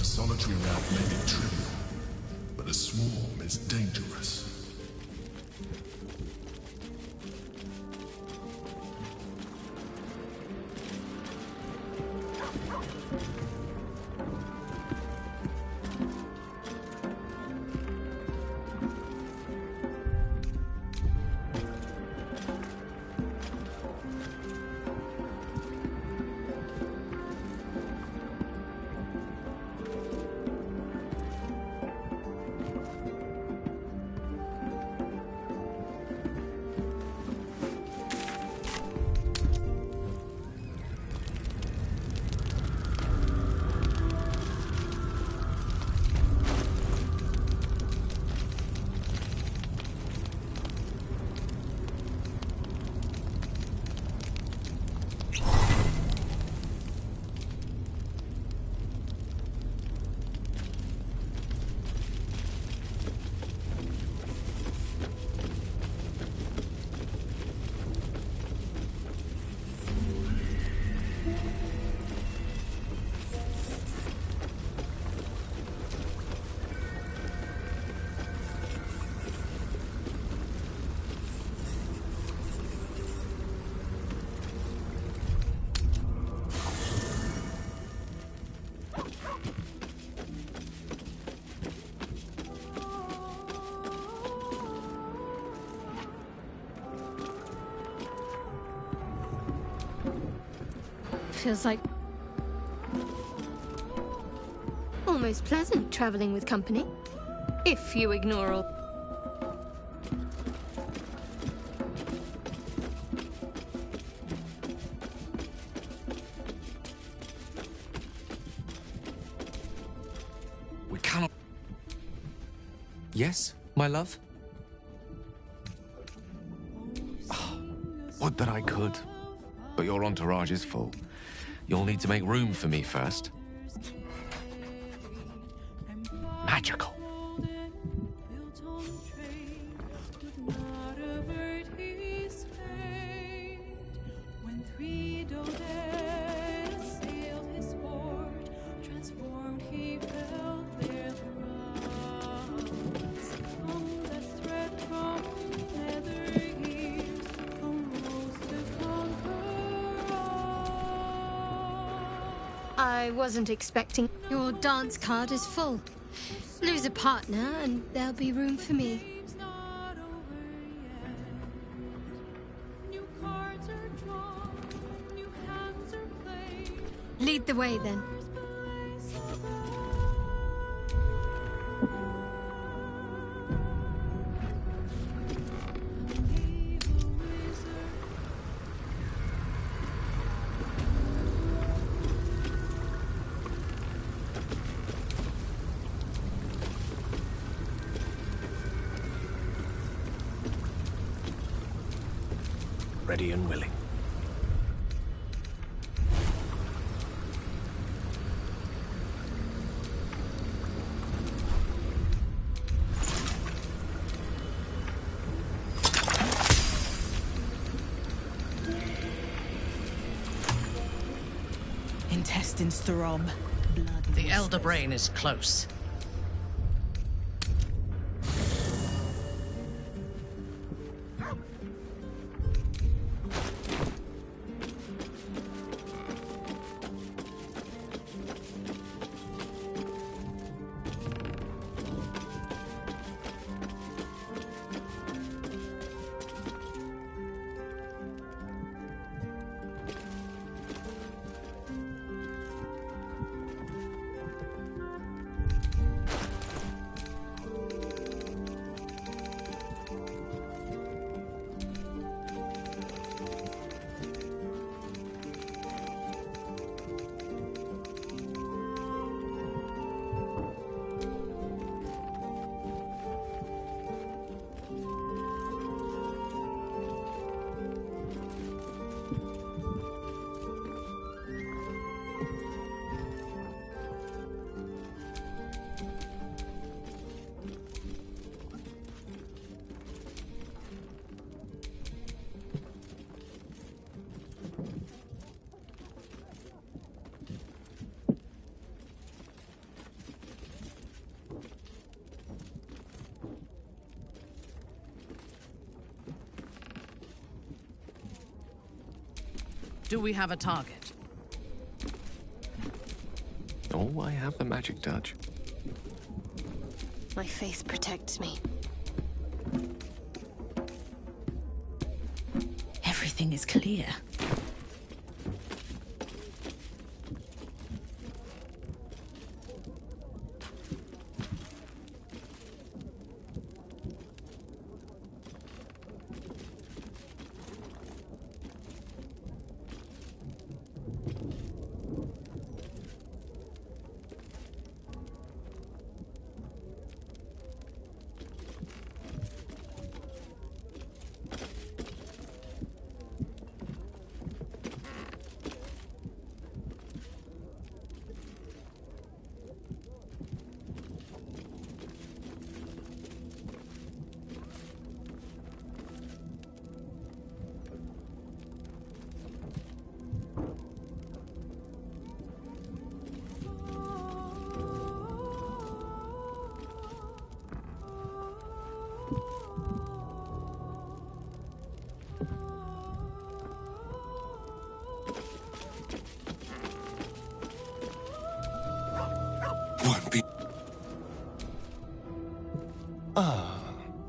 A solitary rat may be trivial, but a swarm is dangerous. Feels like almost pleasant traveling with company, if you ignore all. We cannot... Yes, my love? Oh, would that I could, but your entourage is full. You'll need to make room for me first. Magical. I wasn't expecting. Your dance card is full. Lose a partner and there'll be room for me. Lead the way then. Ready and willing. Intestines throb. Blood. The Elder Brain is close. Do we have a target? Oh, I have the magic touch. My faith protects me. Everything is clear.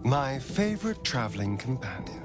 My favorite traveling companion.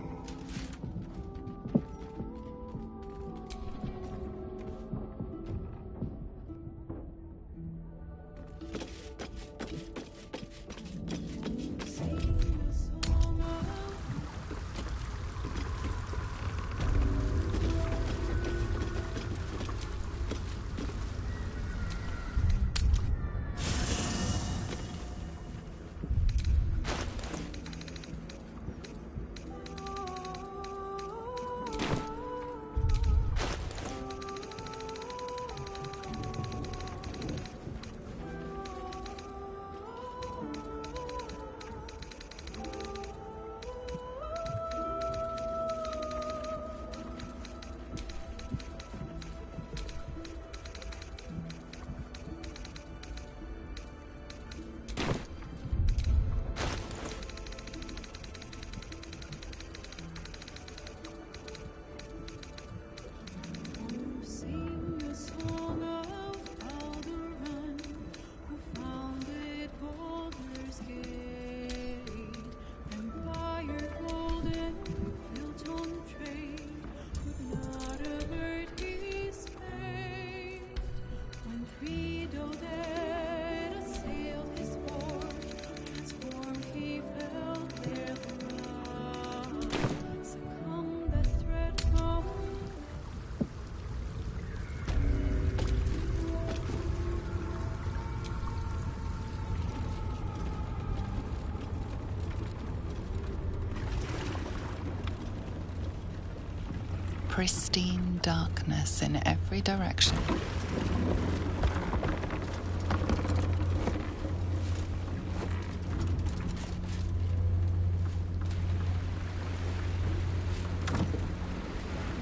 Pristine darkness in every direction.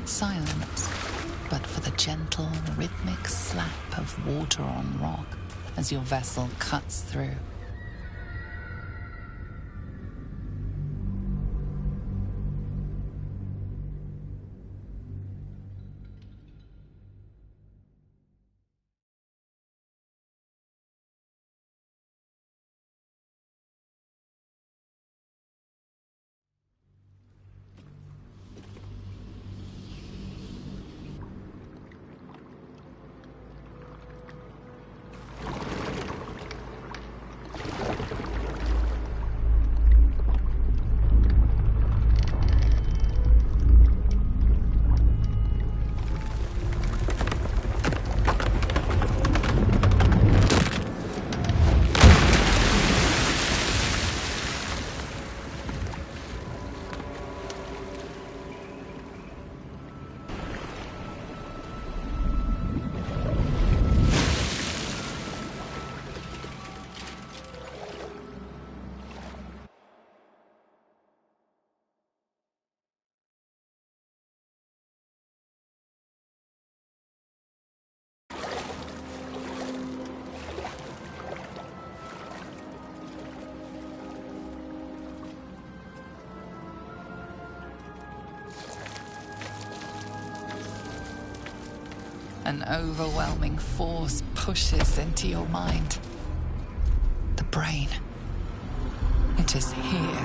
Silence, but for the gentle, rhythmic slap of water on rock as your vessel cuts through. An overwhelming force pushes into your mind. The brain. It is here.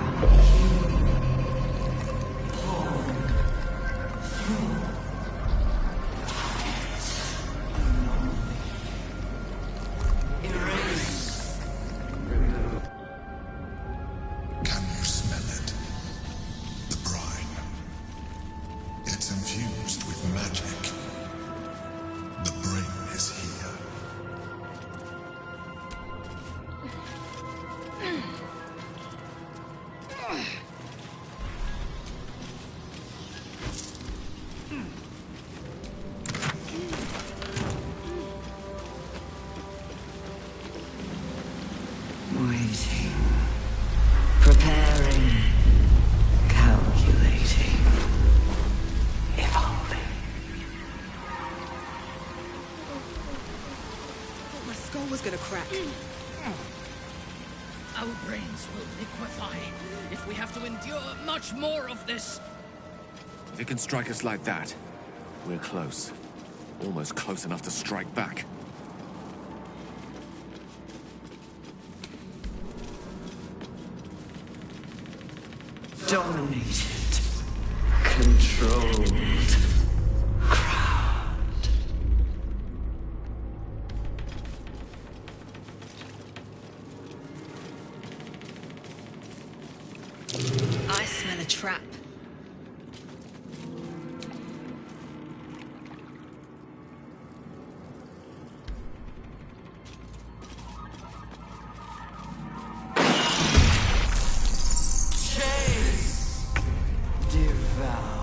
Can you smell it? The brine. It's infused with magic. The brain is here. Waiting. Preparing. Calculating. Evolving. My skull was gonna crack. Our brains will liquefy if we have to endure much more of this. If it can strike us like that, we're close. Almost close enough to strike back. Dominated. Controlled. Crowned. I smell a trap. Devour.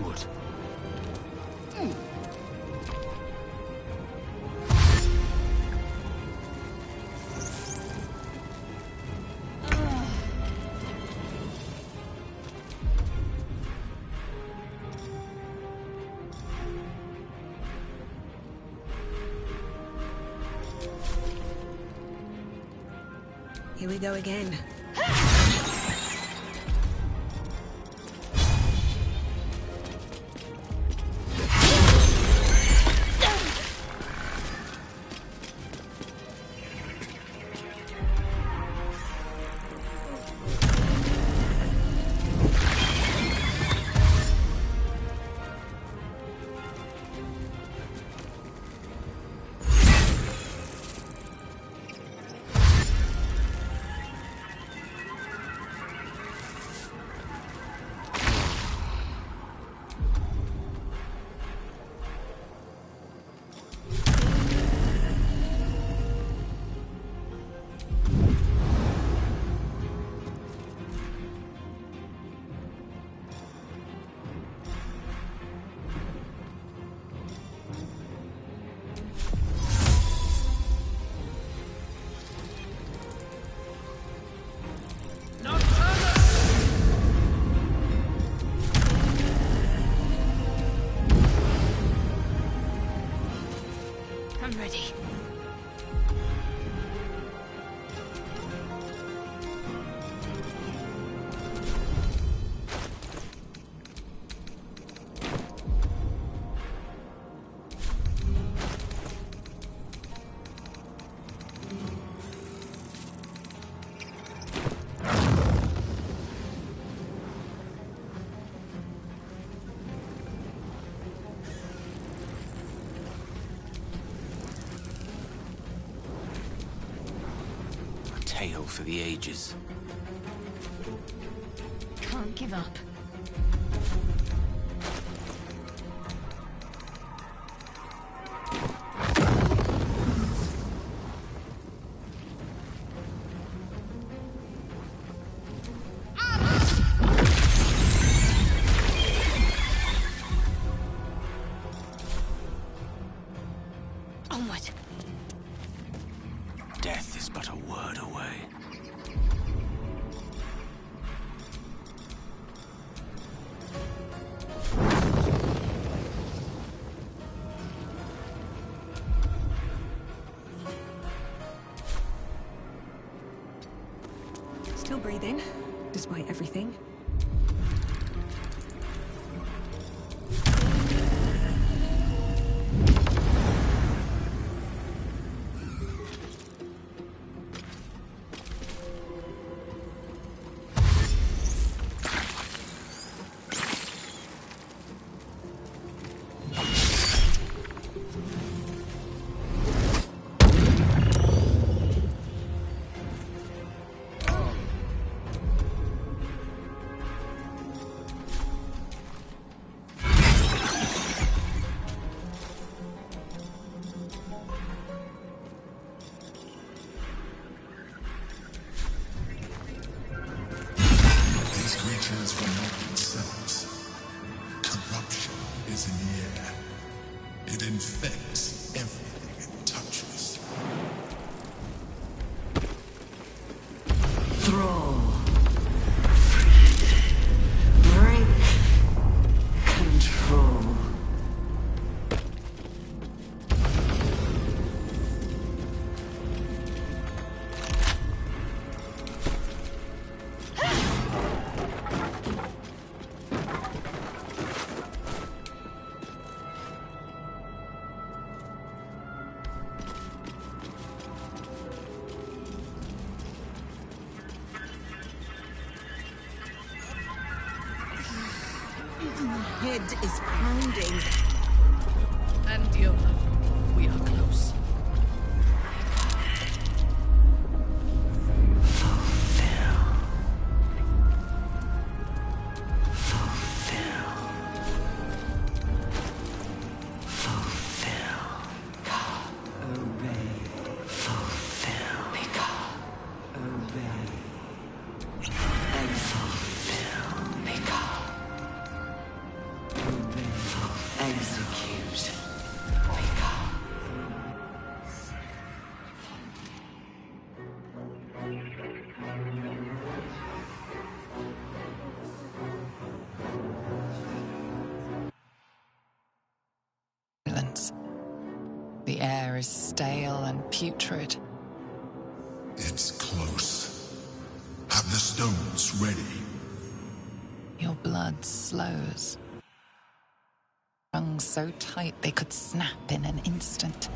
onward. Here we go again. I'm ready. Tale for the ages. Can't give up. Onward. Death is but a word away. Still breathing, despite everything. These creatures were not themselves. Corruption is in the air. It infects everything it touches. Thrall. Break control. Head is pounding. And Yola, we are close. The air is stale and putrid. It's close. Have the stones ready. Your blood slows. Strung so tight they could snap in an instant.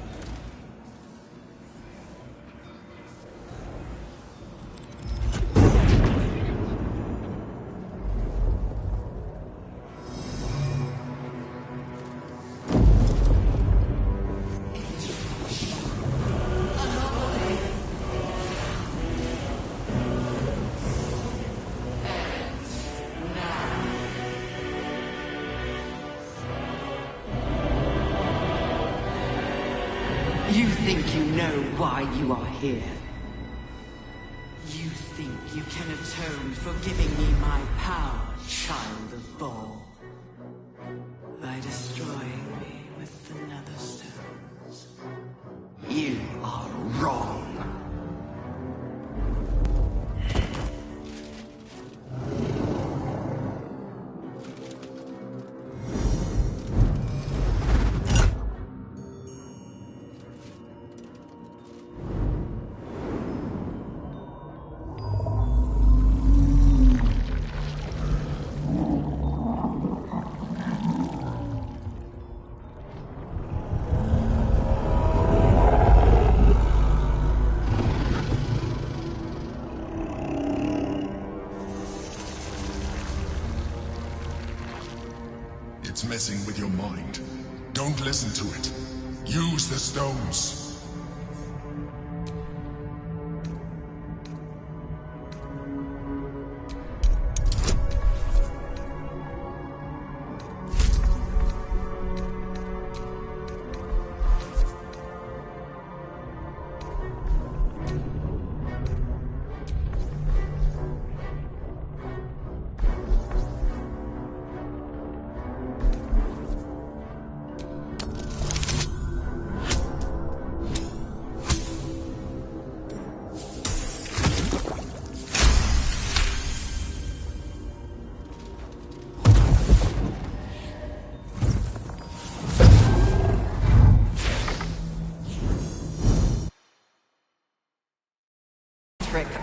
You think you know why you are here. You think you can atone for giving me my power, child of Baal, by destroying me with the nether stones. You are wrong. It's messing with your mind. Don't listen to it. Use the stones.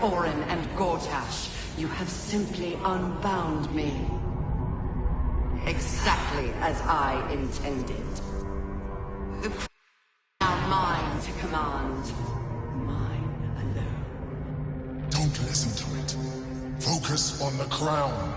Orin and Gortash, you have simply unbound me. Exactly as I intended. The crown is now mine to command. Mine alone. Don't listen to it. Focus on the crown.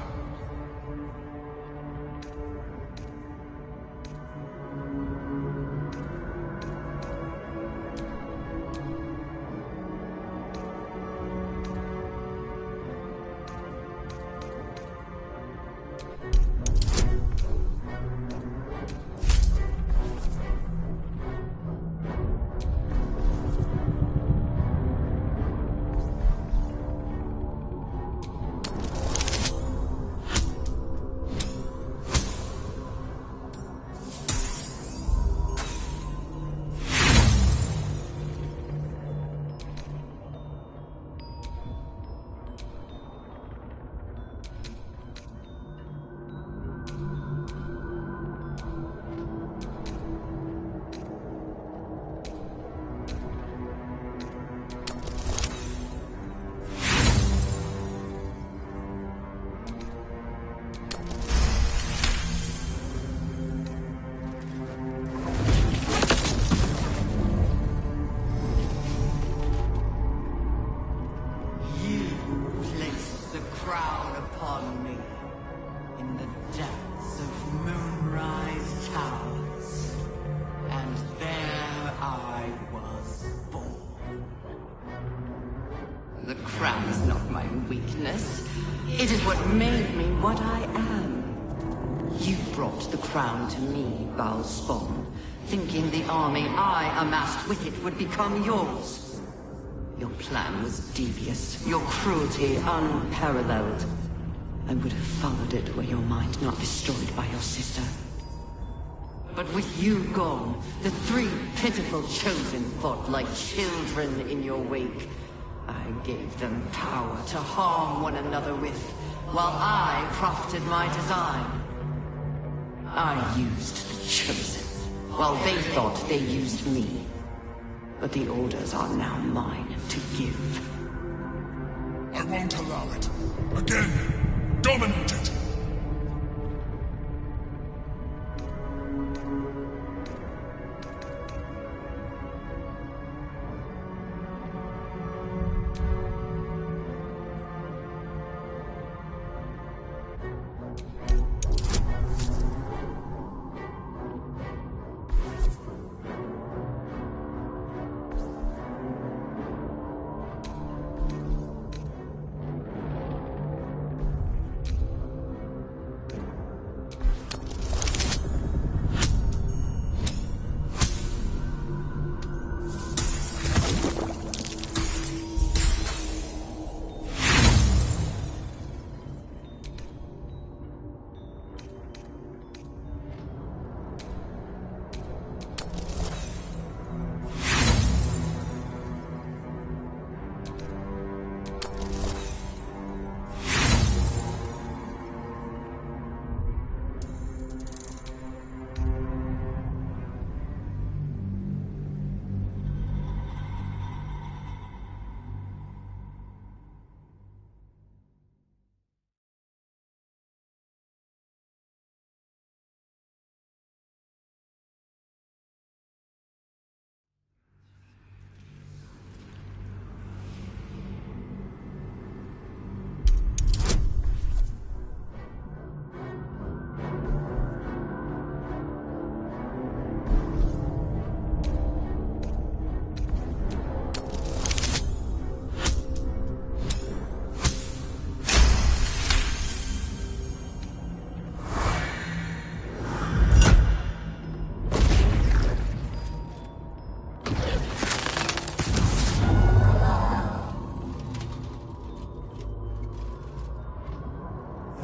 The crown is not my weakness. It is what made me what I am. You brought the crown to me, Baal Spawn, thinking the army I amassed with it would become yours. Your plan was devious, your cruelty unparalleled. I would have followed it were your mind not destroyed by your sister. But with you gone, the three pitiful chosen fought like children in your wake. I gave them power to harm one another with, while I profited my design. I used the chosen, while they thought they used me. But the orders are now mine to give. I won't allow it. Again, dominate it!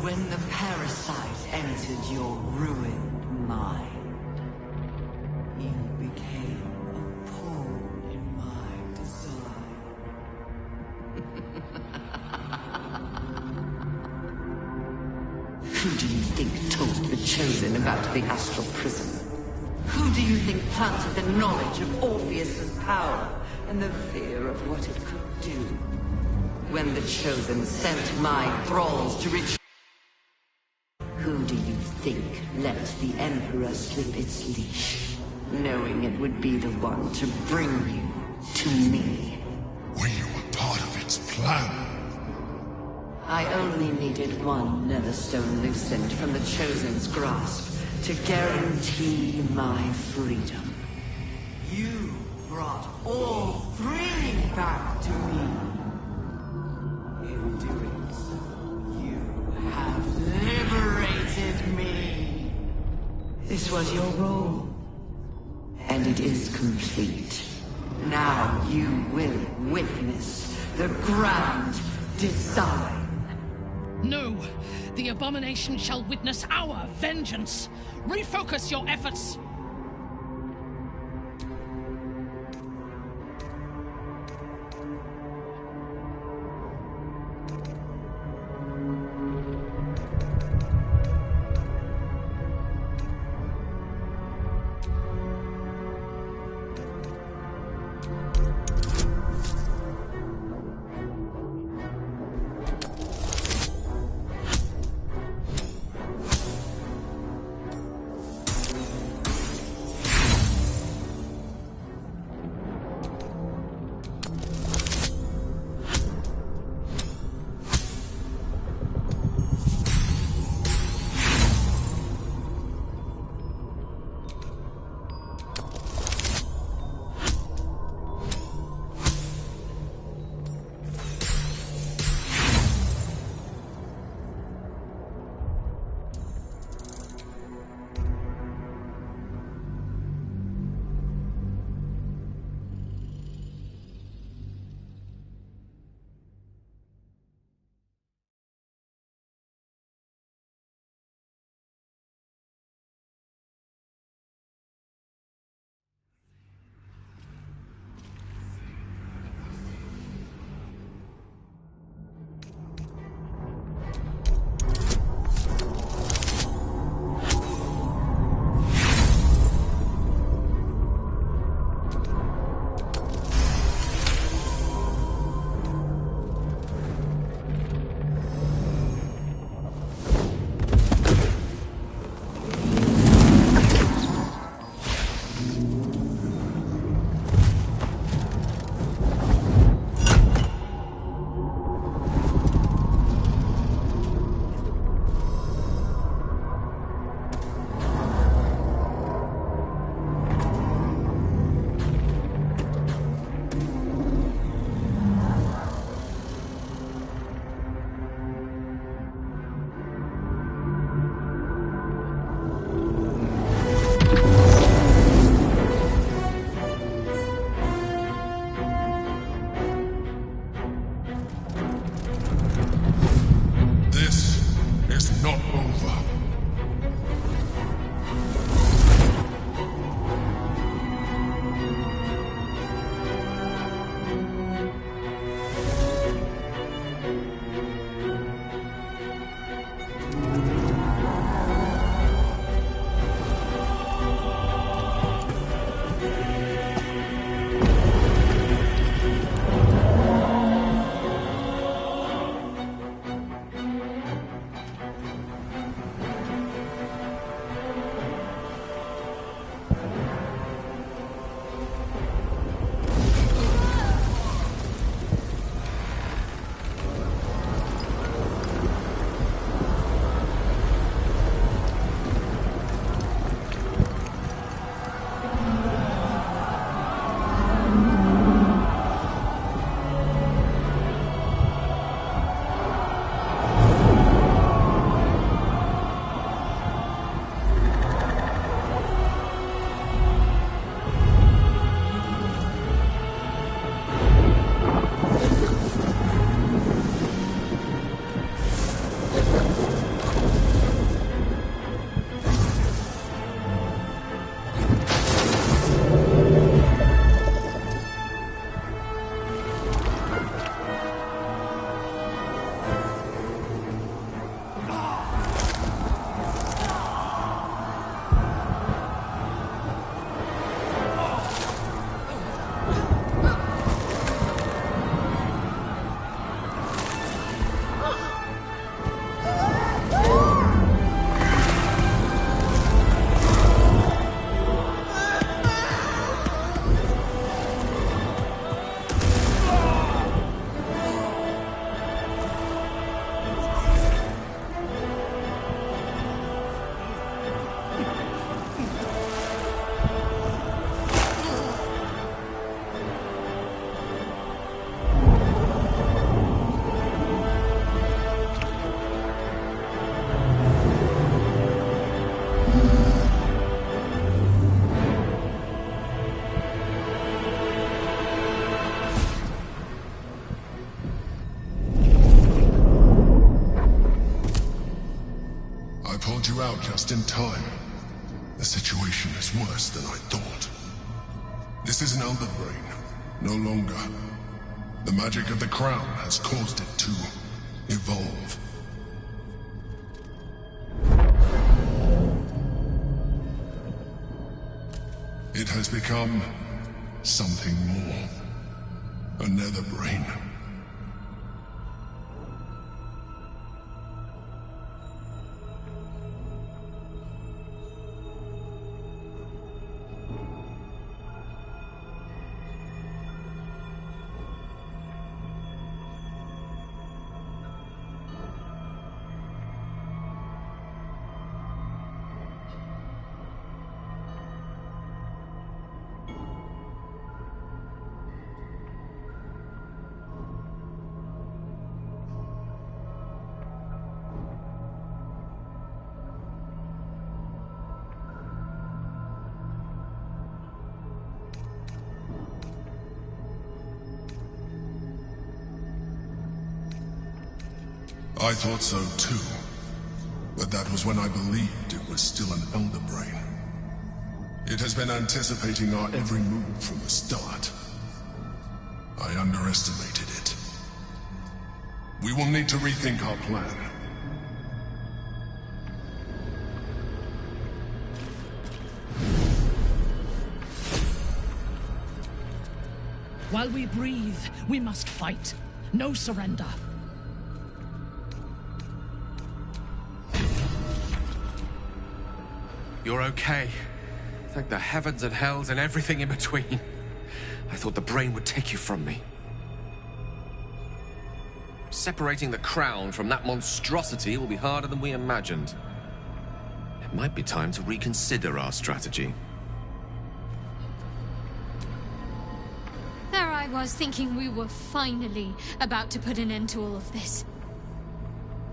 When the parasite entered your ruined mind, you became a pawn in my design. Who do you think told the Chosen about the astral prison? Who do you think planted the knowledge of Orpheus's power and the fear of what it could do? When the Chosen sent my thralls to retrieve... Who do you think let the Emperor slip its leash, knowing it would be the one to bring you to me? Were you a part of its plan? I only needed one Netherstone loosened from the Chosen's grasp to guarantee my freedom. You brought all three back to me. In doing so, you have liberated me. This was your role, and it is complete. Now you will witness the grand design. No! The abomination shall witness our vengeance! Refocus your efforts! just in time. The situation is worse than I thought. This is an Elder Brain, no longer. The magic of the crown has caused it to evolve. It has become something more. A nether brain. I thought so too, but that was when I believed it was still an Elder Brain. It has been anticipating our every move from the start. I underestimated it. We will need to rethink our plan. While we breathe, we must fight. No surrender. You're okay. Thank the heavens and hells and everything in between. I thought the brain would take you from me. Separating the crown from that monstrosity will be harder than we imagined. It might be time to reconsider our strategy. There I was thinking we were finally about to put an end to all of this.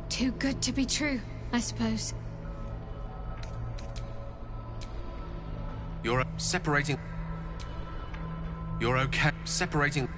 Too good to be true, I suppose. You're separating... You're okay. Separating...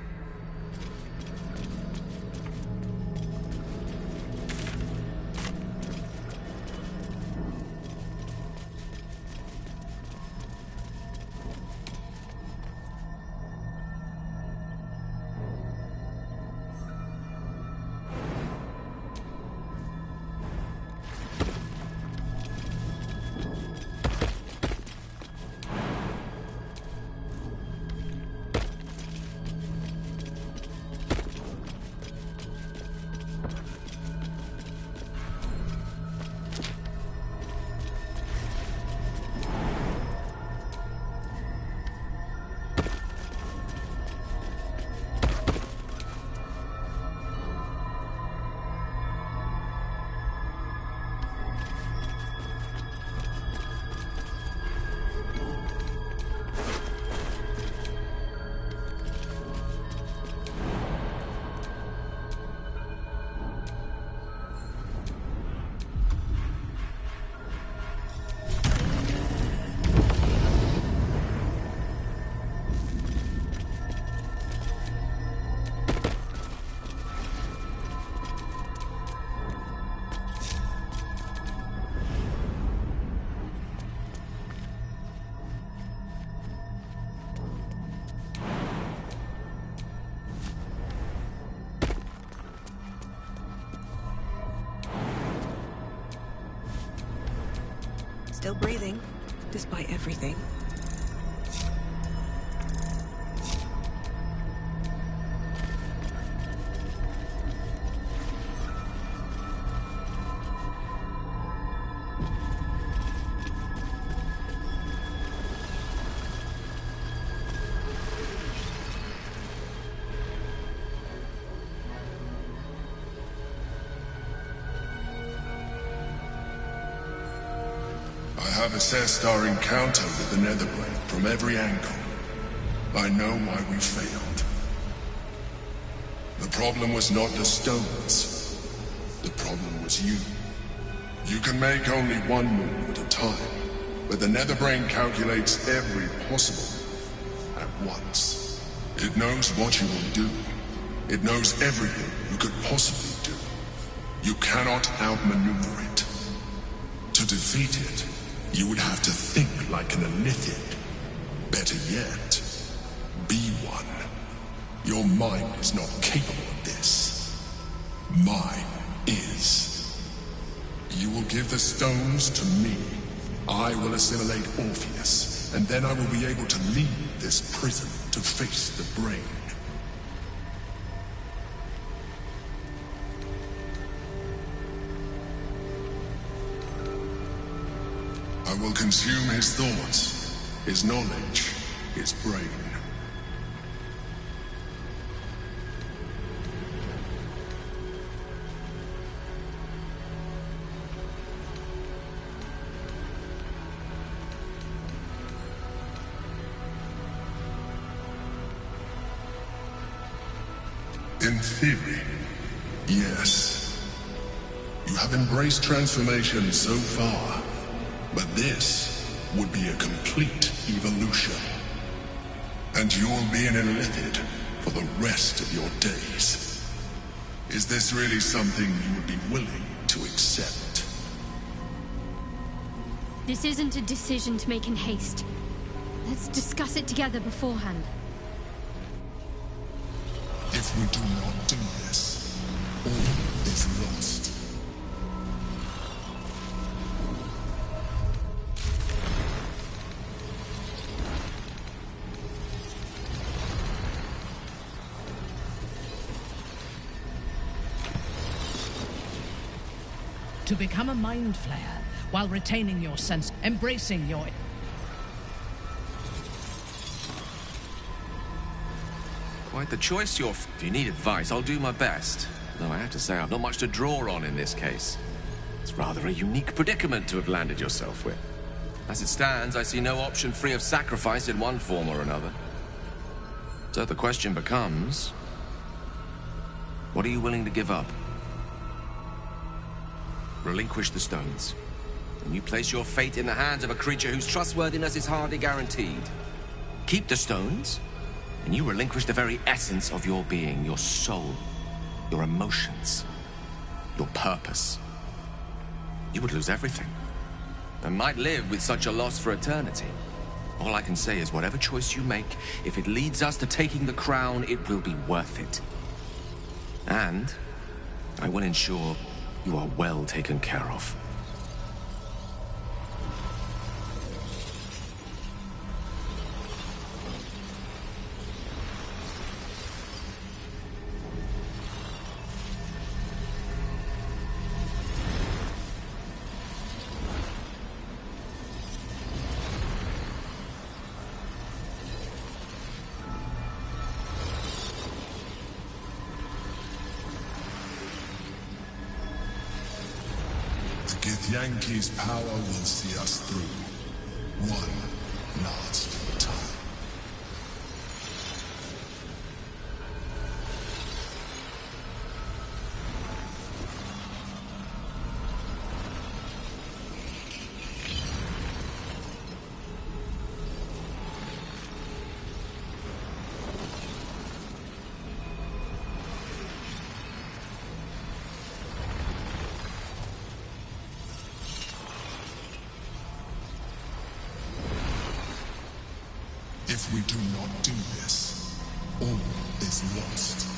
Still breathing, despite everything. I have assessed our encounter with the Netherbrain from every angle. I know why we failed. The problem was not the stones. The problem was you. You can make only one move at a time, but the Netherbrain calculates every possible move at once. It knows what you will do. It knows everything you could possibly do. You cannot outmaneuver it. To To defeat it, you would have to think like an Illithid. Better yet, be one. Your mind is not capable of this. Mine is. You will give the stones to me. I will assimilate Orpheus, and then I will be able to leave this prison to face the brain. I will consume his thoughts, his knowledge, his brain. In theory, yes. You have embraced transformation so far. But this would be a complete evolution. And you'll be an Illithid for the rest of your days. Is this really something you would be willing to accept? This isn't a decision to make in haste. Let's discuss it together beforehand. If we do not do this, all is lost. To become a mind flayer while retaining your sense, embracing your... Quite the choice if you need advice, I'll do my best. Though I have to say I've not much to draw on in this case. It's rather a unique predicament to have landed yourself with. As it stands, I see no option free of sacrifice in one form or another. So the question becomes... what are you willing to give up? Relinquish the stones, and you place your fate in the hands of a creature whose trustworthiness is hardly guaranteed. Keep the stones, and you relinquish the very essence of your being, your soul, your emotions, your purpose. You would lose everything, and might live with such a loss for eternity. All I can say is whatever choice you make, if it leads us to taking the crown, it will be worth it. And I will ensure you are well taken care of. Yankee's power will see us through. One last time. If we do not do this, all is lost.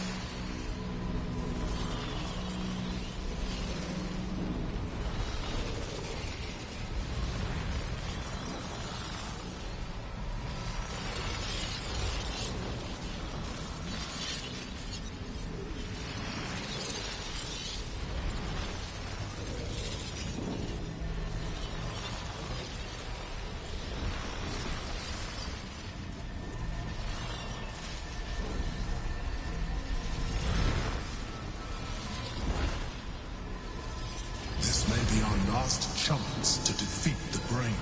This may be our last chance to defeat the brain.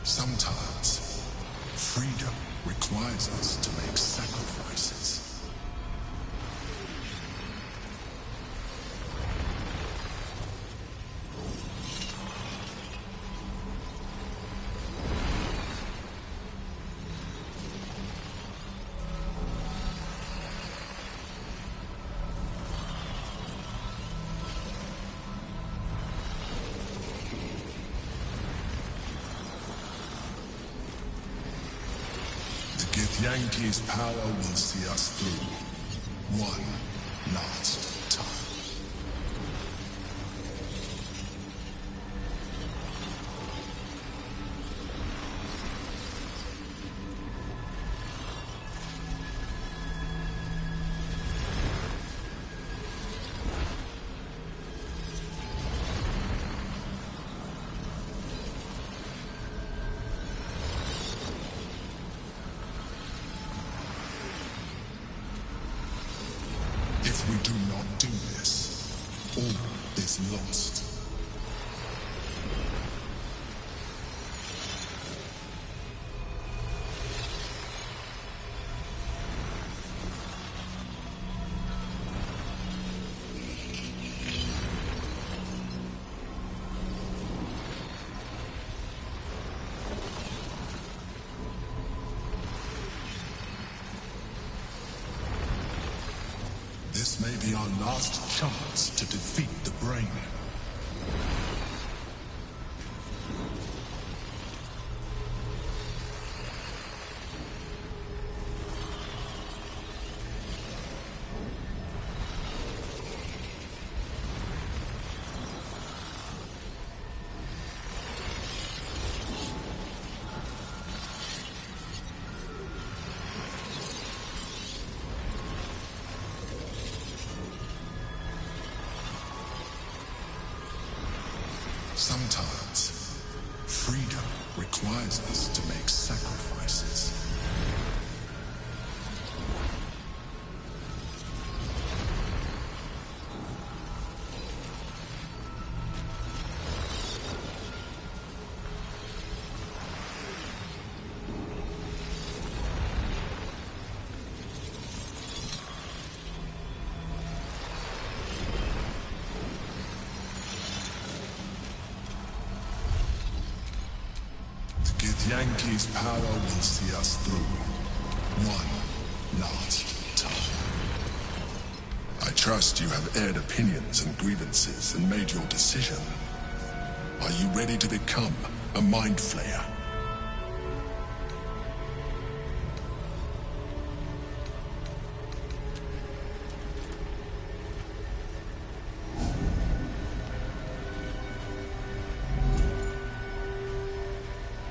Sometimes, Freedom requires us to make sacrifices. Yankee's power will see us through one last time. If we do not do this, all is lost. This may be our last chance to defeat the brain. Sometimes, freedom requires us to make sacrifices. Yankee's power will see us through one last time. I trust you have aired opinions and grievances and made your decision. Are you ready to become a mind flayer?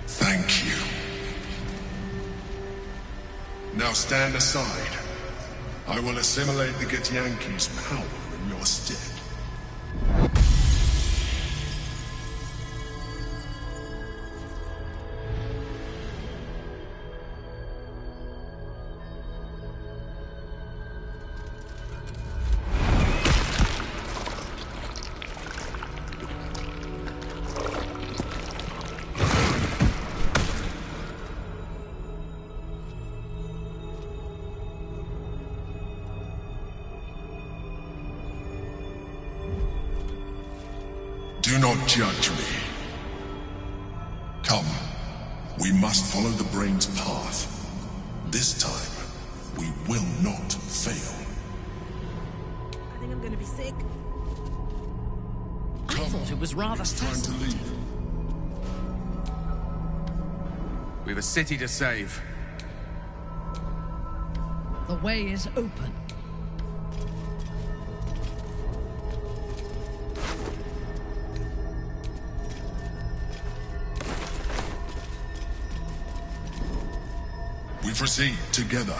Thank you. Now stand aside. I will assimilate the Githyanki's power in your stead. Do not judge me. Come, we must follow the brain's path. This time, we will not fail. I think I'm gonna be sick. I thought it was rather Time to pleasant. leave. We've a city to save. The way is open. We proceed together.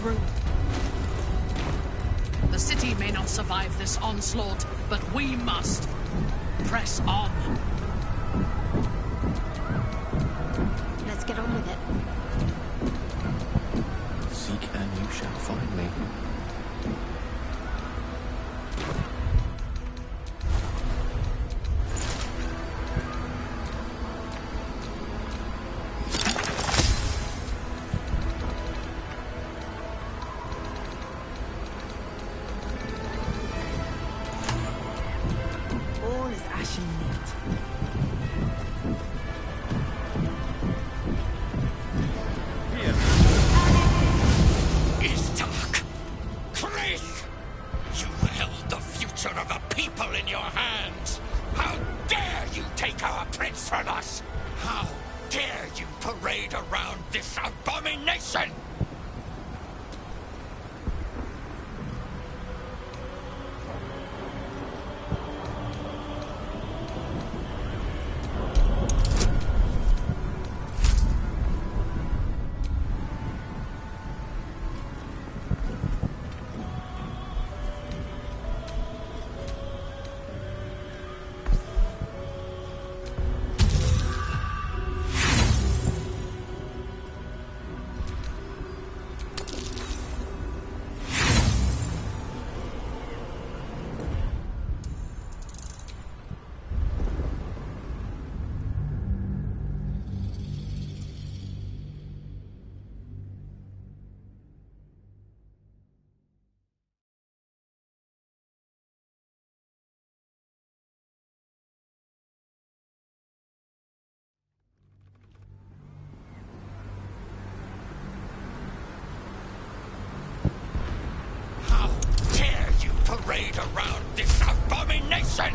through. The city may not survive this onslaught, but we must. Press on. Let's get on with it. Seek and you shall find me. All is ashen neat. Is dark. Chris! You held the future of the people in your hands. How dare you take our prince from us? How dare you parade around this abomination? Parade around this abomination!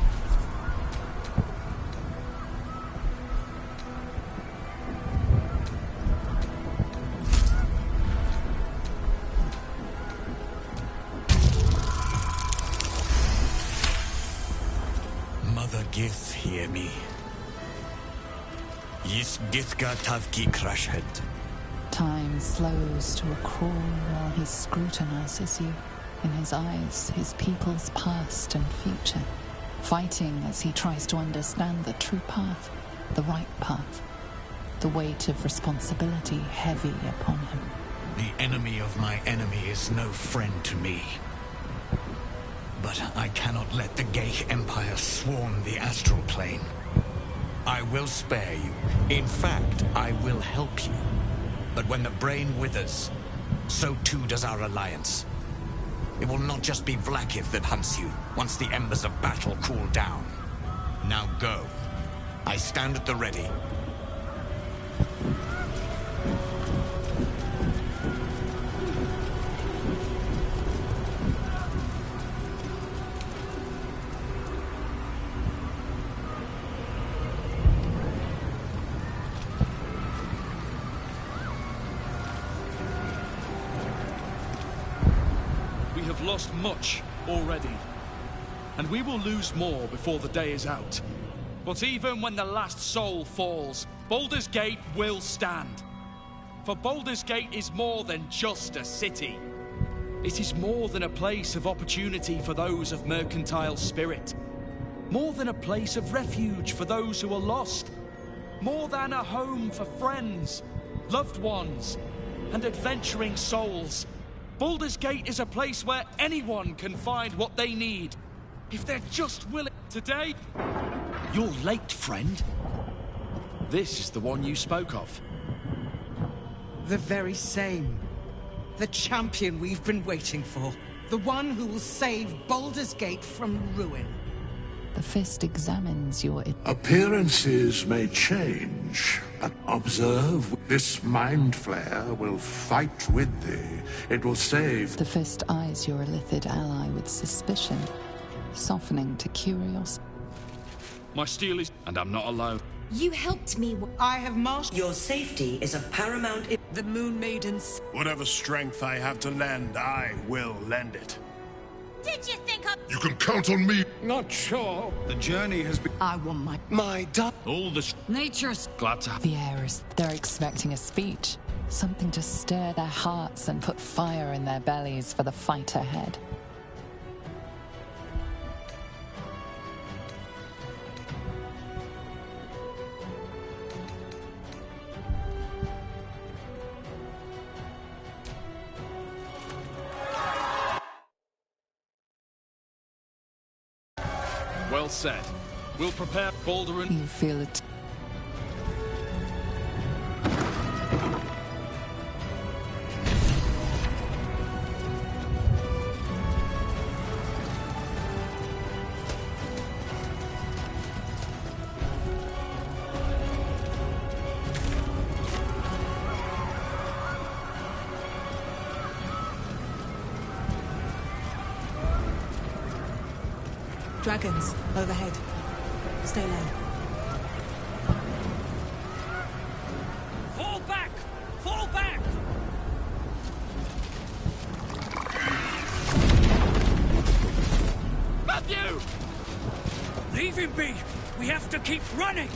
Mother Gith, hear me. Yis Githga Tavki Krashhed. Time slows to a crawl while he scrutinizes you. In his eyes, his people's past and future, fighting as he tries to understand the true path, the right path, the weight of responsibility heavy upon him. The enemy of my enemy is no friend to me. But I cannot let the Geich Empire swarm the astral plane. I will spare you. In fact, I will help you. But when the brain withers, so too does our alliance. It will not just be Vlaakith that hunts you, once the embers of battle cool down. Now go. I stand at the ready. Lost much already, and we will lose more before the day is out. But even when the last soul falls, Baldur's Gate will stand. For Baldur's Gate is more than just a city. It is more than a place of opportunity for those of mercantile spirit. More than a place of refuge for those who are lost. More than a home for friends, loved ones, and adventuring souls. Baldur's Gate is a place where anyone can find what they need, if they're just willing. Today, you're late, friend. This is the one you spoke of. The very same. The champion we've been waiting for. The one who will save Baldur's Gate from ruin. The fist examines your... Appearances may change, but observe. This mind flare will fight with thee. It will save... The fist eyes your illithid ally with suspicion, softening to curiosity. My steel is... and I'm not alone. You helped me. I have mastered... Your safety is of paramount... The Moon Maidens... Whatever strength I have to lend, I will lend it. Did you think You can count on me. Not sure. The journey has been... I want my All the... Nature's... Glad to have... The air is... They're expecting a speech. Something to stir their hearts and put fire in their bellies for the fight ahead. Well said. We'll prepare Balder and... You feel it. Dragons, overhead. Stay low. Fall back! Fall back! Matthew! Leave him be! We have to keep running!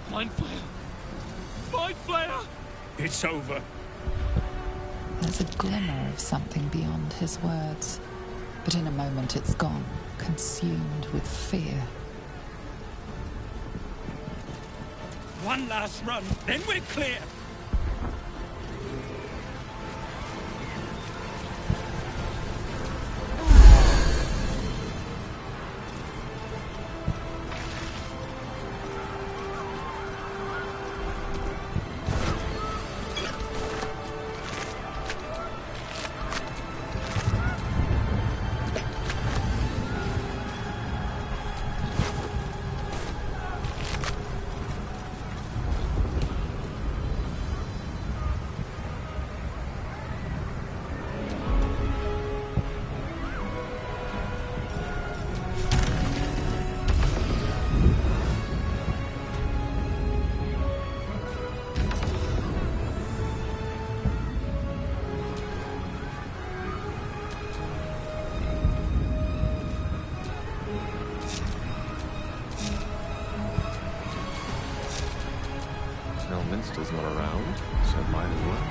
Mind Flayer! Mind Flayer! It's over. There's a glimmer of something beyond his words, but in a moment it's gone, consumed with fear. One last run, then we're clear! Minster's not around, so might as well.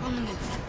On the move.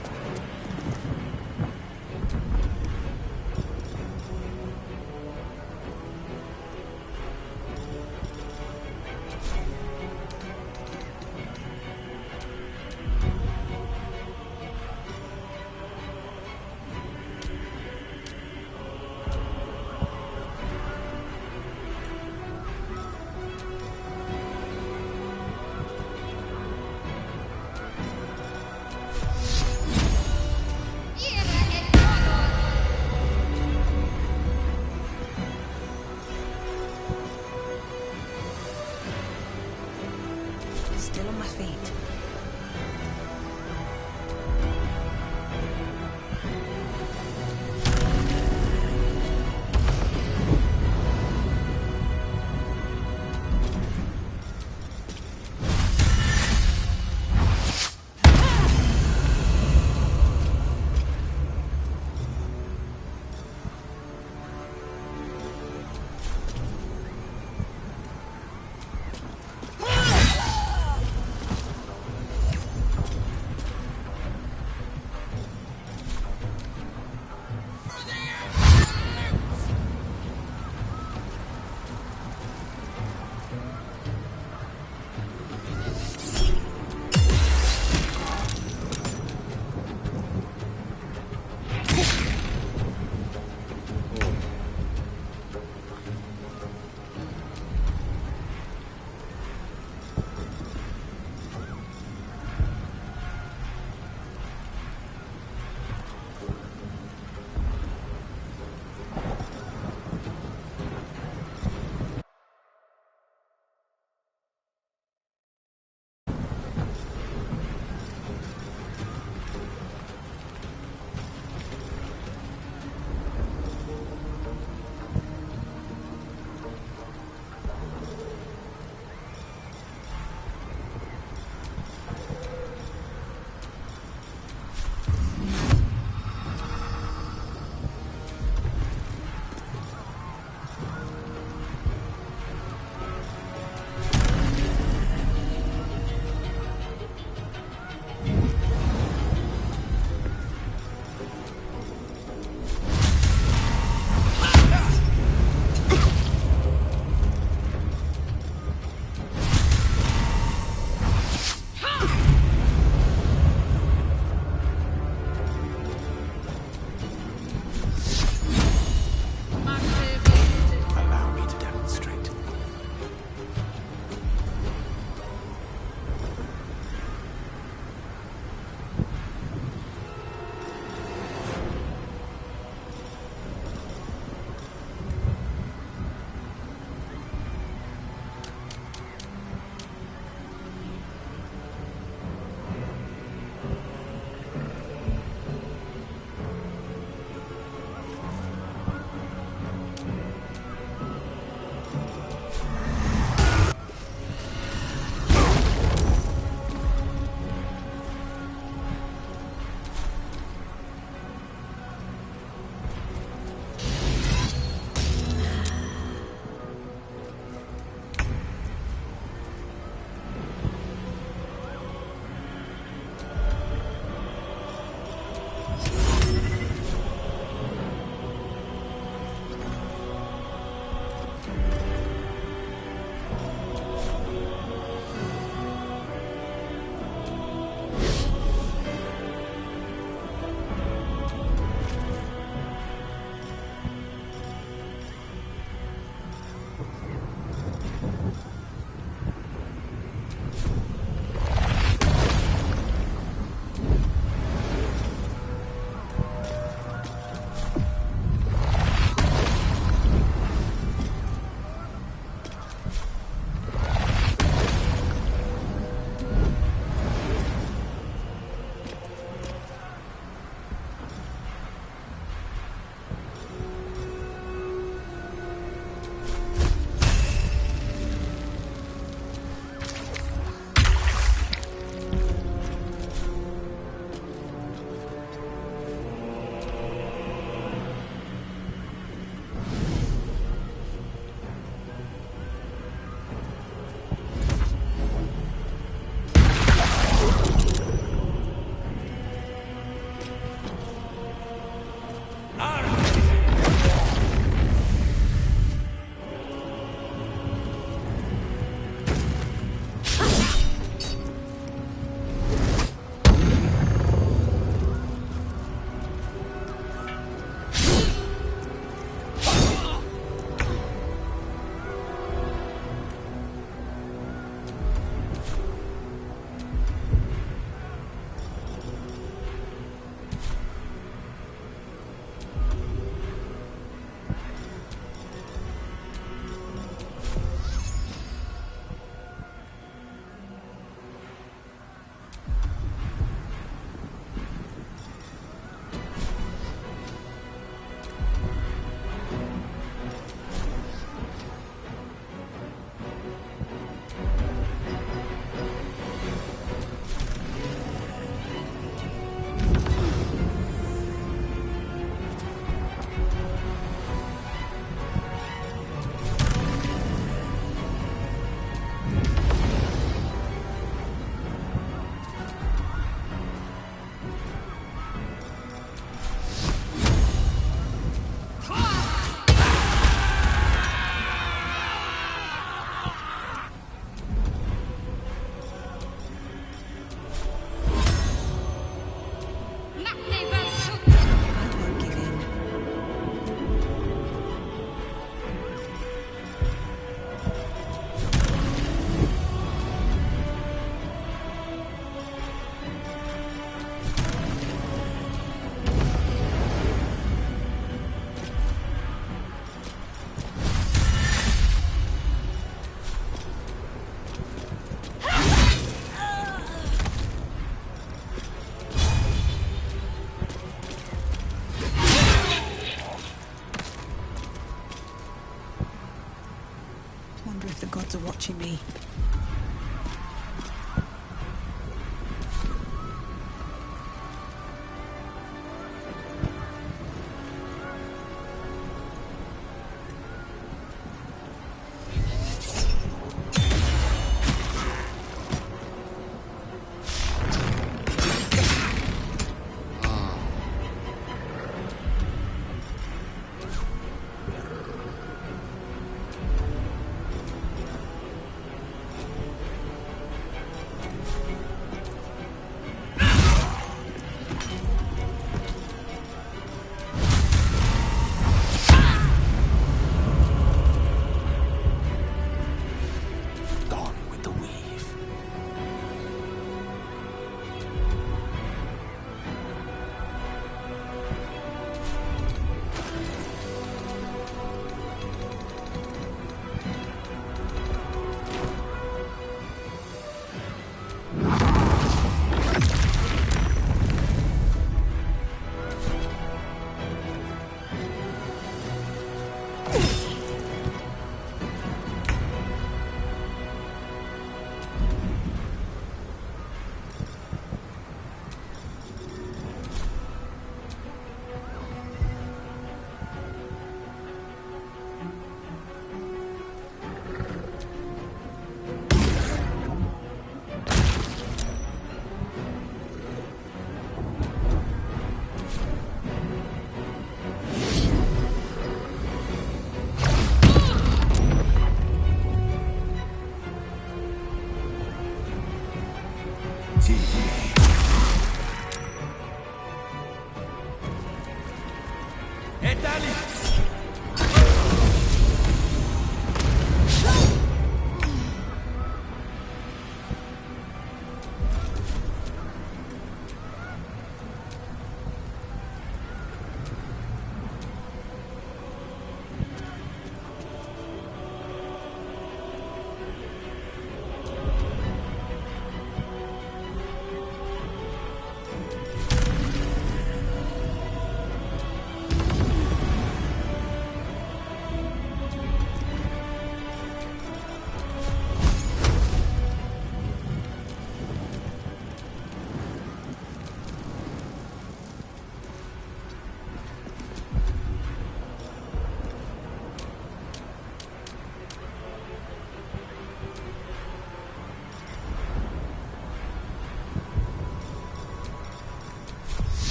watching me.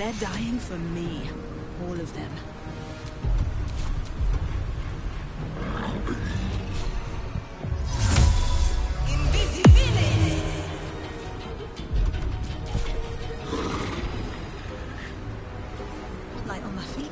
They're dying for me. All of them. Light on my feet.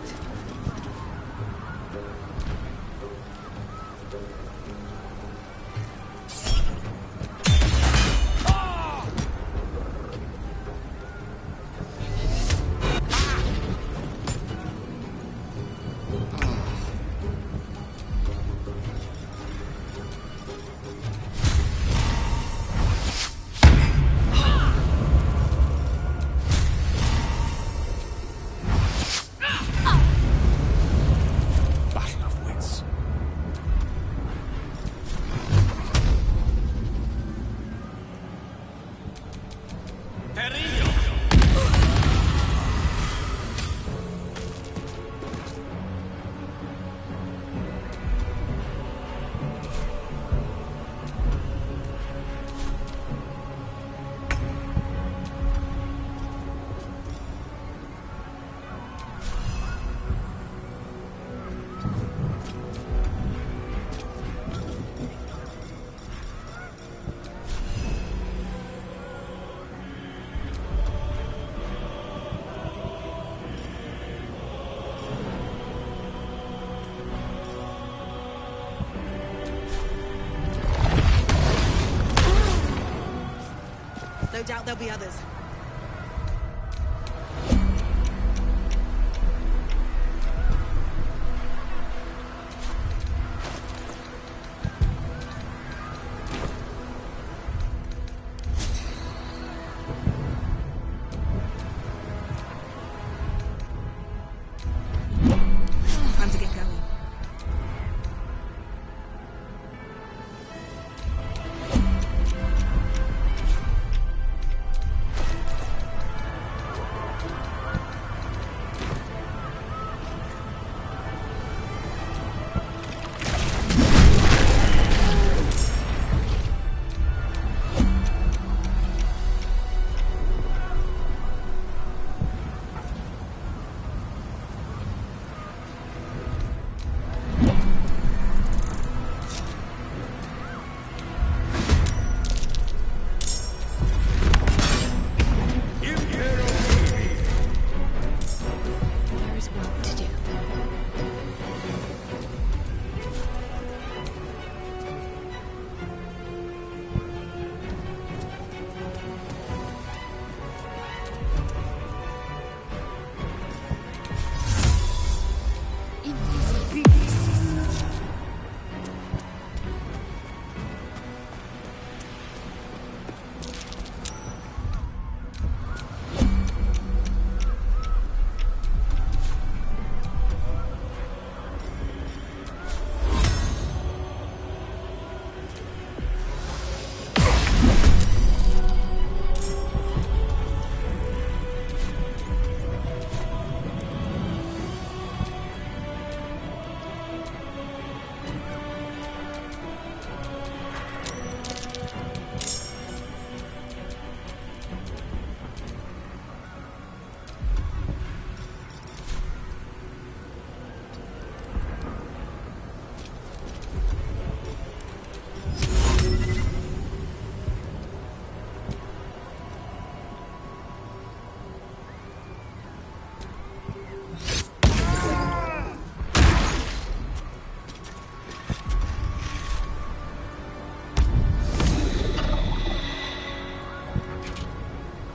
No doubt there'll be others. Time to get going.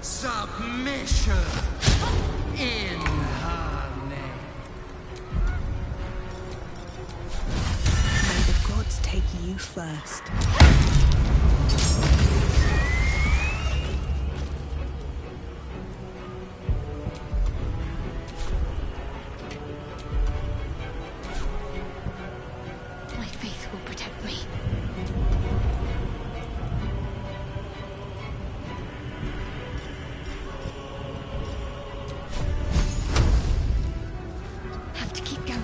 Submission in her name. May the gods take you first. My faith will protect me. Have to keep going.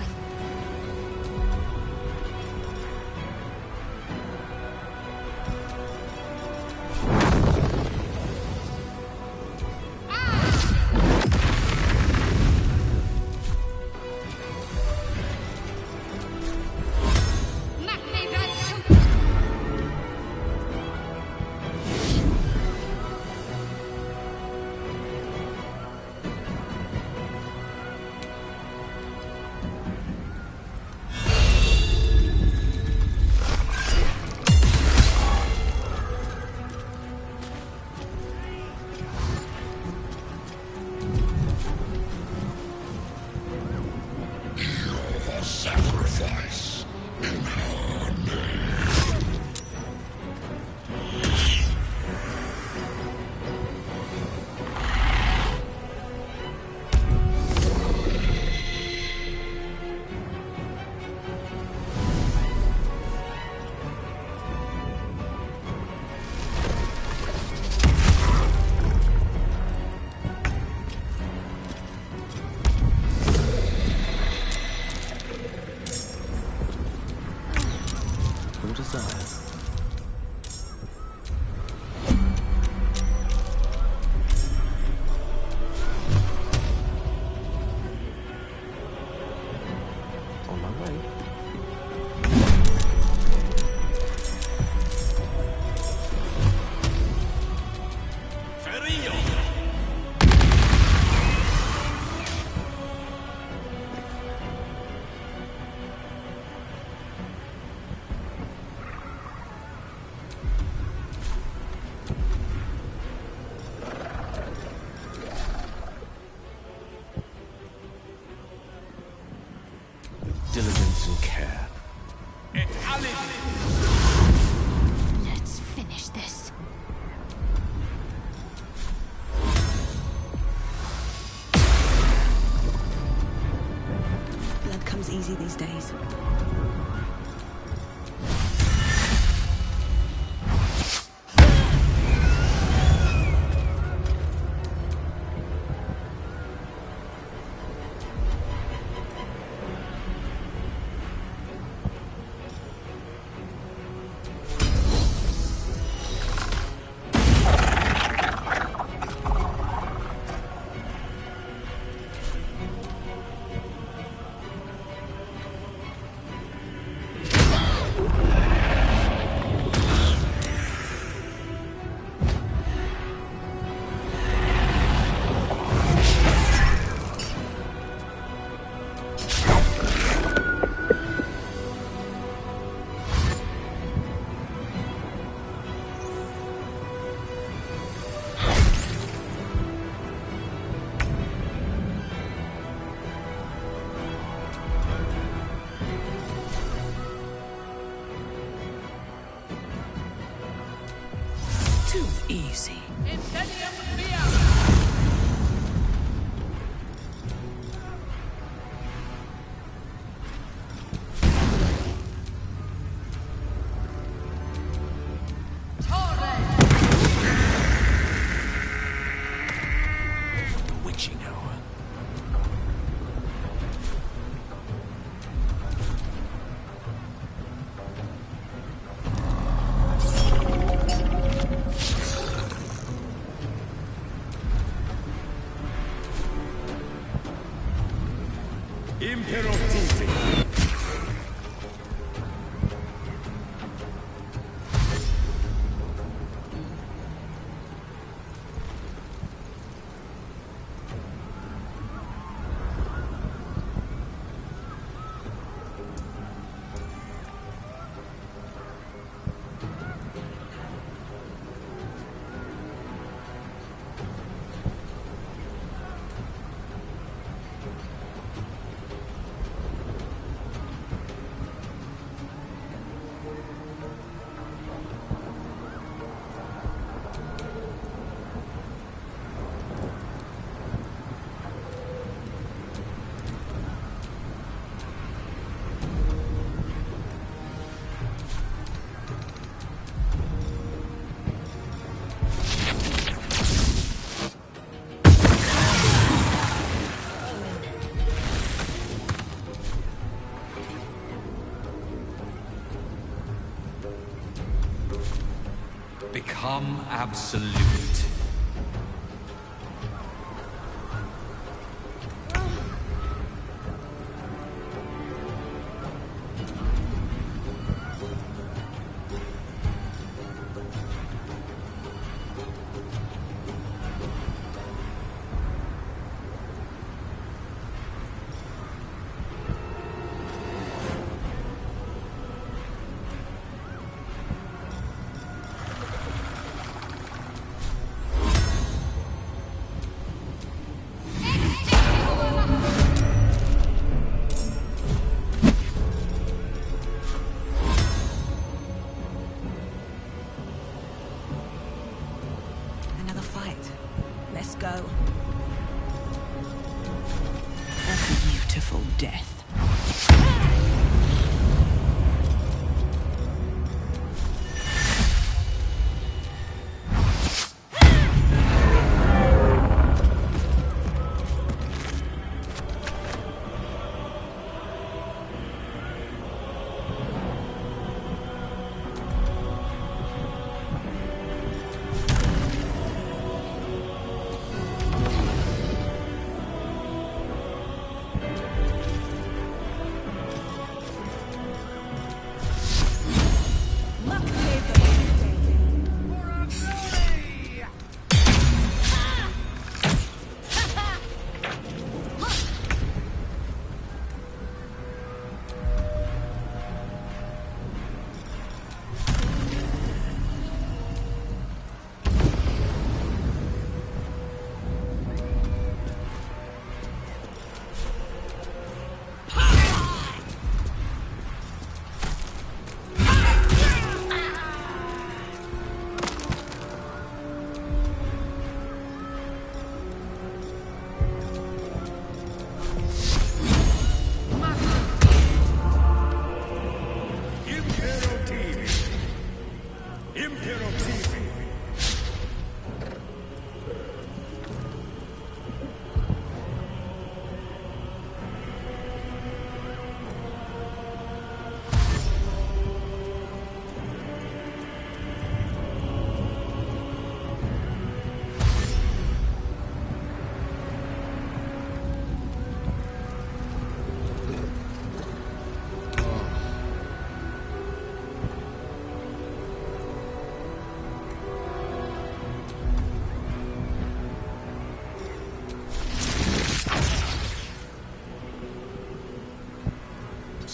desire. On my way. Diligence and care. Let's finish this. Blood comes easy these days. Too easy. The witching hour. Become absolute. Another fight. Let's go. A beautiful death.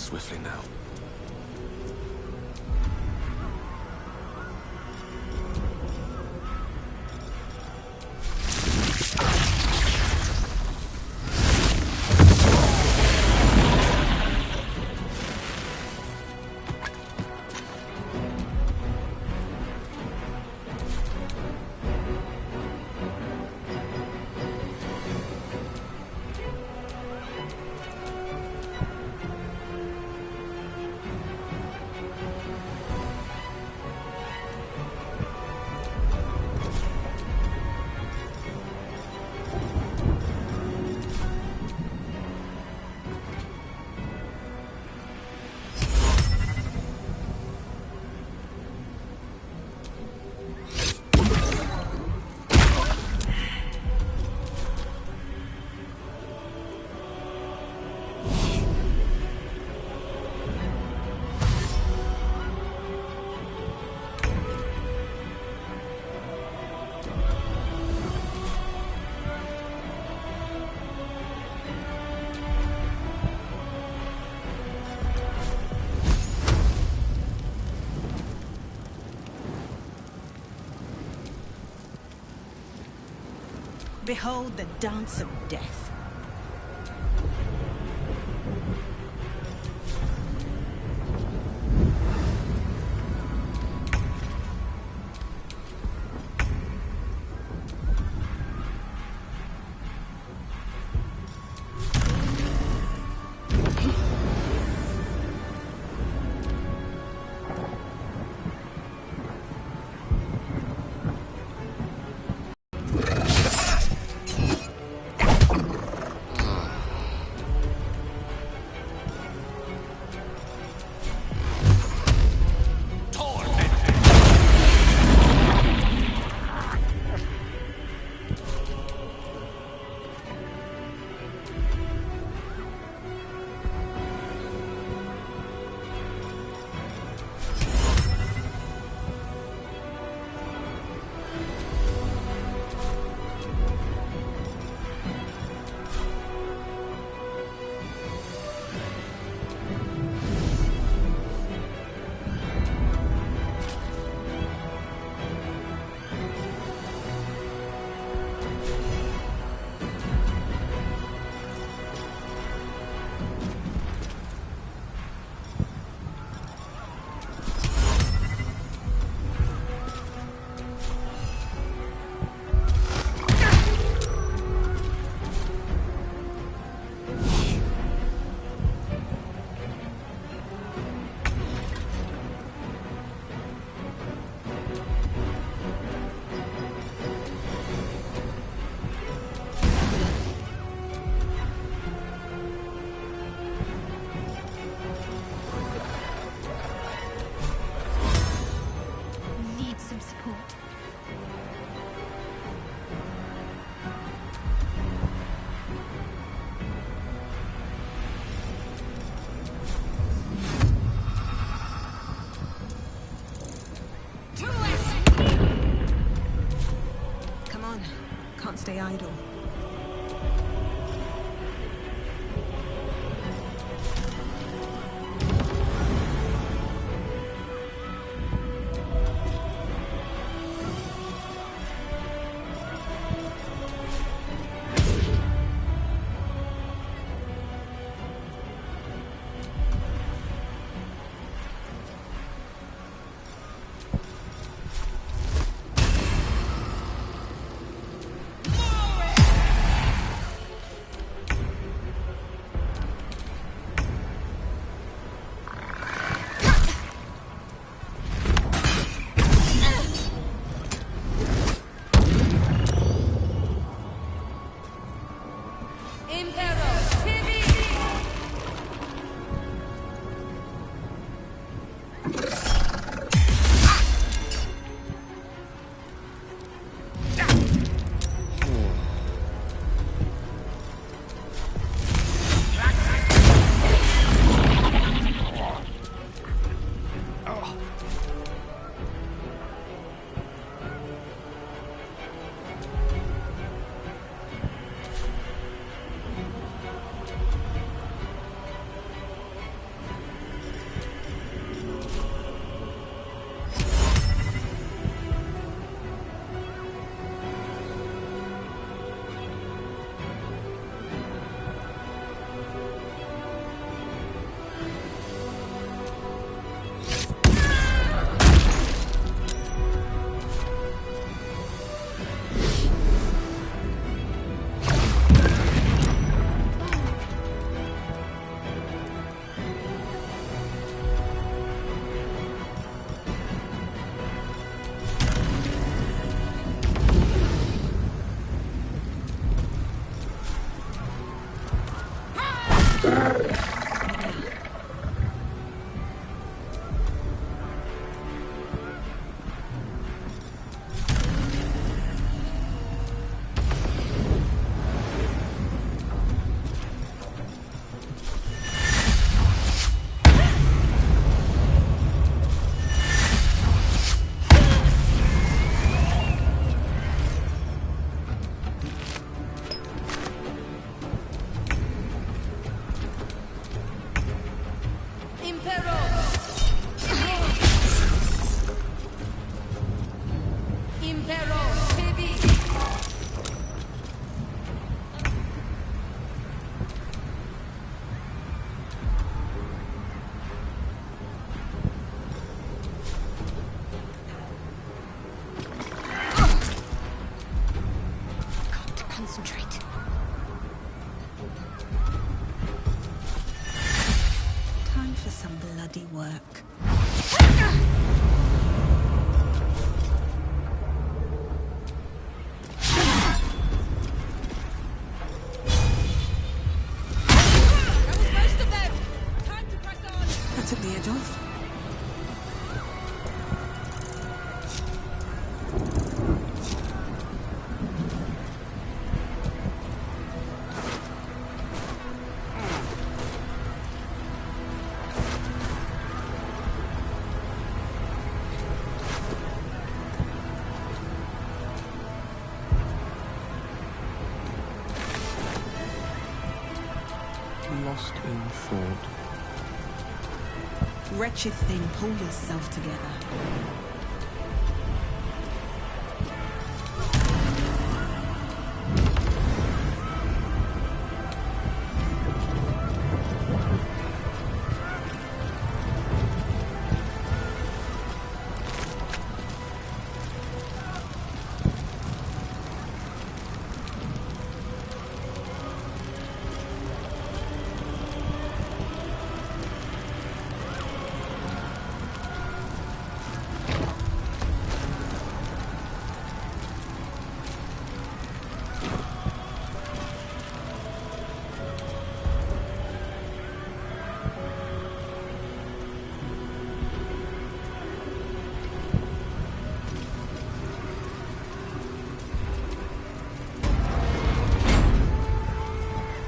swiftly now. Behold the dance of death. Can't stay idle. Concentrate. Time for some bloody work. That took the edge off. Lost in thought. Wretched thing, pull yourself together.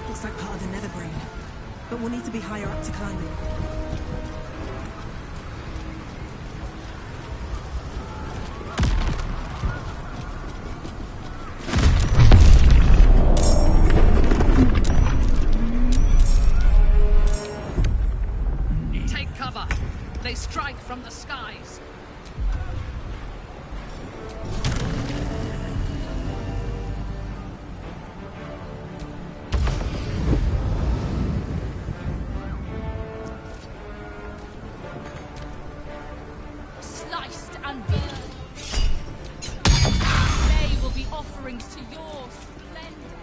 Looks like part of the nether brain, but we'll need to be higher up to climb it. Take cover. They strike from the skies. Sliced and burned. They will be offerings to your splendor.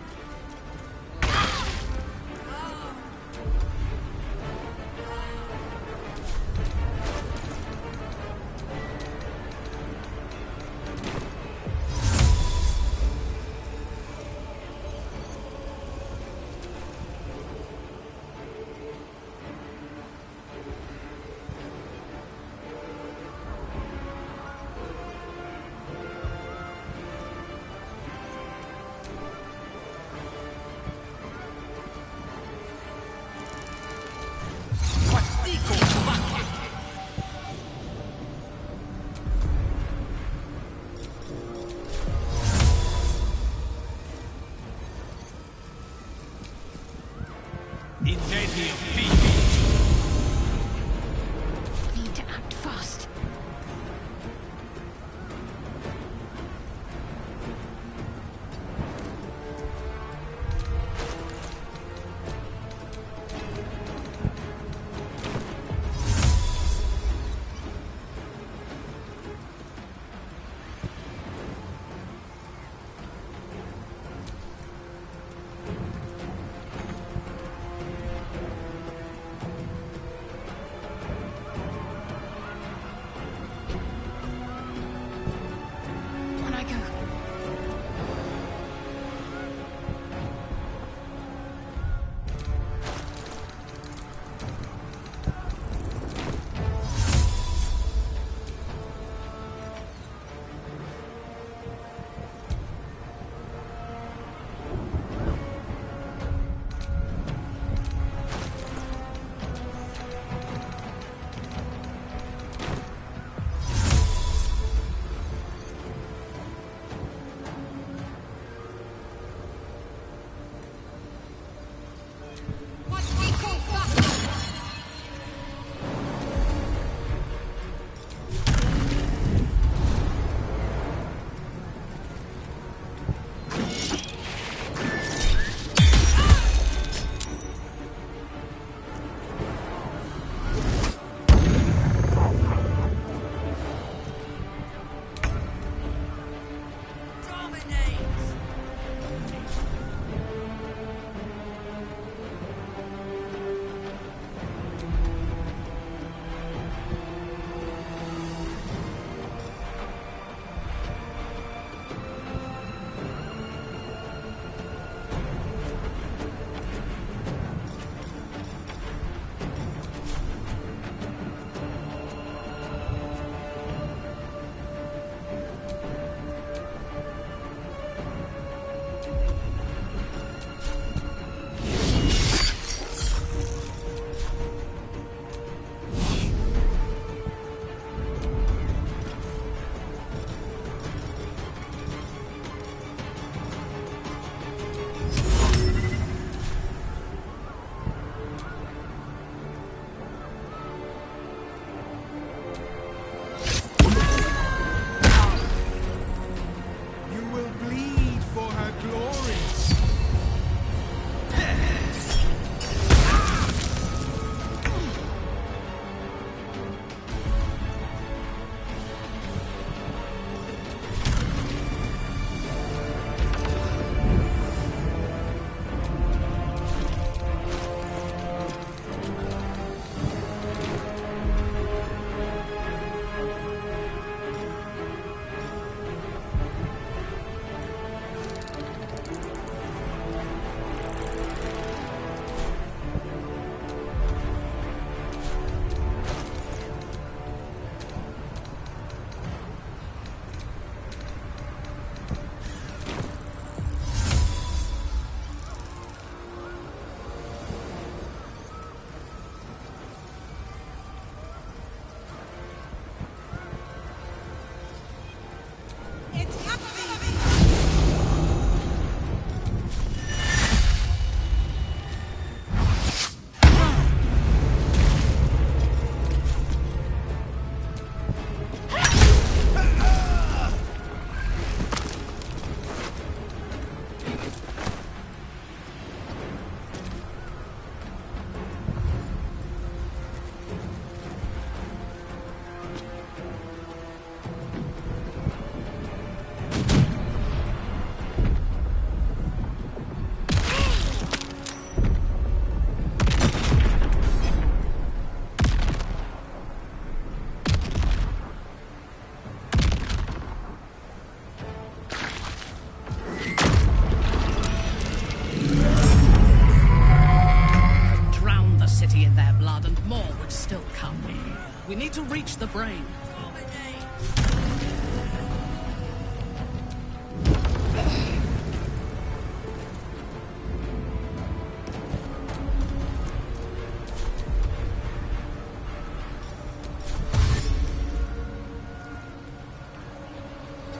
We need to reach the brain.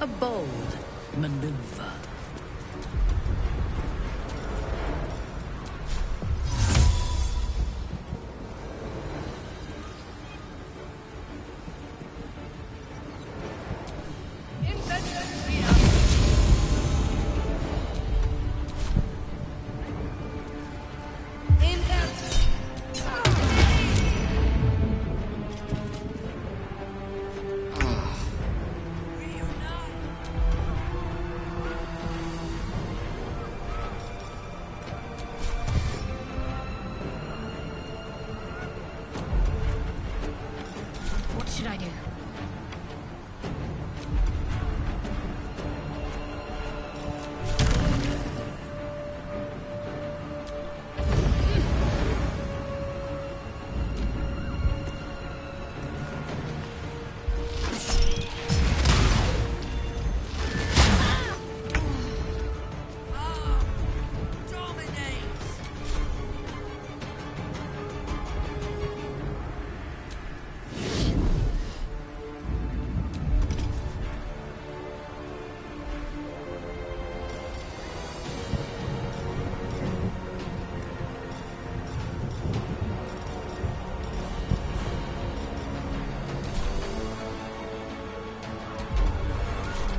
A bold maneuver. What should I do?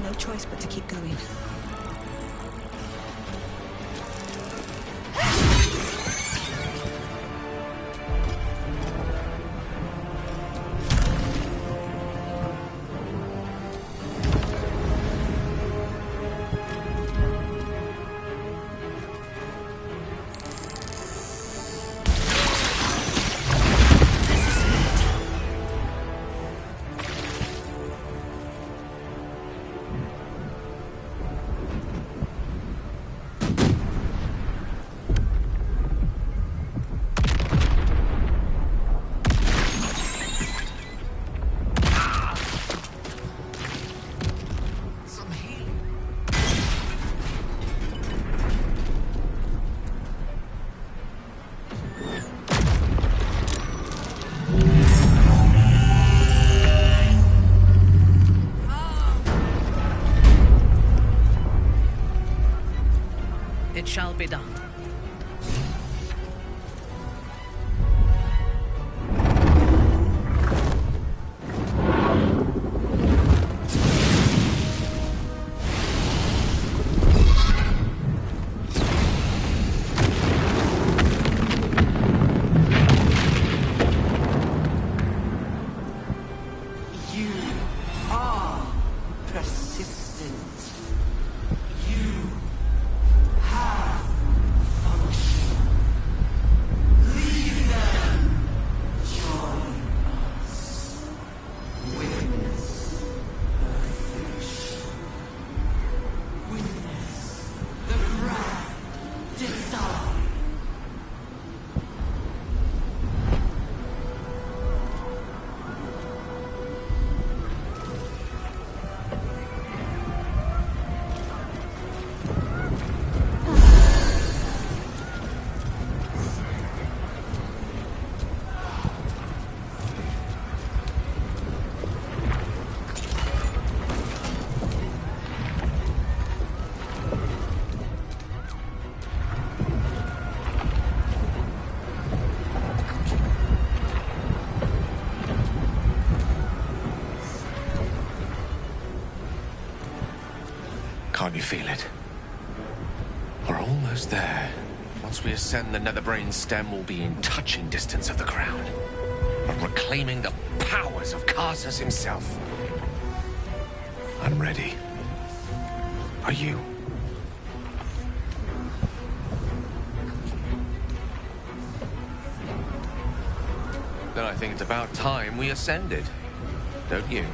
No choice but to keep going. It shall be done. You are persistent. You have function. Leave them. Join us. Witness the finish. Witness the grand design. Can't you feel it? We're almost there. Once we ascend, the Netherbrain stem will be in touching distance of the crown. But reclaiming the powers of Karsus himself. I'm ready. Are you? Then I think it's about time we ascended. Don't you?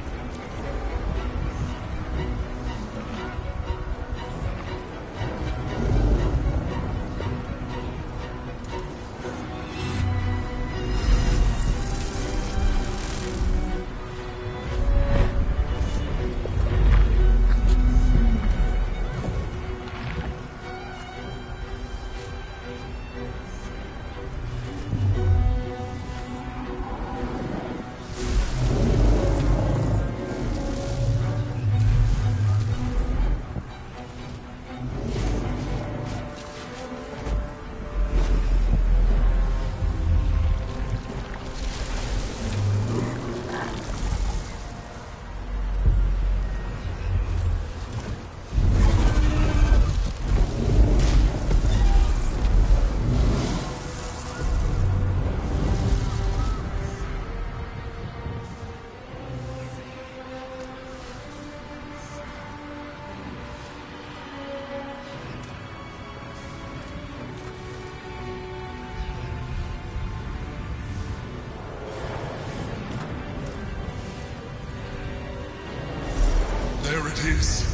it is.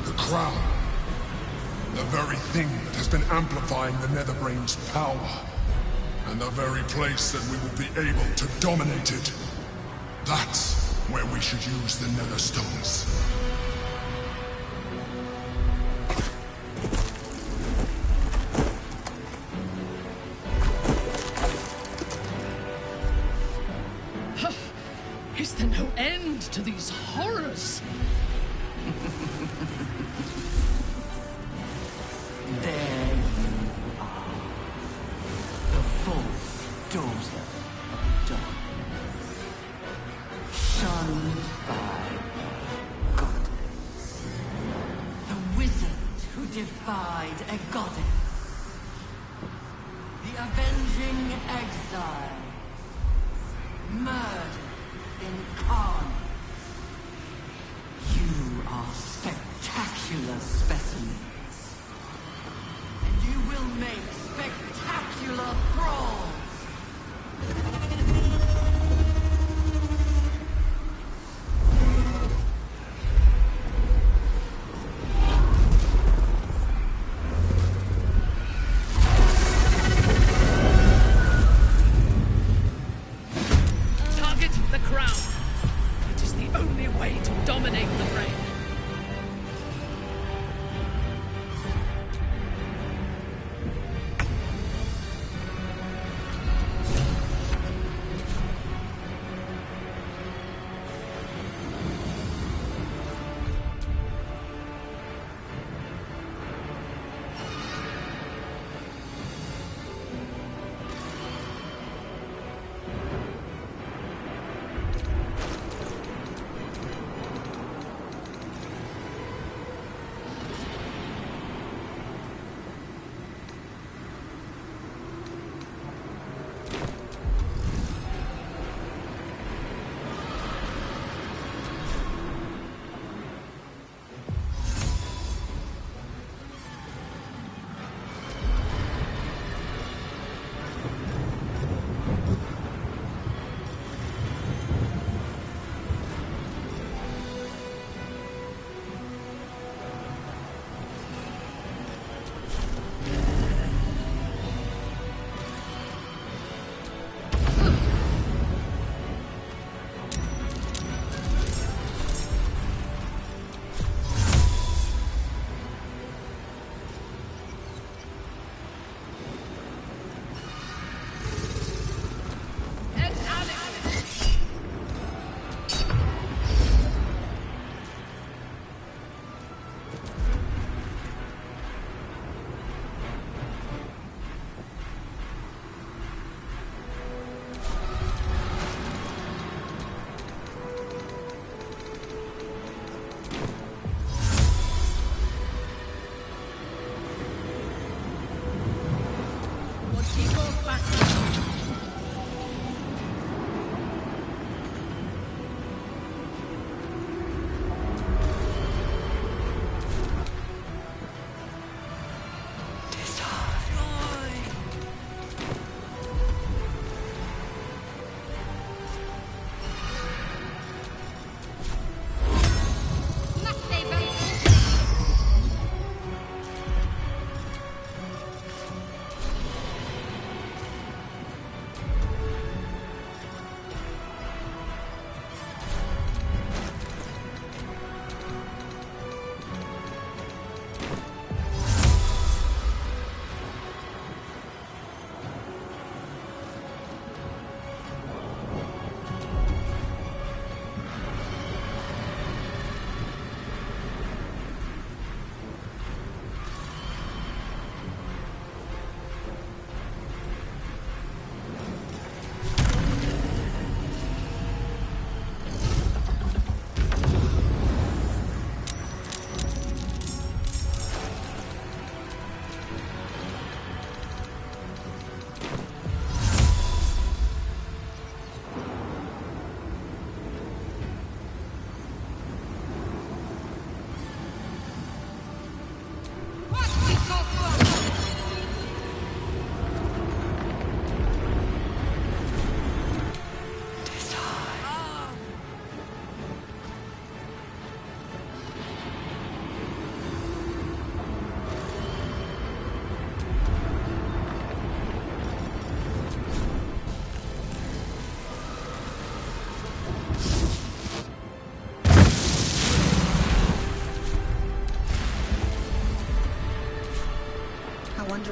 The crown. The very thing that has been amplifying the Netherbrain's power. And the very place that we will be able to dominate it. That's where we should use the Nether Stones. Is there no end to these horrors? There you are. The fourth daughter of Dawn. Shunned by goddess. The wizard who defied a goddess. The avenging exile. Murder incarnate. You are spectacular specimens. And you will make spectacular thralls. Target the crown. It is the only way to dominate the brain.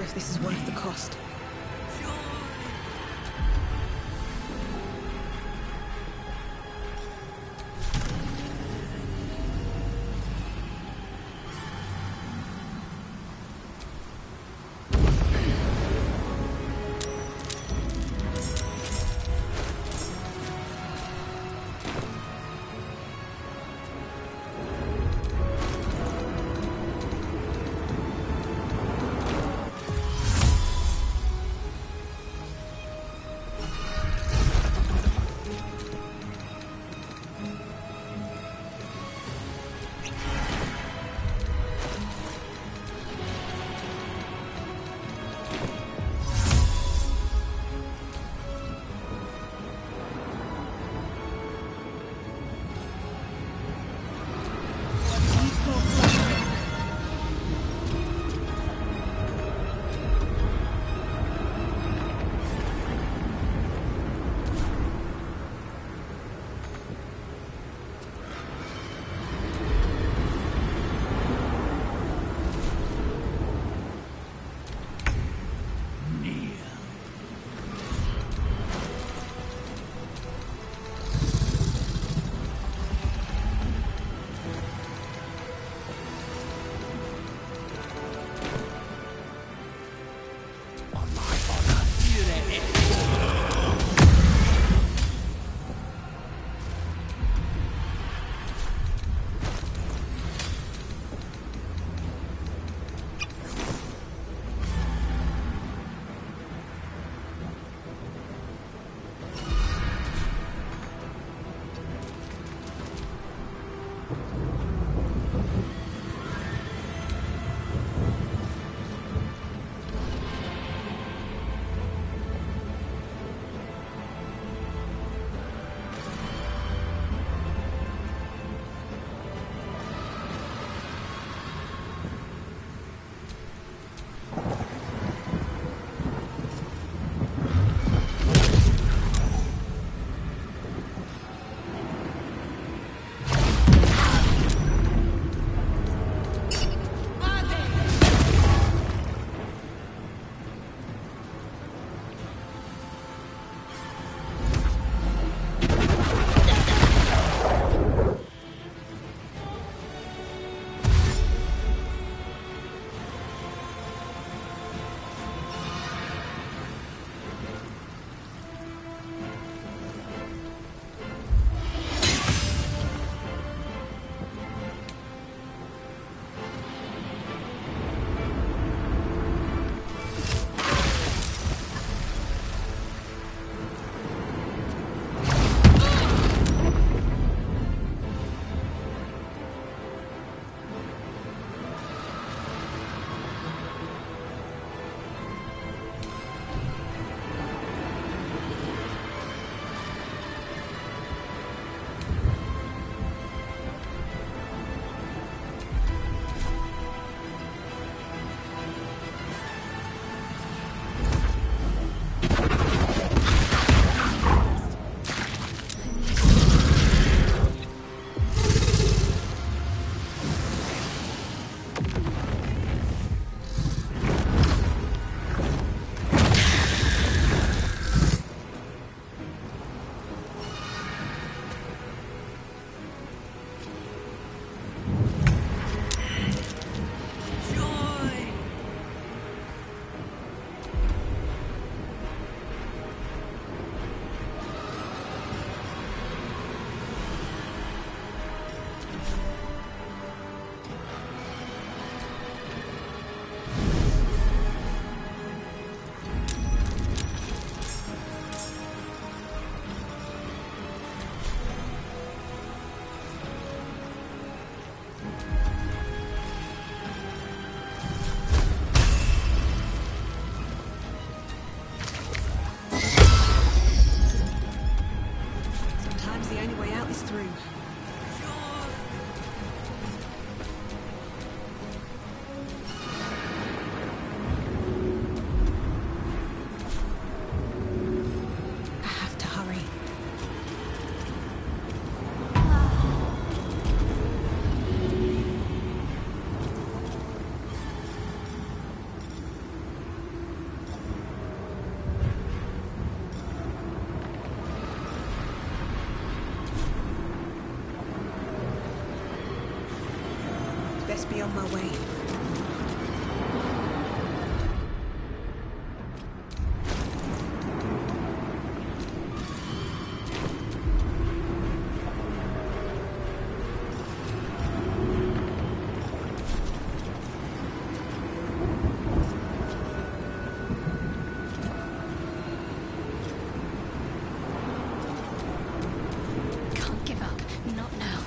if this is worth the cost. Best be on my way. Can't give up. Not now.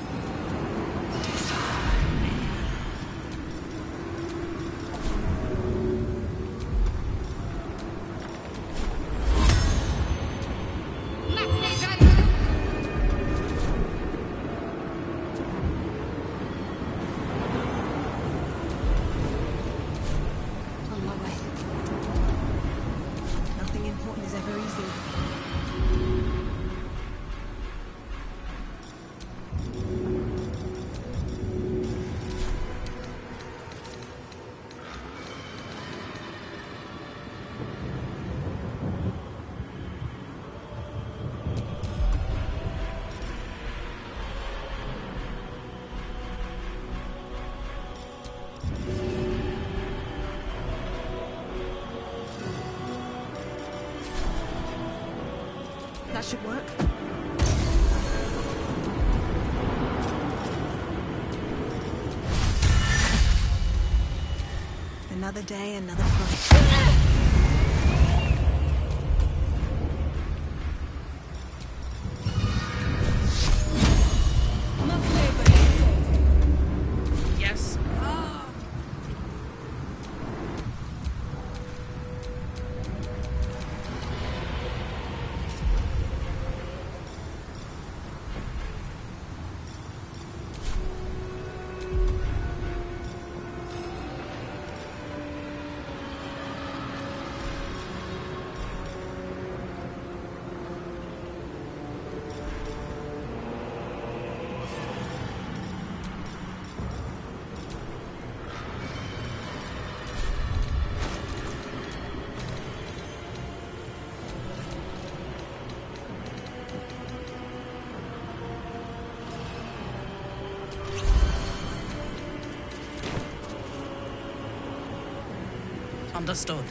On my way. Nothing important is ever easy. That should work. Another day, another fight. Yes. Understood.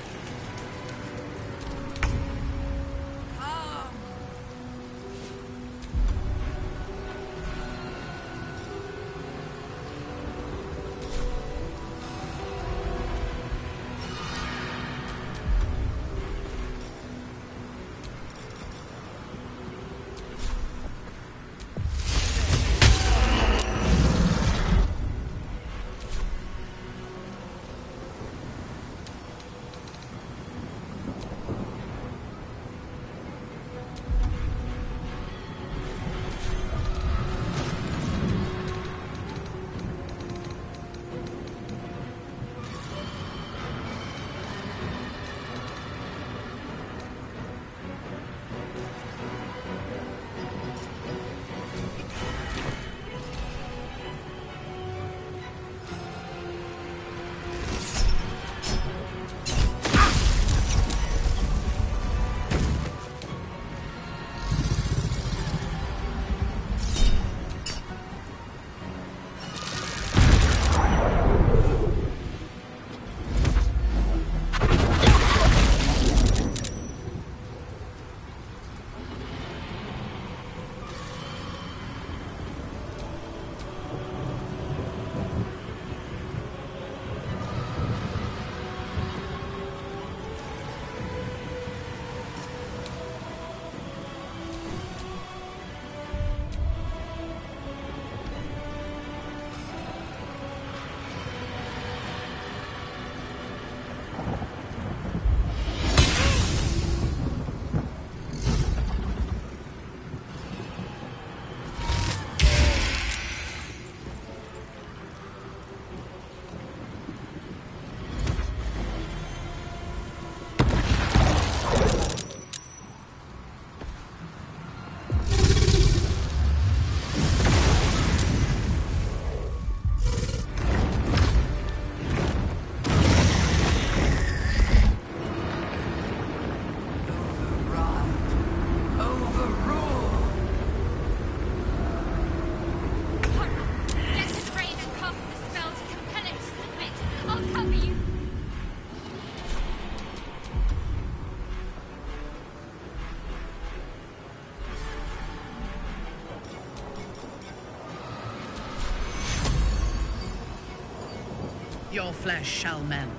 your flesh shall mend.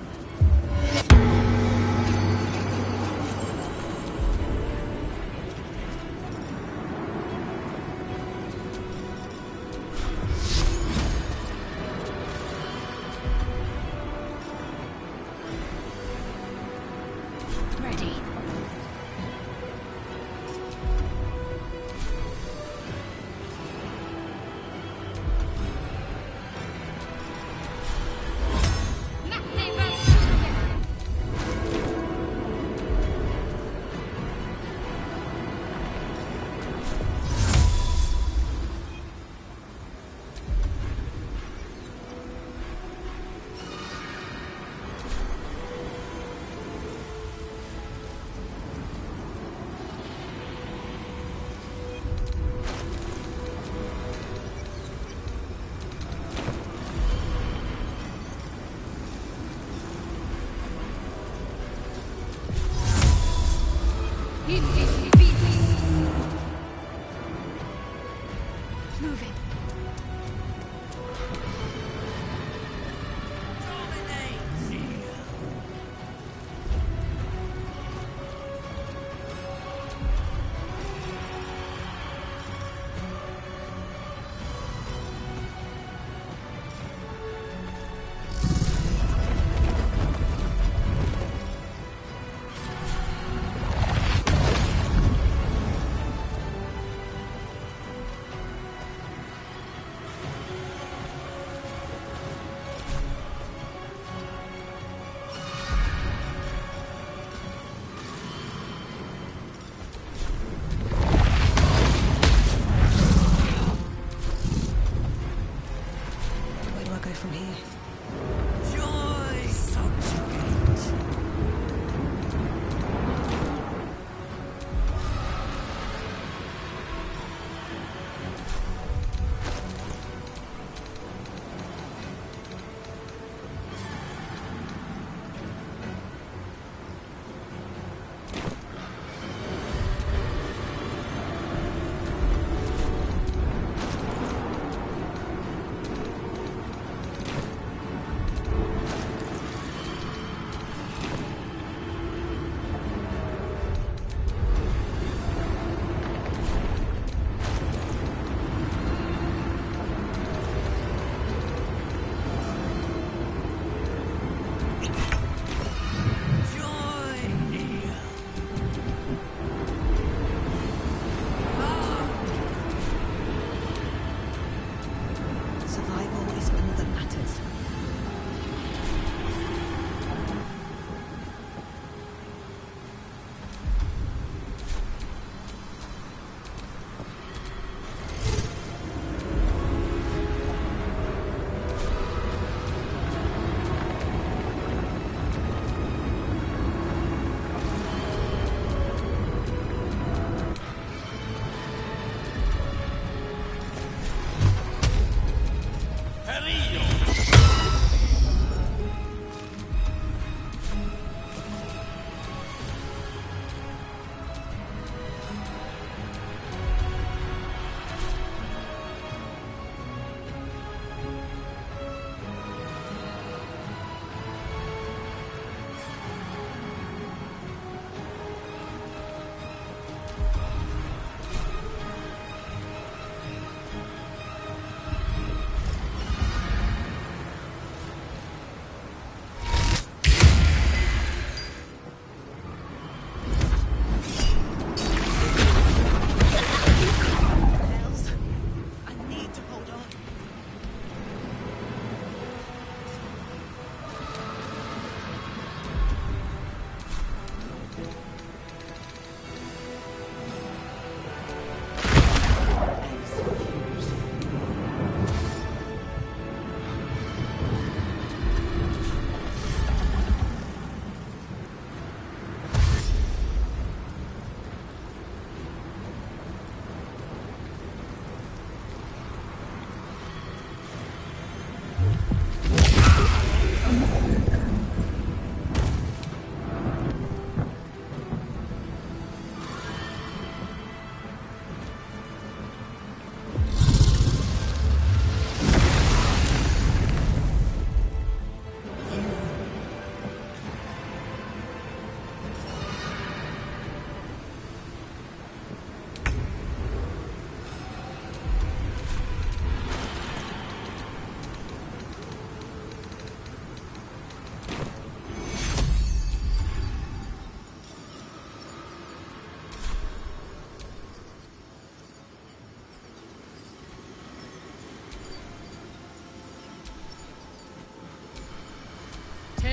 Ready. Moving.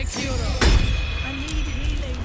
I need healing.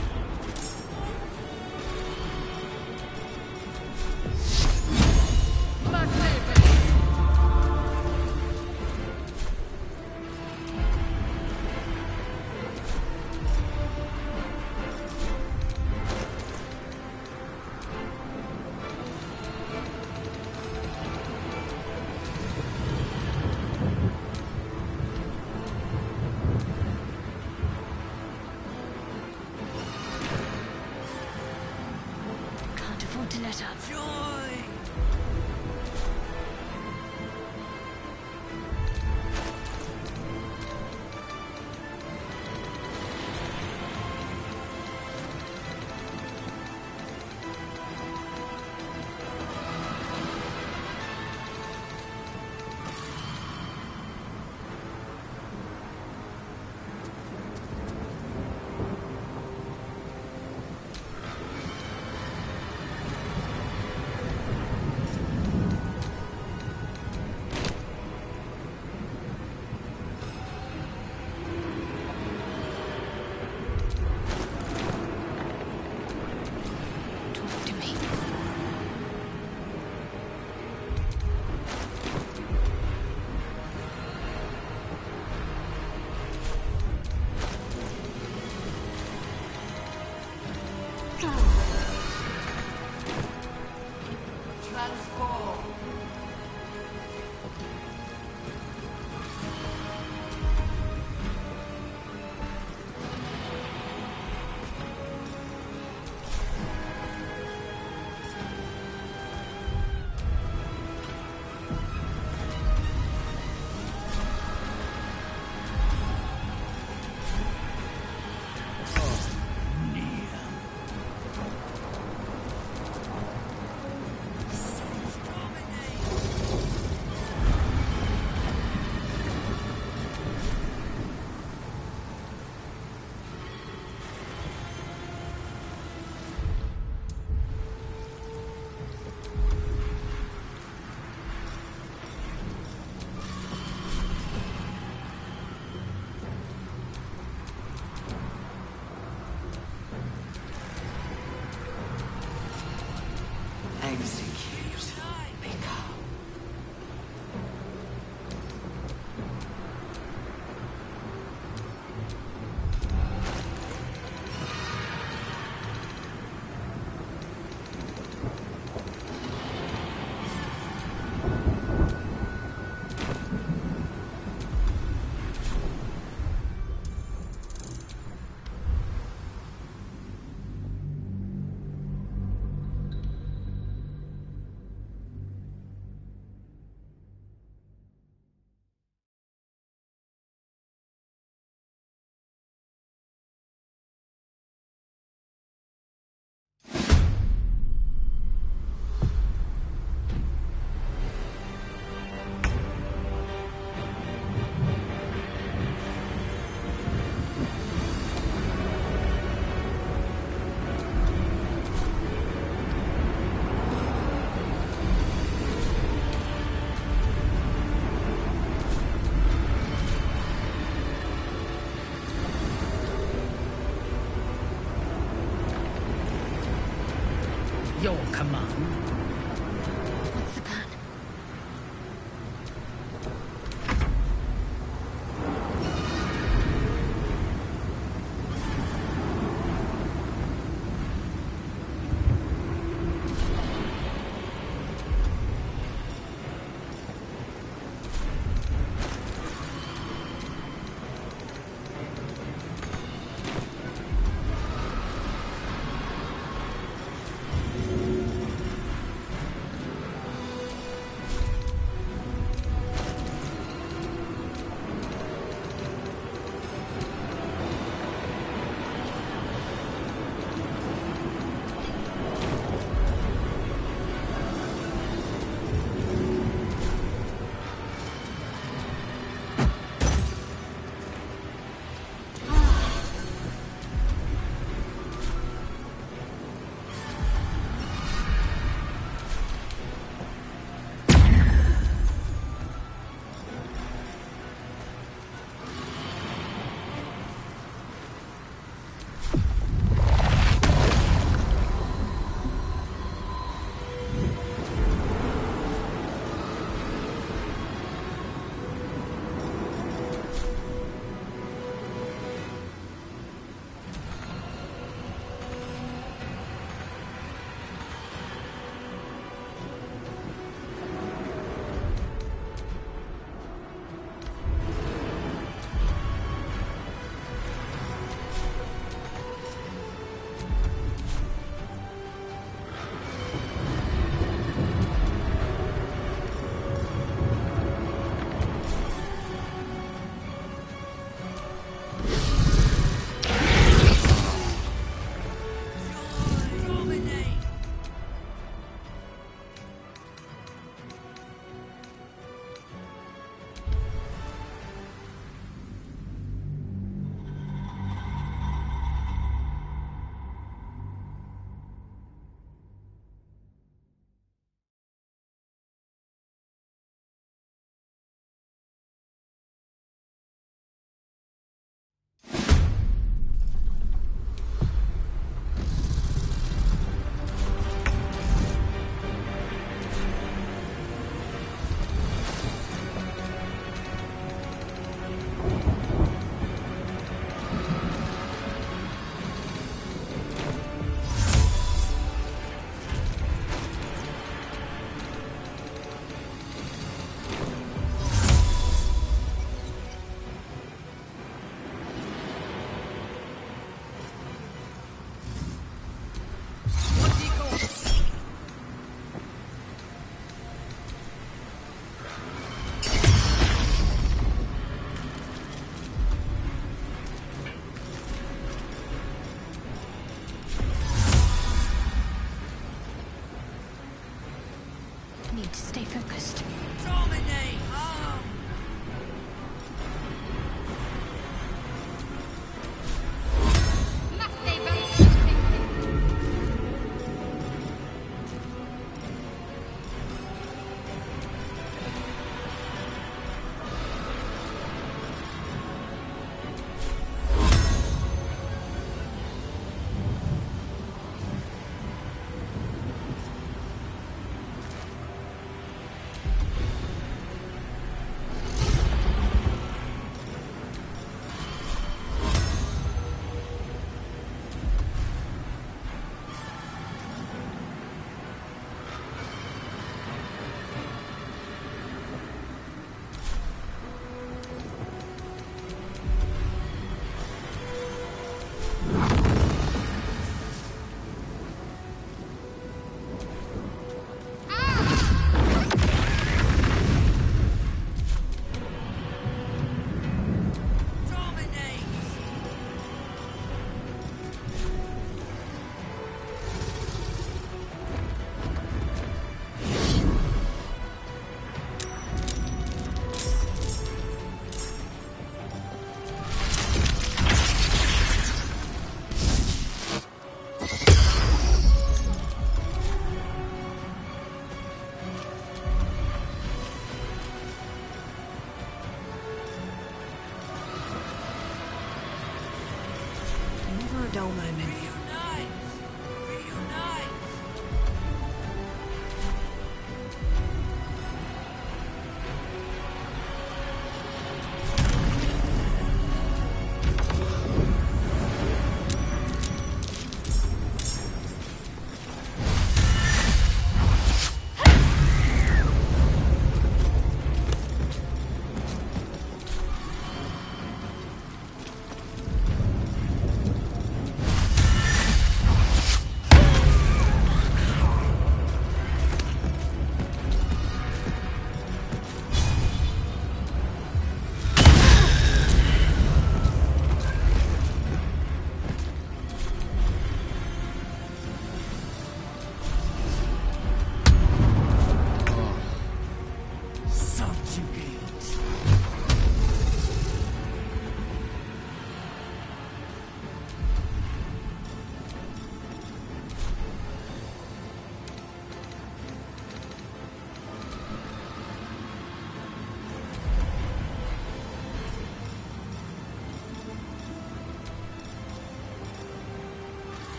need to stay focused. Dominate! Never a dull moment.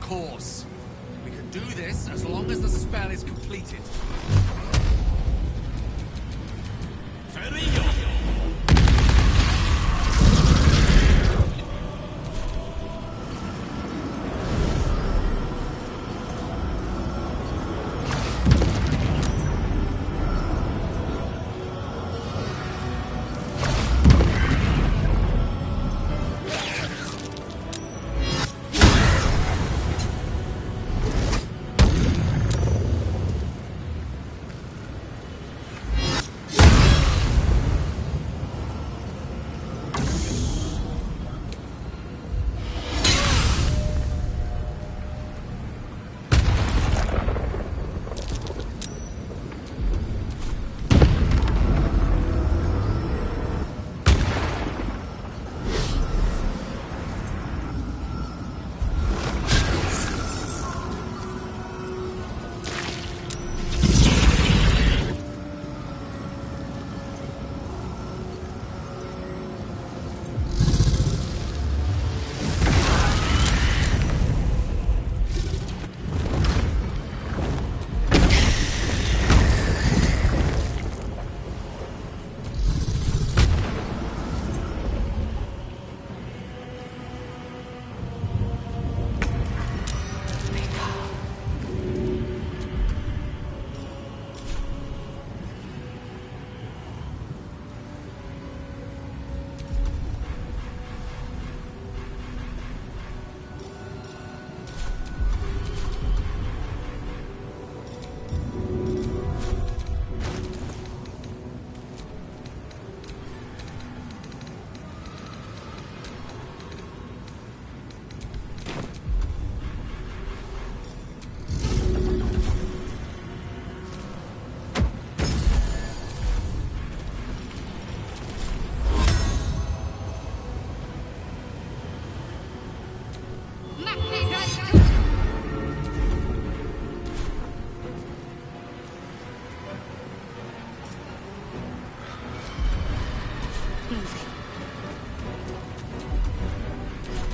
course. We can do this as long as the spell is completed.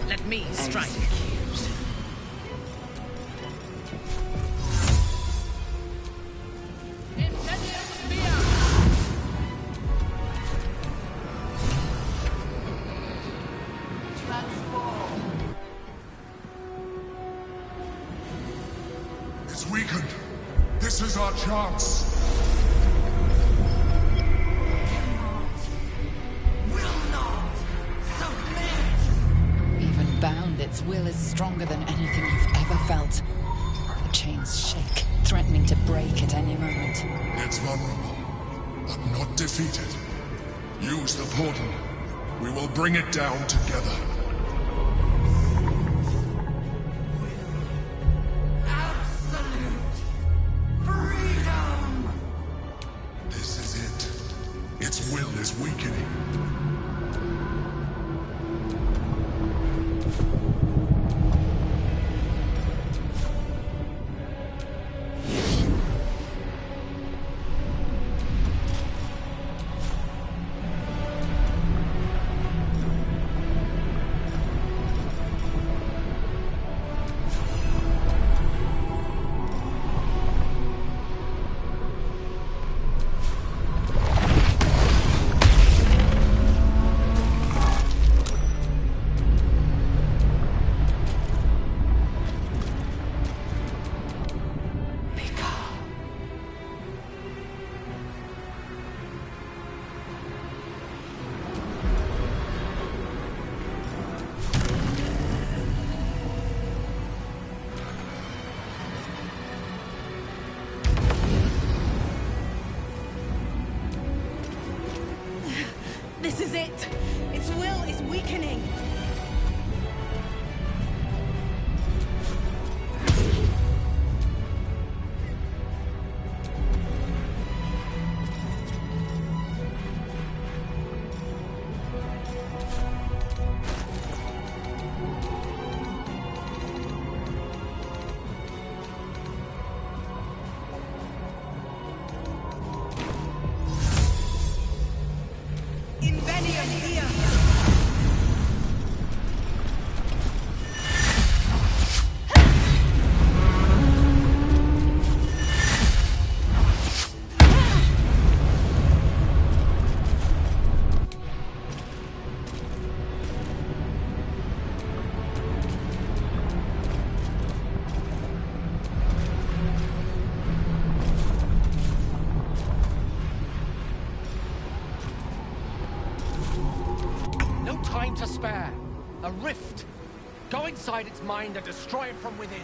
Let me strike. It's weakened. This is our chance. Even bound, its will is stronger than anything you've ever felt. The chains shake, threatening to break at any moment. It's vulnerable, but not defeated. Use the portal. We will bring it down together. This is it. Its will is weakening. This is it! Its will is weakening! time to spare. A rift. Go inside its mind and destroy it from within.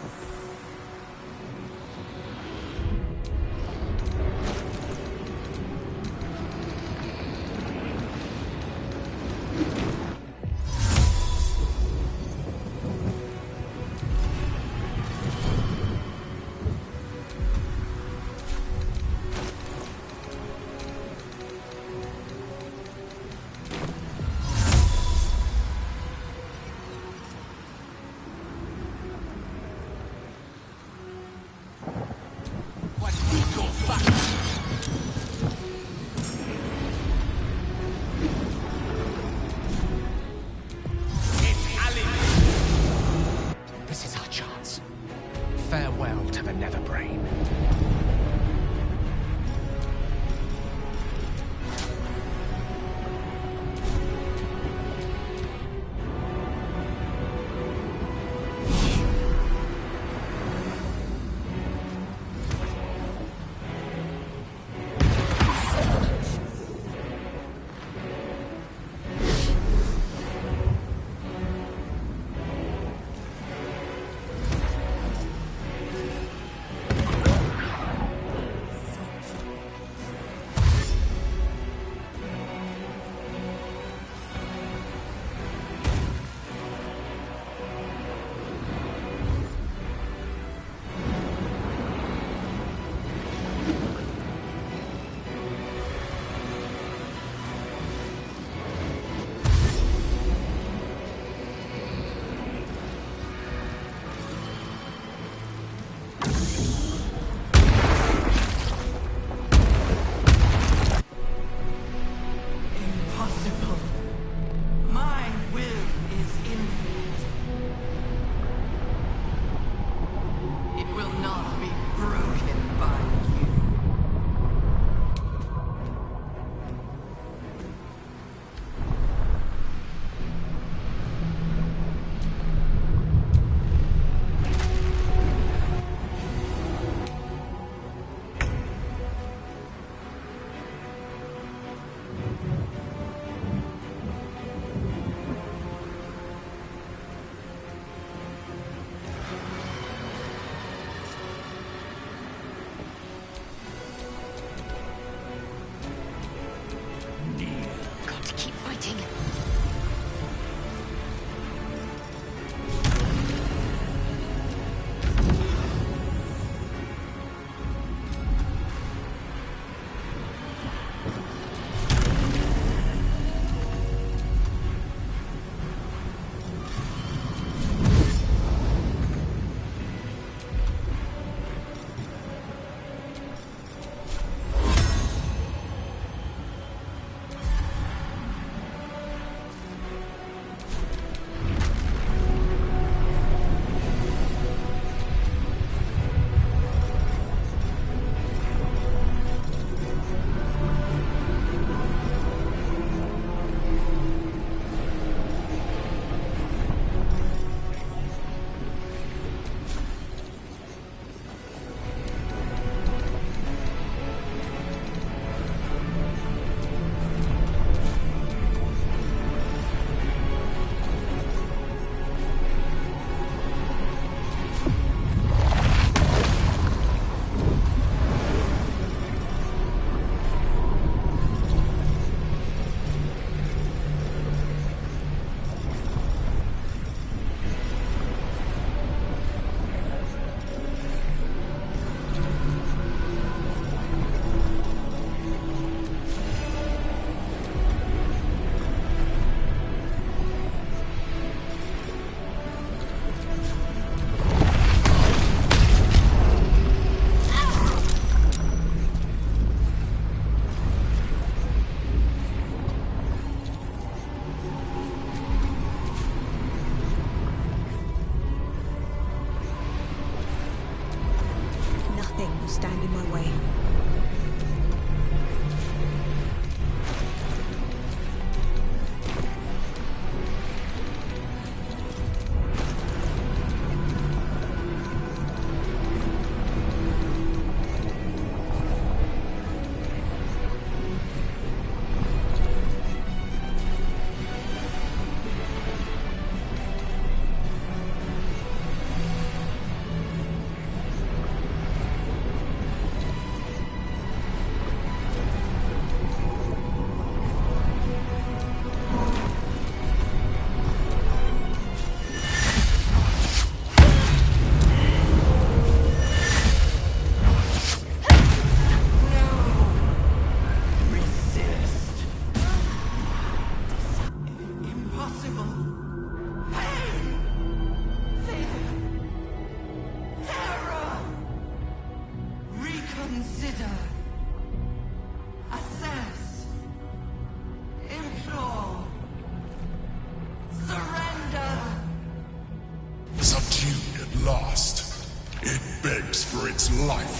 life.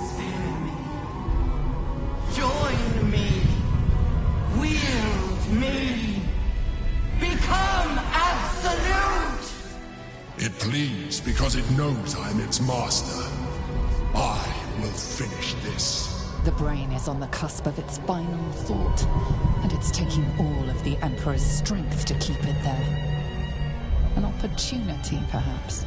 Spare me. Join me. Wield me. Become absolute. It pleads because it knows I'm its master. I will finish this. The brain is on the cusp of its final thought, and it's taking all of the Emperor's strength to keep it there. An opportunity, perhaps.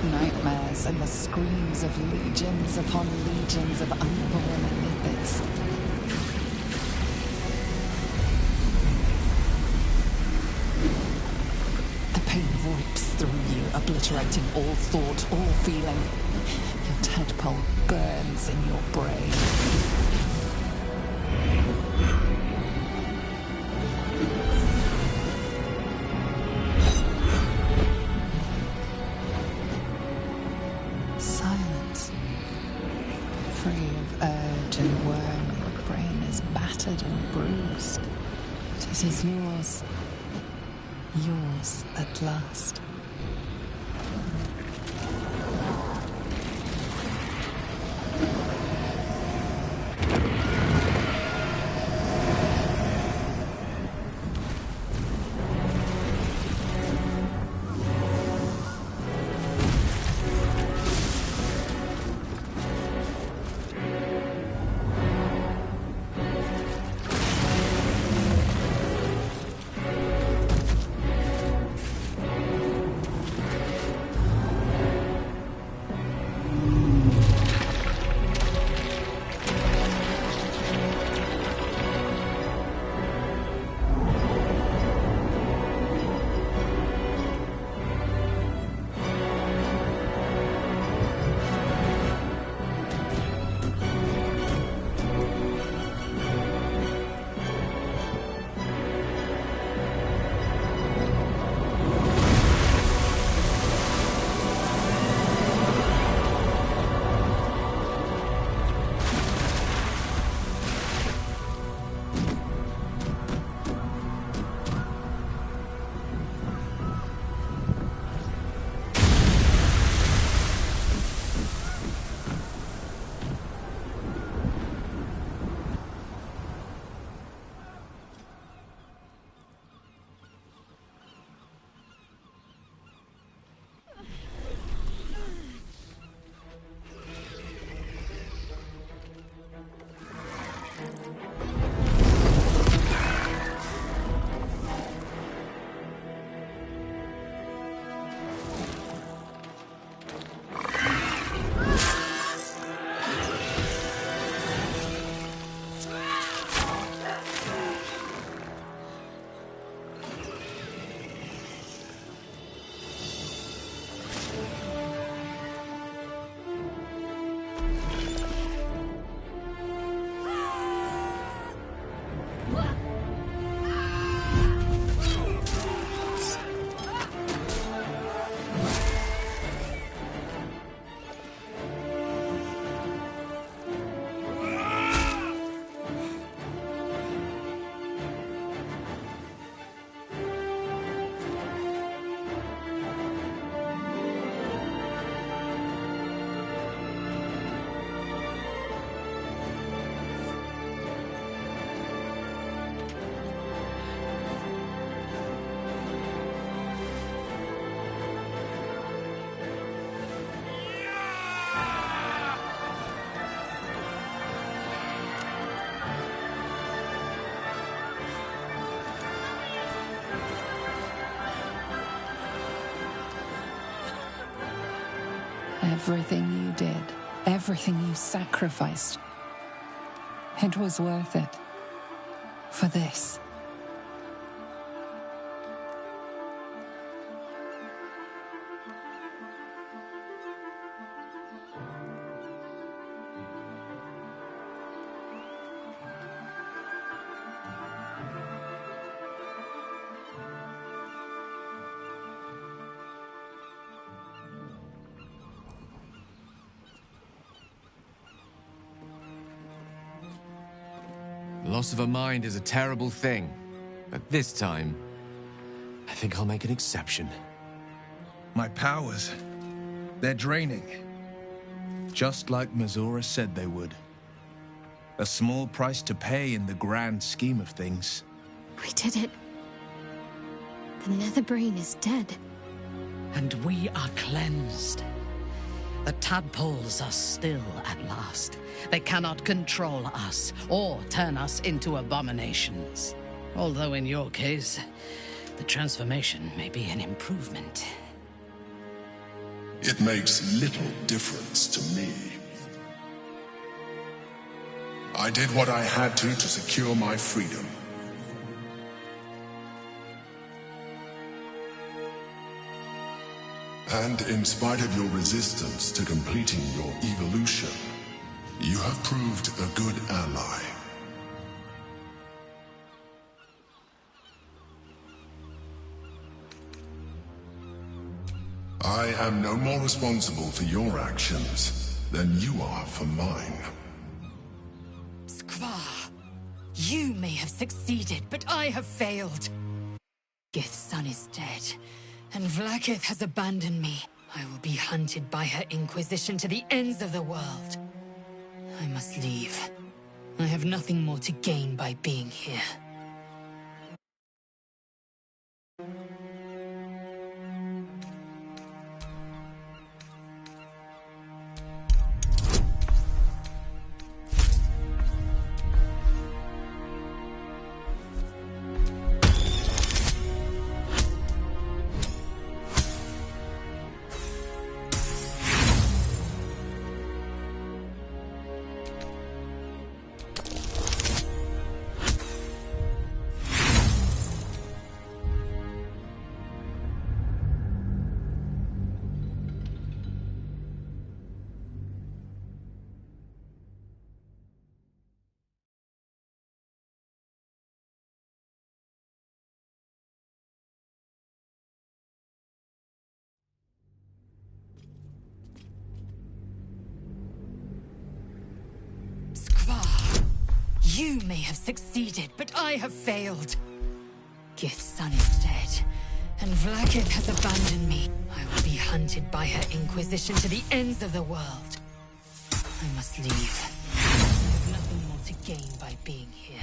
Nightmares and the screams of legions upon legions of unborn inipids. The pain rips through you, obliterating all thought, all feeling. Your tadpole burns in your brain. It is yours. Yours at last. Everything you did, everything you sacrificed, it was worth it. For this. The loss of a mind is a terrible thing, but this time, I think I'll make an exception. My powers, they're draining. Just like Mazora said they would. A small price to pay in the grand scheme of things. We did it. The Netherbrain is dead. And we are cleansed. The tadpoles are still at last. They cannot control us or turn us into abominations. Although in your case, the transformation may be an improvement. It makes little difference to me. I did what I had to secure my freedom. And in spite of your resistance to completing your evolution, you have proved a good ally. I am no more responsible for your actions than you are for mine. Skvar, you may have succeeded, but I have failed. Gith's son is dead, and Vlaakith has abandoned me. I will be hunted by her Inquisition to the ends of the world. I must leave. I have nothing more to gain by being here. You may have succeeded, but I have failed. Gith's son is dead, and Vlaakith has abandoned me. I will be hunted by her Inquisition to the ends of the world. I must leave. I have nothing more to gain by being here.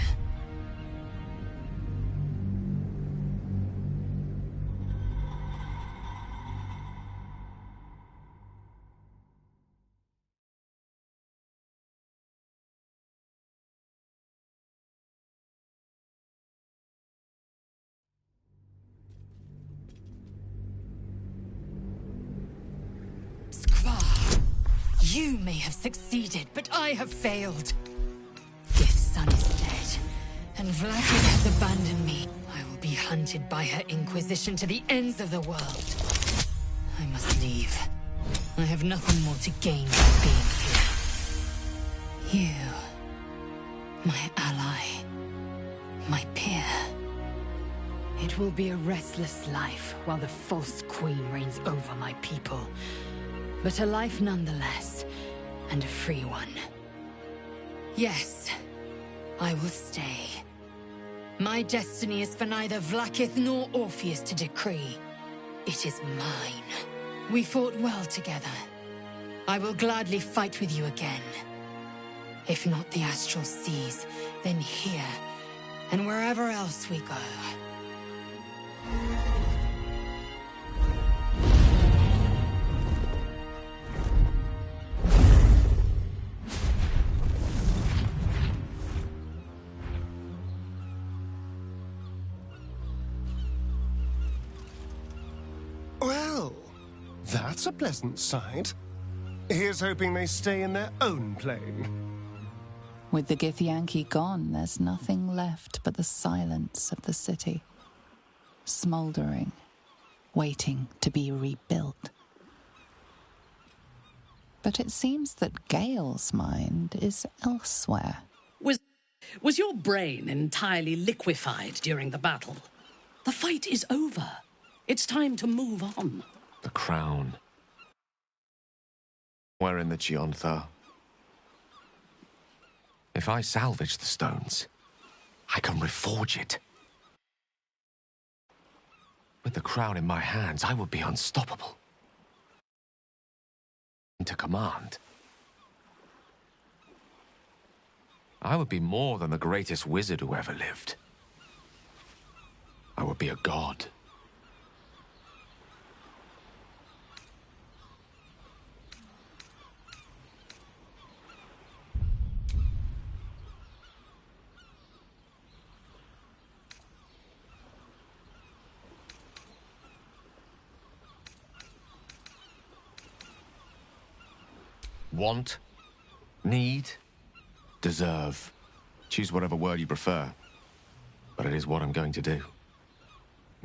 You may have succeeded, but I have failed. Gith's son is dead, and Vlaakith has abandoned me. I will be hunted by her Inquisition to the ends of the world. I must leave. I have nothing more to gain by being here. You, my ally, my peer. It will be a restless life while the false queen reigns over my people. But a life nonetheless, and a free one. Yes, I will stay. My destiny is for neither Vlaakith nor Orpheus to decree. It is mine. We fought well together. I will gladly fight with you again. If not the Astral Seas, then here, and wherever else we go. Well, that's a pleasant sight. Here's hoping they stay in their own plane. With the Githyanki gone, there's nothing left but the silence of the city. Smouldering, waiting to be rebuilt. But it seems that Gale's mind is elsewhere. Was your brain entirely liquefied during the battle? The fight is over. It's time to move on. The crown. We're in the Chiontha. If I salvage the stones, I can reforge it. With the crown in my hands, I would be unstoppable. To command. I would be more than the greatest wizard who ever lived. I would be a god. Want, need, deserve. Choose whatever word you prefer. But it is what I'm going to do.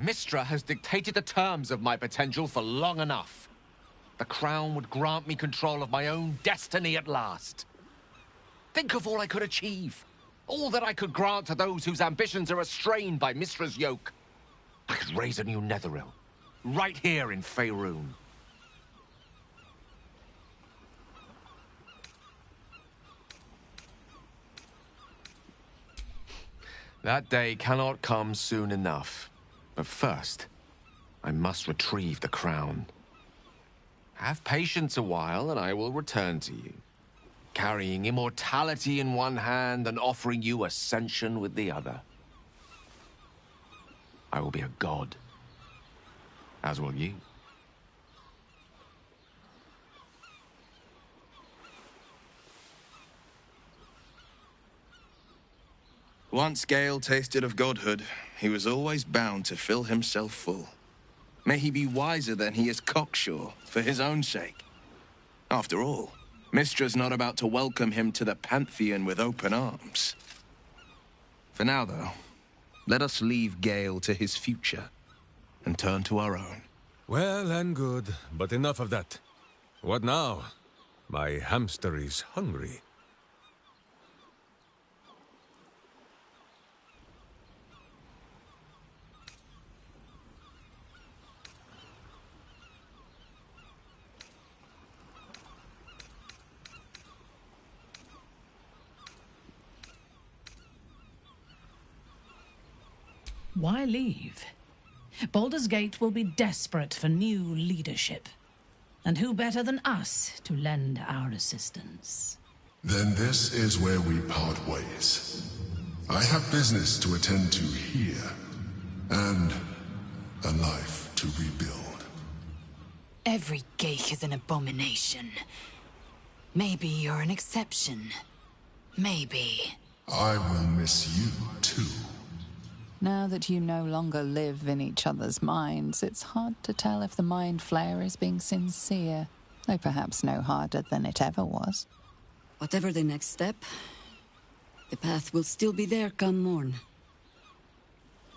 Mystra has dictated the terms of my potential for long enough. The crown would grant me control of my own destiny at last. Think of all I could achieve. All that I could grant to those whose ambitions are restrained by Mystra's yoke. I could raise a new Netheril. Right here in Faerun. That day cannot come soon enough. But first, I must retrieve the crown. Have patience a while, and I will return to you, carrying immortality in one hand and offering you ascension with the other. I will be a god, as will you. Once Gale tasted of godhood, he was always bound to fill himself full. May he be wiser than he is cocksure, for his own sake. After all, Mystra's not about to welcome him to the Pantheon with open arms. For now, though, let us leave Gale to his future, and turn to our own. Well and good, but enough of that. What now? My hamster is hungry. Why leave? Baldur's Gate will be desperate for new leadership. And who better than us to lend our assistance? Then this is where we part ways. I have business to attend to here, and a life to rebuild. Every geich is an abomination. Maybe you're an exception. Maybe. I will miss you, too. Now that you no longer live in each other's minds, it's hard to tell if the Mind Flayer is being sincere, though perhaps no harder than it ever was. Whatever the next step, the path will still be there come morn.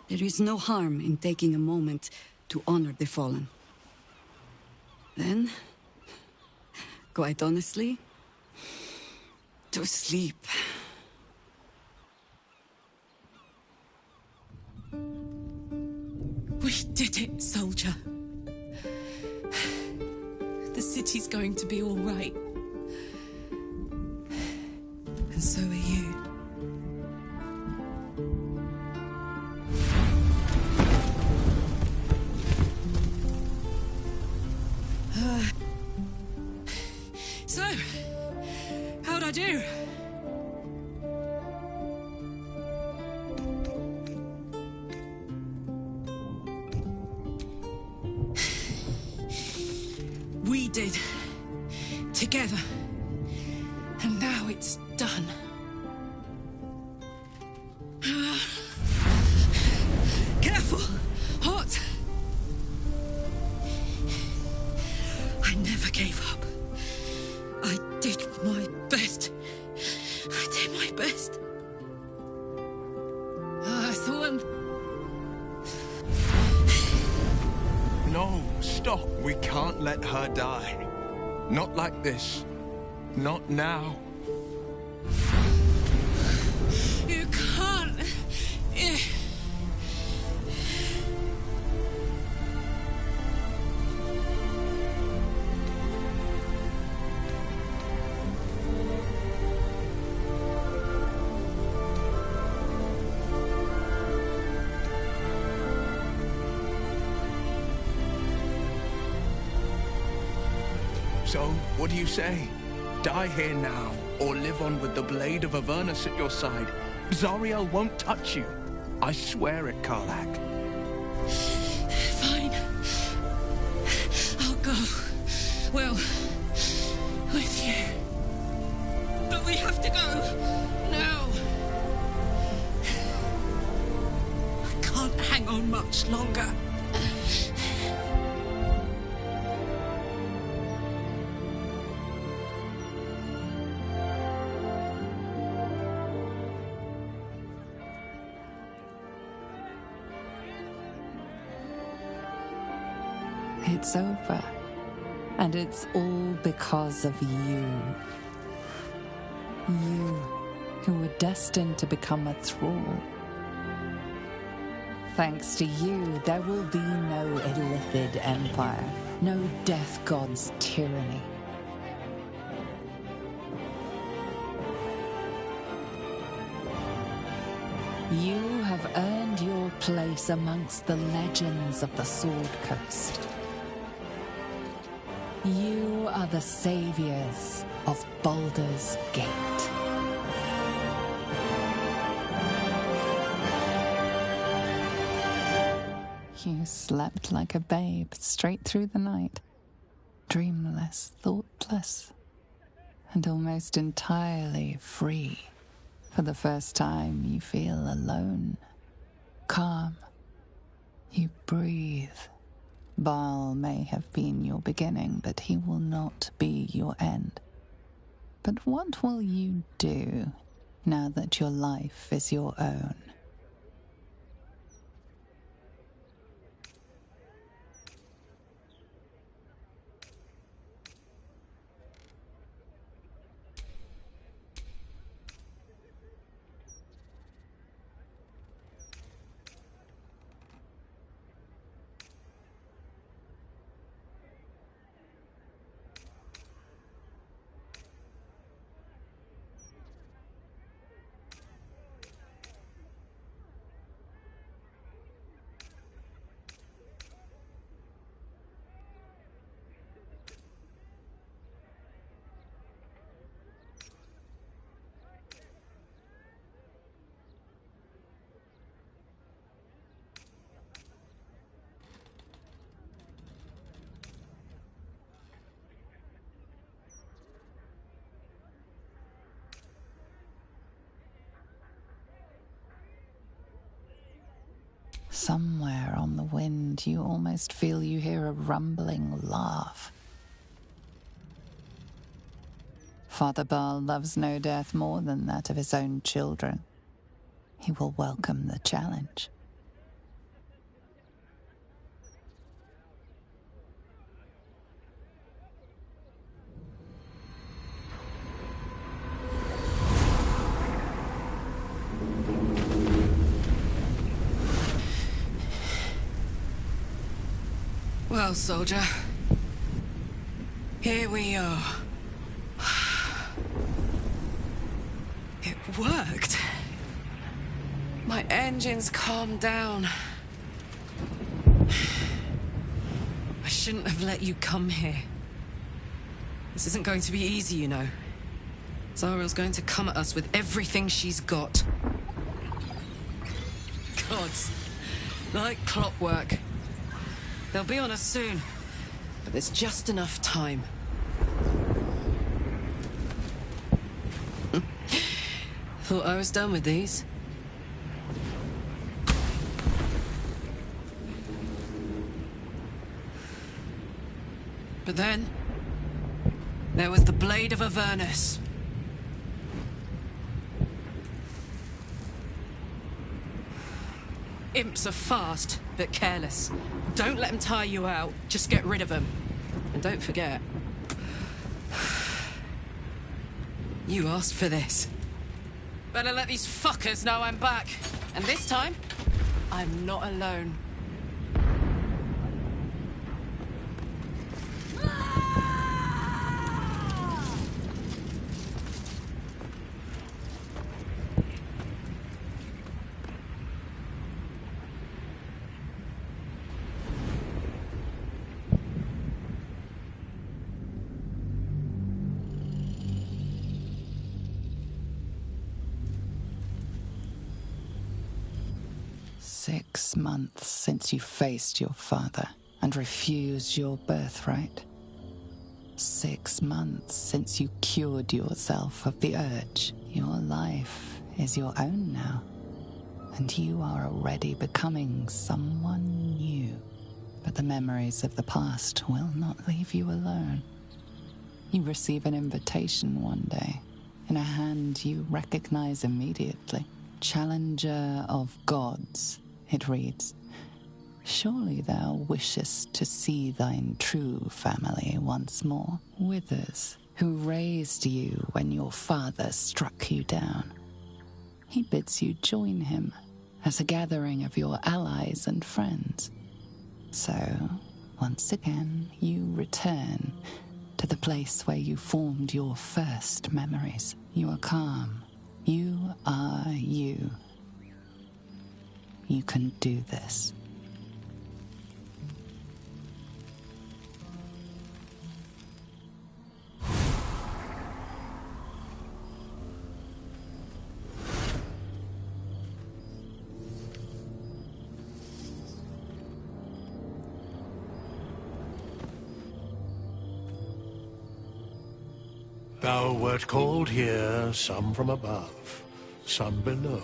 There is no harm in taking a moment to honor the fallen. Then, quite honestly, to sleep. We did it, soldier. The city's going to be all right. And so are you. So, how'd I do? We did. Together. And now it's done. Careful! Hot! I never gave up. stop. We can't let her die. Not like this. Not now. You can't. So, what do you say? Die here now, or live on with the blade of Avernus at your side. Zariel won't touch you. I swear it, Karlach. Fine. I'll go. Well, with you. But we have to go. Now. I can't hang on much longer. It's over. And it's all because of you. You, who were destined to become a thrall. Thanks to you, there will be no Illithid Empire, no Death God's tyranny. You have earned your place amongst the legends of the Sword Coast. You are the saviors of Baldur's Gate. You slept like a babe straight through the night, dreamless, thoughtless, and almost entirely free. For the first time, you feel alone, calm. You breathe. Baal may have been your beginning, but he will not be your end. But what will you do now that your life is your own? Somewhere on the wind, you almost feel you hear a rumbling laugh. Father Baal loves no death more than that of his own children. He will welcome the challenge. Well, soldier. Here we are. It worked. My engines calmed down. I shouldn't have let you come here. This isn't going to be easy, you know. Zariel's going to come at us with everything she's got. Gods. Like clockwork. They'll be on us soon, but there's just enough time. Thought I was done with these. But then, there was the Blade of Avernus. Imps are fast, but bit careless. Don't let him tire you out. Just get rid of him. And don't forget, you asked for this. Better let these fuckers know I'm back. And this time, I'm not alone. "6 months since you faced your father and refused your birthright. 6 months since you cured yourself of the urge. Your life is your own now, and you are already becoming someone new. But the memories of the past will not leave you alone. You receive an invitation one day, in a hand you recognize immediately. Challenger of gods, it reads. Surely thou wishest to see thine true family once more. Withers, who raised you when your father struck you down. He bids you join him as a gathering of your allies and friends. So, once again, you return to the place where you formed your first memories. You are calm. You are you. You can do this. Thou wert called here, some from above, some below.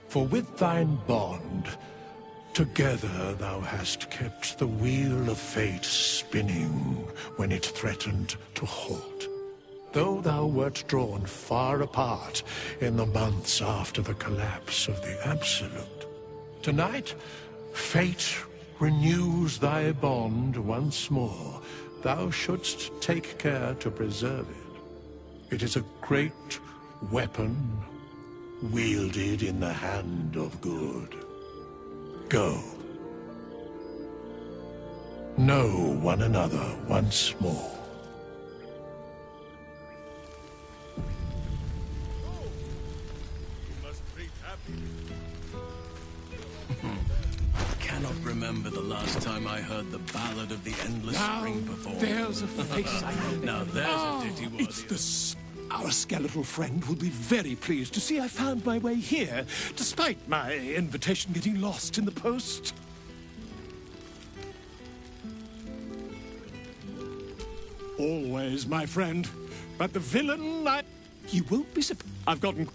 For with thine bond, together thou hast kept the wheel of fate spinning when it threatened to halt. Though thou wert drawn far apart in the months after the collapse of the Absolute, tonight, fate renews thy bond once more. Thou shouldst take care to preserve it. It is a great weapon wielded in the hand of good. Go. Know one another once more. I cannot remember the last time I heard the Ballad of the Endless Spring performed. There's a face I know. Now there's a ditty warrior. It's this. Our skeletal friend will be very pleased to see I found my way here, despite my invitation getting lost in the post. Always, my friend. But the villain, You won't be surprised. I've gotten...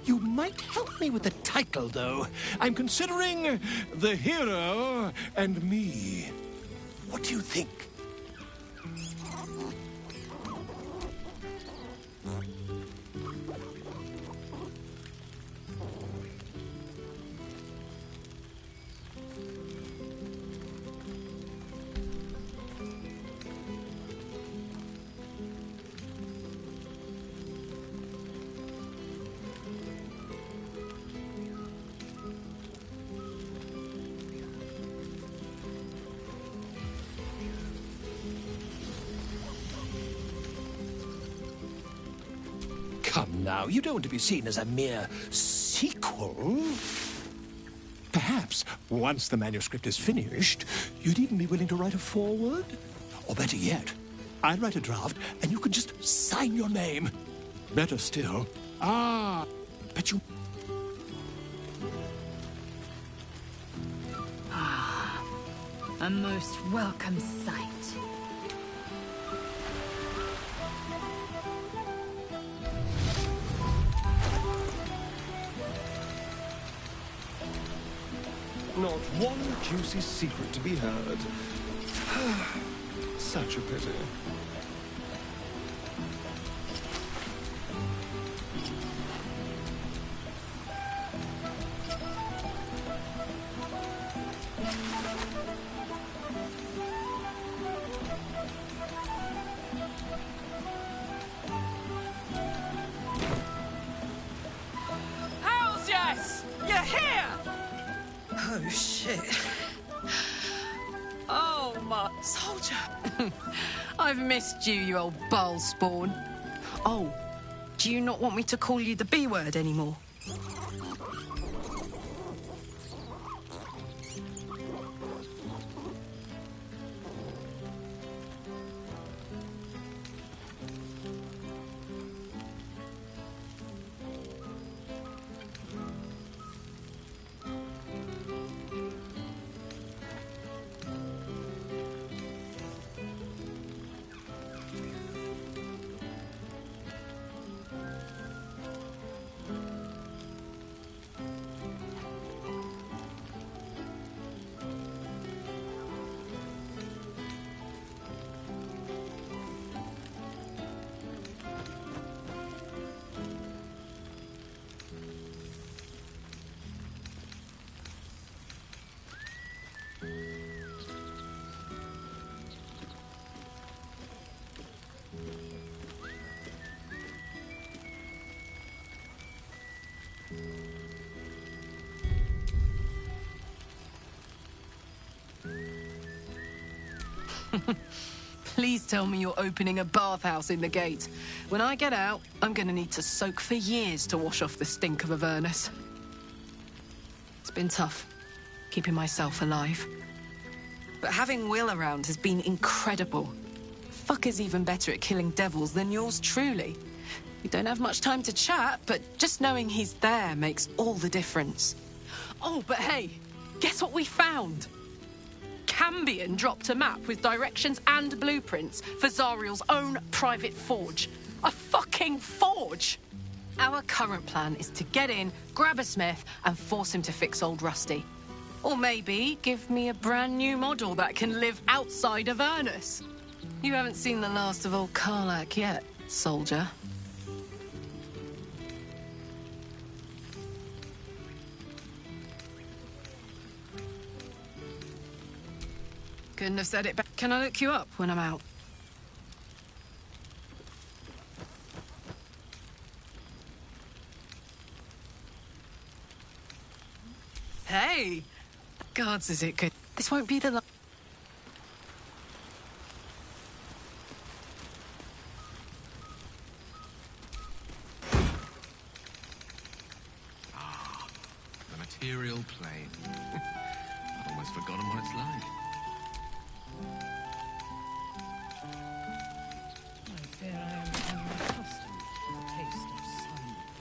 You might help me with the title, though. I'm considering The Hero and Me. What do you think? Come now, you don't want to be seen as a mere sequel. Perhaps, once the manuscript is finished, you'd even be willing to write a foreword? Or better yet, I'll write a draft and you can just sign your name. Better still, but you... A most welcome sight. Not one juicy secret to be heard. Such a pity. Soldier! I've missed you, you old bile spawn. Oh, do you not want me to call you the B word anymore? Please tell me you're opening a bathhouse in the gate. When I get out, I'm gonna need to soak for years to wash off the stink of Avernus. It's been tough, keeping myself alive. But having Will around has been incredible. Fucker's even better at killing devils than yours truly. We don't have much time to chat, but just knowing he's there makes all the difference. Oh, but hey, guess what we found? Cambion dropped a map with directions and blueprints for Zariel's own private forge. A fucking forge! Our current plan is to get in, grab a smith, and force him to fix old Rusty. Or maybe give me a brand new model that can live outside of Avernus. You haven't seen the last of old Karlak yet, soldier. Couldn't have said it better. Can I look you up when I'm out? Hey! Gods, is it good? This won't be the last. Ah, the material plane. I've almost forgotten what it's like. I fear I am becoming accustomed to the taste of some things.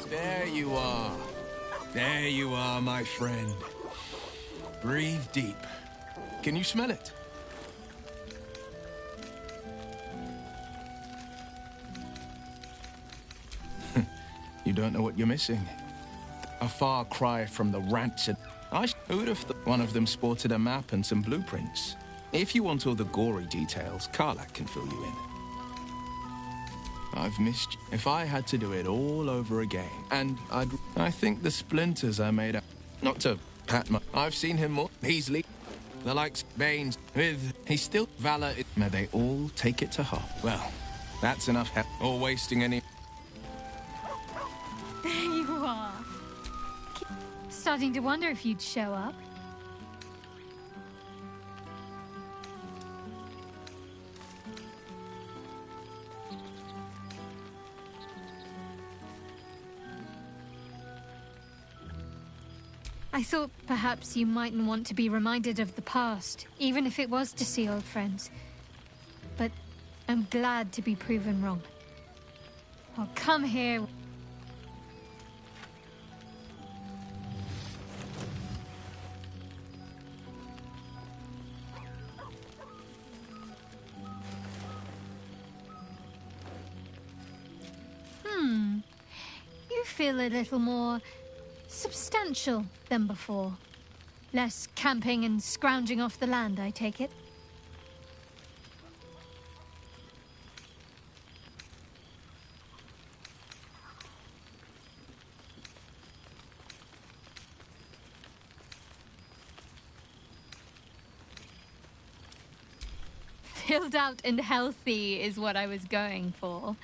There you are. There you are, my friend. Breathe deep. Can you smell it? You don't know what you're missing. A far cry from the rancid. Who would have thought one of them sported a map and some blueprints? If you want all the gory details, Karlak can fill you in. I've missed you. If I had to do it all over again, and I think the splinters I made up. Not to pat my. I've seen him more. He's the likes Baines with. He's still valor. May they all take it to heart. Well, that's enough. Or wasting any. There you are. Starting to wonder if you'd show up. I thought perhaps you mightn't want to be reminded of the past, even if it was to see old friends. But I'm glad to be proven wrong. I'll come here. You feel a little more substantial than before. Less camping and scrounging off the land, I take it? Chilled out and healthy is what I was going for.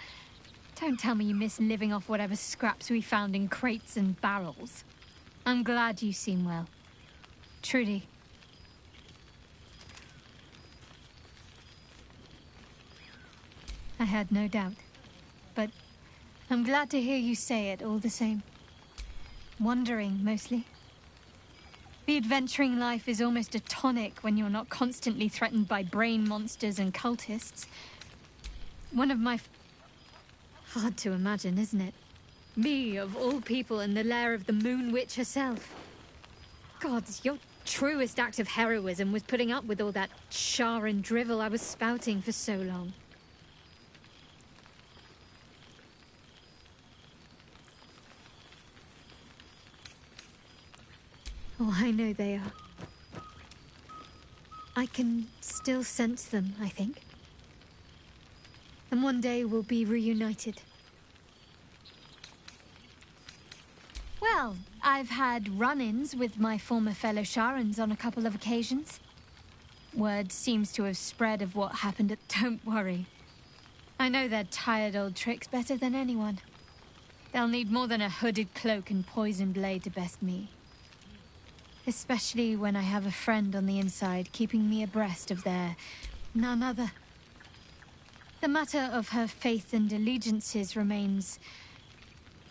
Don't tell me you miss living off whatever scraps we found in crates and barrels. I'm glad you seem well. Trudy. I had no doubt, but I'm glad to hear you say it all the same. Wondering, mostly. The adventuring life is almost a tonic when you're not constantly threatened by brain monsters and cultists. One of my... Hard to imagine, isn't it? Me, of all people, in the lair of the Moon Witch herself. Gods, your truest act of heroism was putting up with all that char and drivel I was spouting for so long. Oh, I know they are. I can still sense them, I think. And one day we'll be reunited. Well, I've had run-ins with my former fellow Sharans on a couple of occasions. Word seems to have spread of what happened at... Don't worry. I know their tired old tricks better than anyone. They'll need more than a hooded cloak and poison blade to best me. Especially when I have a friend on the inside keeping me abreast of their... none other. The matter of her faith and allegiances remains...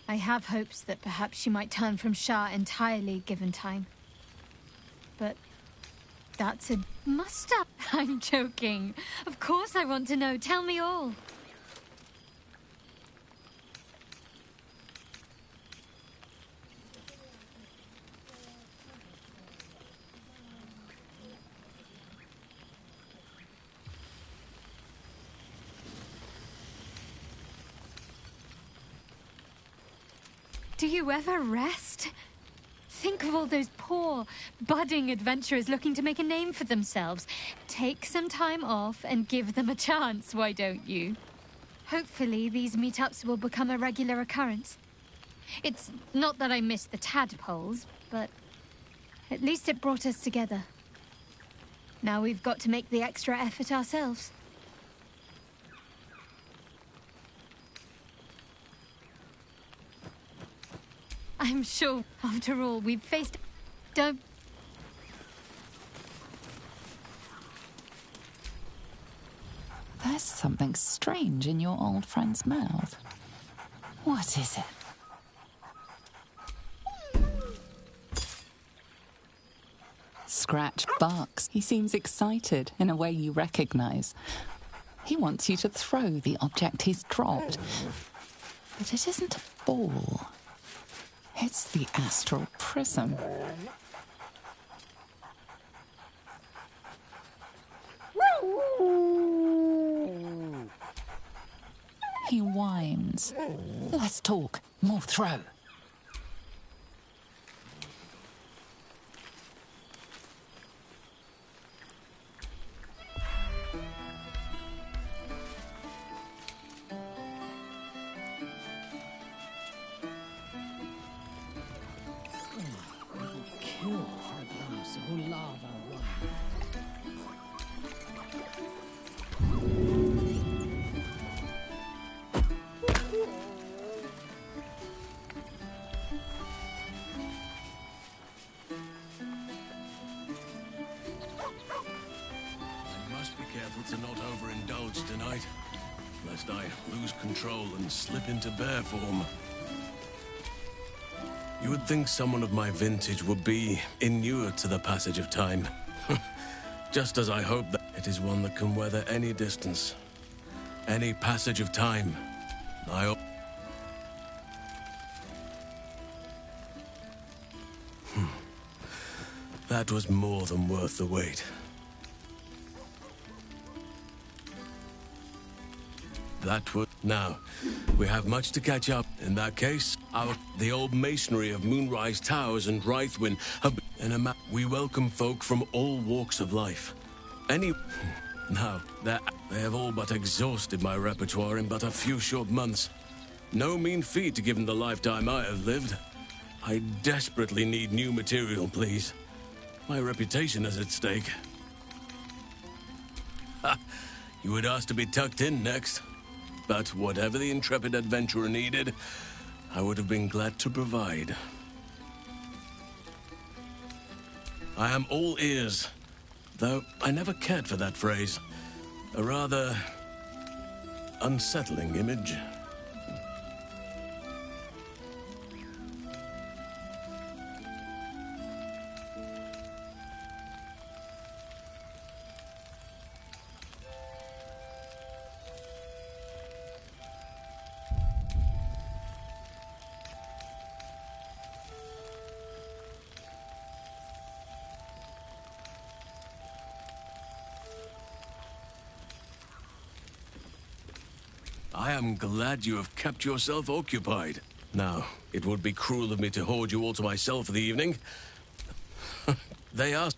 I have hopes that perhaps she might turn from Shah entirely given time. But that's a... Must I? I'm joking. Of course I want to know. Tell me all. Do you ever rest? Think of all those poor, budding adventurers looking to make a name for themselves. Take some time off and give them a chance, why don't you? Hopefully these meetups will become a regular occurrence. It's not that I miss the tadpoles, but at least it brought us together. Now we've got to make the extra effort ourselves. I'm sure, after all, we've faced... Don't... There's something strange in your old friend's mouth. What is it? Scratch barks. He seems excited in a way you recognize. He wants you to throw the object he's dropped. But it isn't a ball. It's the astral prism. He whines. Let's talk. More throw. To not overindulge tonight, lest I lose control and slip into bear form. You would think someone of my vintage would be inured to the passage of time. Just as I hope that it is one that can weather any distance, any passage of time. That was more than worth the wait. That would... Now, we have much to catch up. In that case, the old masonry of Moonrise Towers and Rythwin have been in a map. We welcome folk from all walks of life. Now, they have all but exhausted my repertoire in but a few short months. No mean feat given the lifetime I have lived. I desperately need new material, please. My reputation is at stake. You had asked to be tucked in next. But whatever the intrepid adventurer needed, I would have been glad to provide. I am all ears, though I never cared for that phrase. A rather unsettling image. I am glad you have kept yourself occupied. Now, it would be cruel of me to hoard you all to myself for the evening. They asked...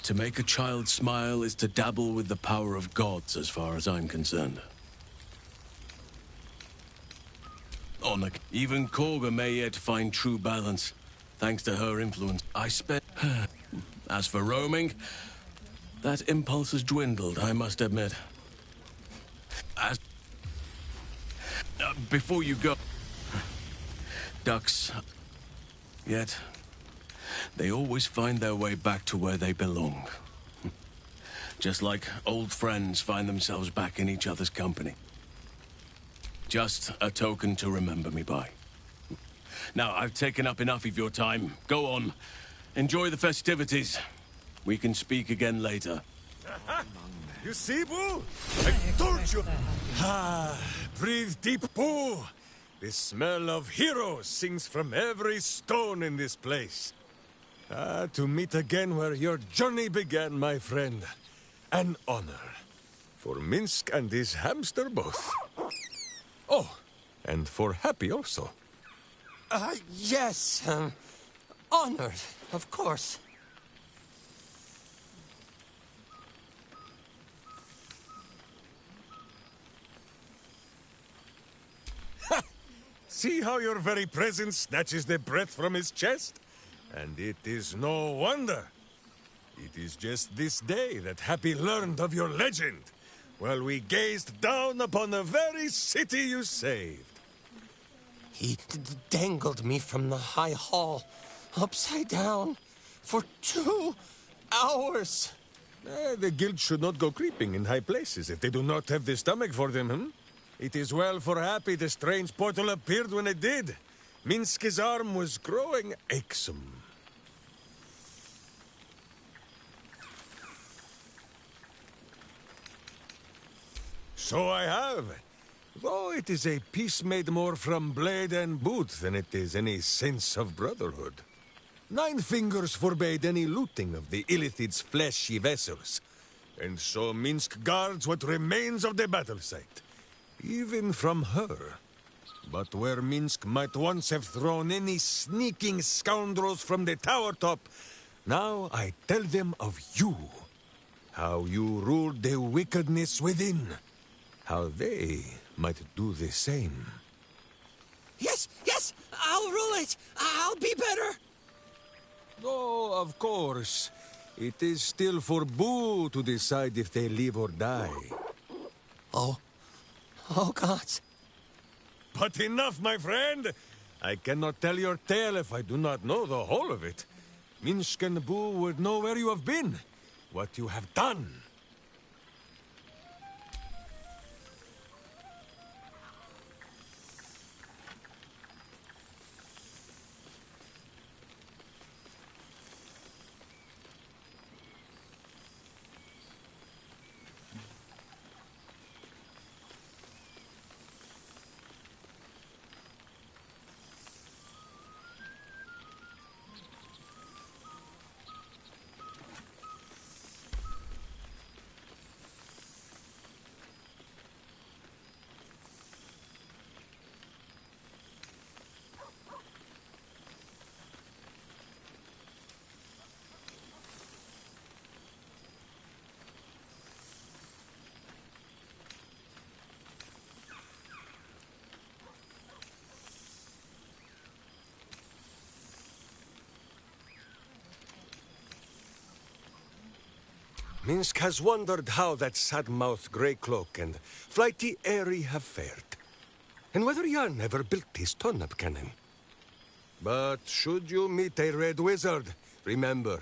To make a child smile is to dabble with the power of gods, as far as I'm concerned. Honor, even Korga may yet find true balance, thanks to her influence. I spent... As for roaming, that impulse has dwindled, I must admit. As... before you go... Ducks... Yet... They always find their way back to where they belong. Just like old friends find themselves back in each other's company. Just a token to remember me by. Now, I've taken up enough of your time. Go on. Enjoy the festivities. We can speak again later. You see, Boo? I told you! Ah, breathe deep, Boo! The smell of heroes sings from every stone in this place. To meet again where your journey began, my friend. An honor. For Minsk and his hamster both. Oh, and for Happy also. Yes, honored, of course. See how your very presence snatches the breath from his chest? And it is no wonder. It is just this day that Happy learned of your legend, while we gazed down upon the very city you saved. He dangled me from the high hall, upside down, for 2 hours. The guild should not go creeping in high places if they do not have the stomach for them, hmm? It is well for Happy the strange portal appeared when it did. Minsk's arm was growing achesome. So I have. Though it is a peace made more from blade and boot than it is any sense of brotherhood. 9 fingers forbade any looting of the Illithid's fleshy vessels. And so Minsk guards what remains of the battle site. Even from her. But where Minsk might once have thrown any sneaking scoundrels from the tower top, now I tell them of you. How you ruled the wickedness within. How they might do the same. Yes, yes, I'll rule it. I'll be better. Oh, of course. It is still for Boo to decide if they live or die. Oh, gods. But enough, my friend! I cannot tell your tale if I do not know the whole of it. Minsk and Boo would know where you have been, what you have done. Minsk has wondered how that sad-mouthed grey cloak and flighty Aerie have fared, and whether Jan ever built his turnip cannon. But should you meet a red wizard, remember,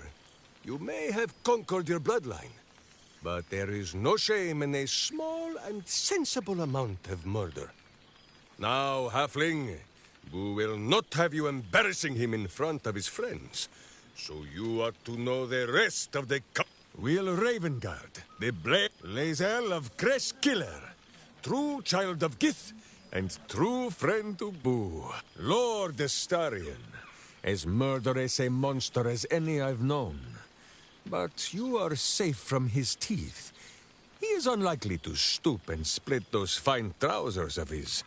you may have conquered your bloodline, but there is no shame in a small and sensible amount of murder. Now, halfling, Boo will not have you embarrassing him in front of his friends, so you ought to know the rest of the Will Ravengard, the Lae'zel of Creshkiller, true child of Gith, and true friend to Boo, Lord Astarion, as murderous a monster as any I've known. But you are safe from his teeth. He is unlikely to stoop and split those fine trousers of his.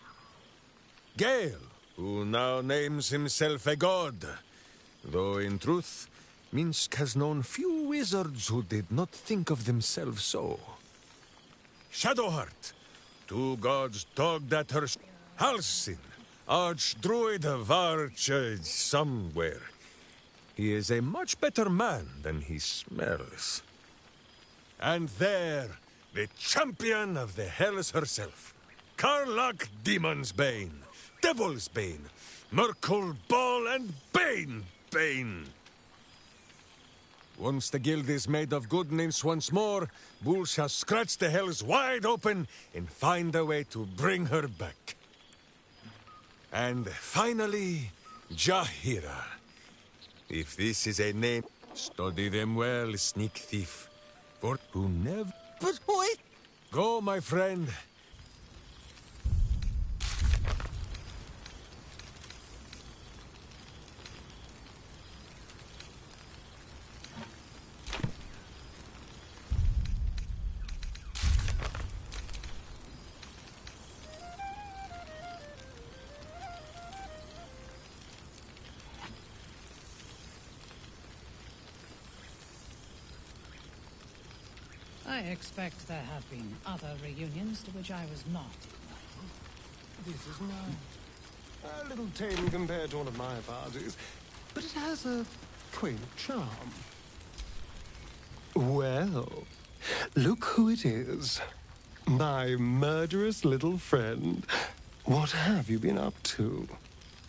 Gale, who now names himself a god, though in truth, Minsk has known few wizards who did not think of themselves so. Shadowheart, two gods dogged at her. Halsin, archdruid of Arch somewhere. He is a much better man than he smells. And there, the champion of the Hells herself, Karlach Demon's Bane, Devil's Bane, Merkul Ball and Bane. Once the guild is made of good nymphs once more, Bull shall scratch the Hells wide open and find a way to bring her back. And finally, Jahira. If this is a name, study them well, sneak thief. For who never... But wait! Go, my friend. I expect there have been other reunions to which I was not invited. This is nice. A little tame compared to one of my parties, but it has a quaint charm. Well, look who it is. My murderous little friend. What have you been up to?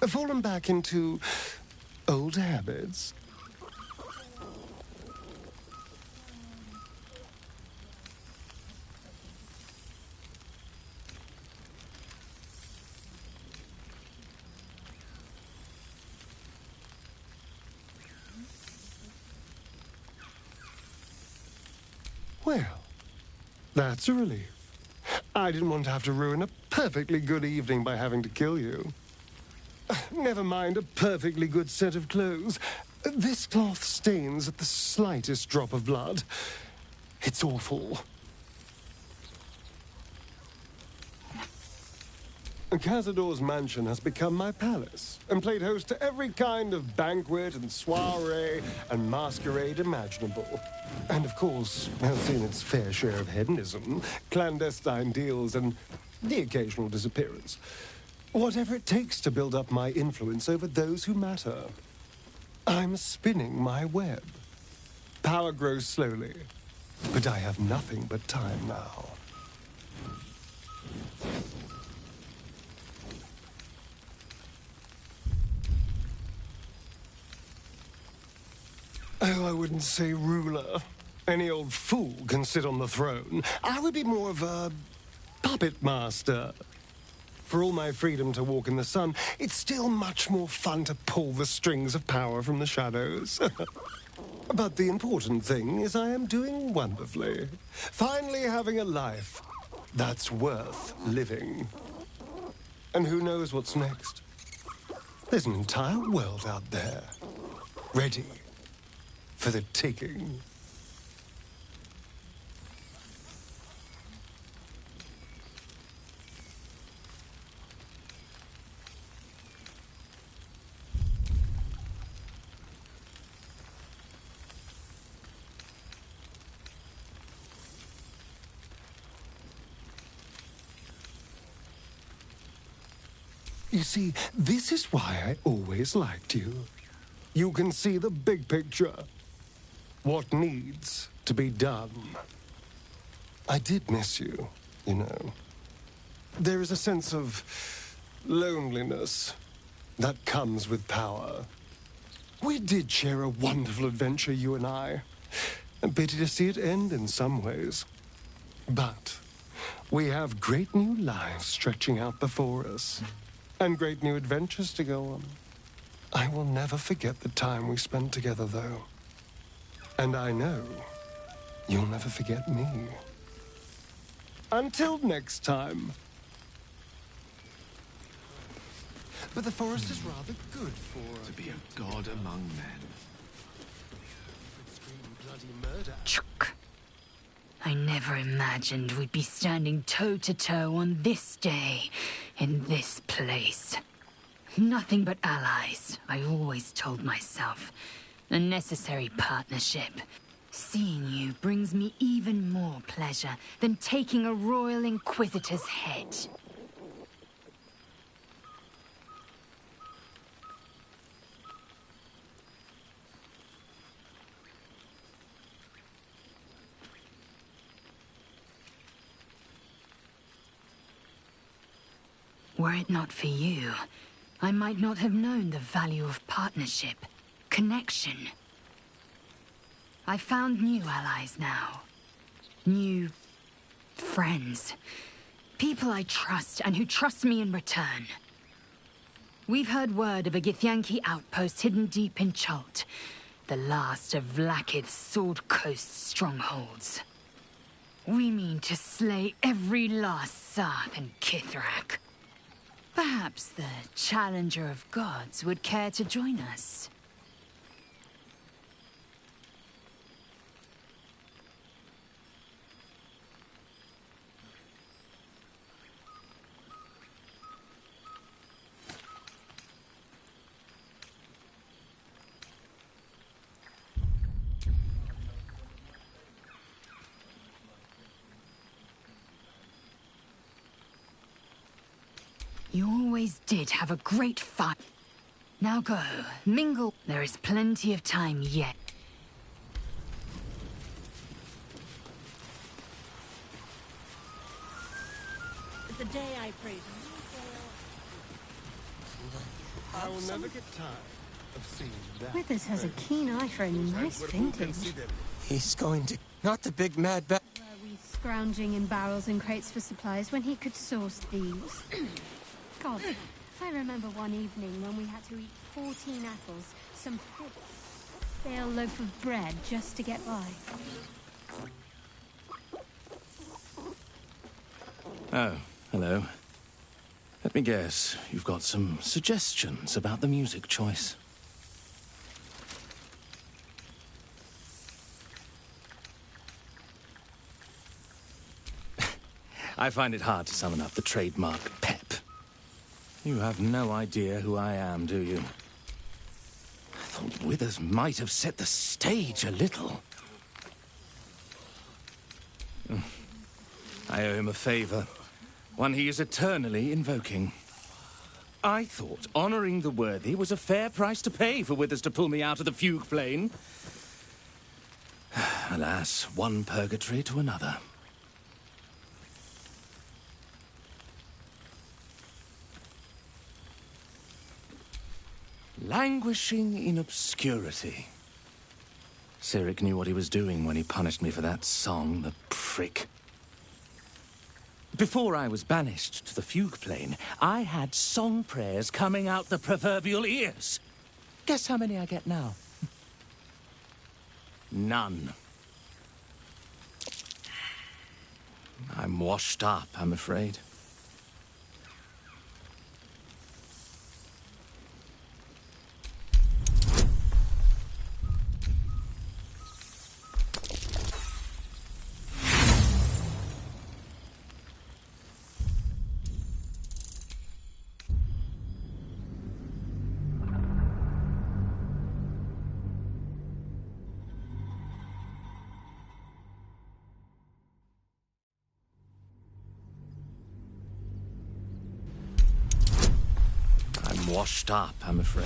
Fallen back into old habits? Well, that's a relief. I didn't want to have to ruin a perfectly good evening by having to kill you. Never mind a perfectly good set of clothes. This cloth stains at the slightest drop of blood. It's awful. Cazador's mansion has become my palace, and played host to every kind of banquet and soiree and masquerade imaginable. And of course, has seen its fair share of hedonism, clandestine deals, and the occasional disappearance. Whatever it takes to build up my influence over those who matter. I'm spinning my web. Power grows slowly, but I have nothing but time now. Oh, I wouldn't say ruler. Any old fool can sit on the throne. I would be more of a puppet master. For all my freedom to walk in the sun, it's still much more fun to pull the strings of power from the shadows. But the important thing is I am doing wonderfully. Finally having a life that's worth living. And who knows what's next? There's an entire world out there, ready for the taking. You see, this is why I always liked you. You can see the big picture. What needs to to be done. I did miss you, you know. There is a sense of loneliness that comes with power. We did share a wonderful adventure, you and I. A pity to see it end in some ways. But we have great new lives stretching out before us, and great new adventures to go on. I will never forget the time we spent together, though. And I know you'll never forget me. Until next time. But the forest is rather good for... To be a god among men. Chuk. I never imagined we'd be standing toe-to-toe on this day, in this place. Nothing but allies, I always told myself. A necessary partnership. Seeing you brings me even more pleasure than taking a royal inquisitor's head. Were it not for you, I might not have known the value of partnership, connection. I found new allies now. New friends. People I trust and who trust me in return. We've heard word of a Githyanki outpost hidden deep in Chult, the last of Vlaakith's Sword Coast strongholds. We mean to slay every last Sarth and Kithrak. Perhaps the Challenger of Gods would care to join us. You always did have a great fight. Now go, mingle. There is plenty of time yet. The day I prayed. I will never get tired of seeing that. Withers has a keen eye for any nice vintage. He's going to... Not the big mad bat. Were we scrounging in barrels and crates for supplies when he could source these? God, I remember one evening when we had to eat 14 apples, some stale loaf of bread just to get by. Oh, hello. Let me guess, you've got some suggestions about the music choice. I find it hard to summon up the trademark pep. You have no idea who I am, do you? I thought Withers might have set the stage a little. I owe him a favor, one he is eternally invoking. I thought honoring the worthy was a fair price to pay for Withers to pull me out of the fugue plane. Alas, one purgatory to another. Languishing in obscurity. Cyric knew what he was doing when he punished me for that song, the prick. Before I was banished to the fugue plane, I had song prayers coming out the proverbial ears. Guess how many I get now? None. I'm washed up, I'm afraid. Washed up, I'm afraid.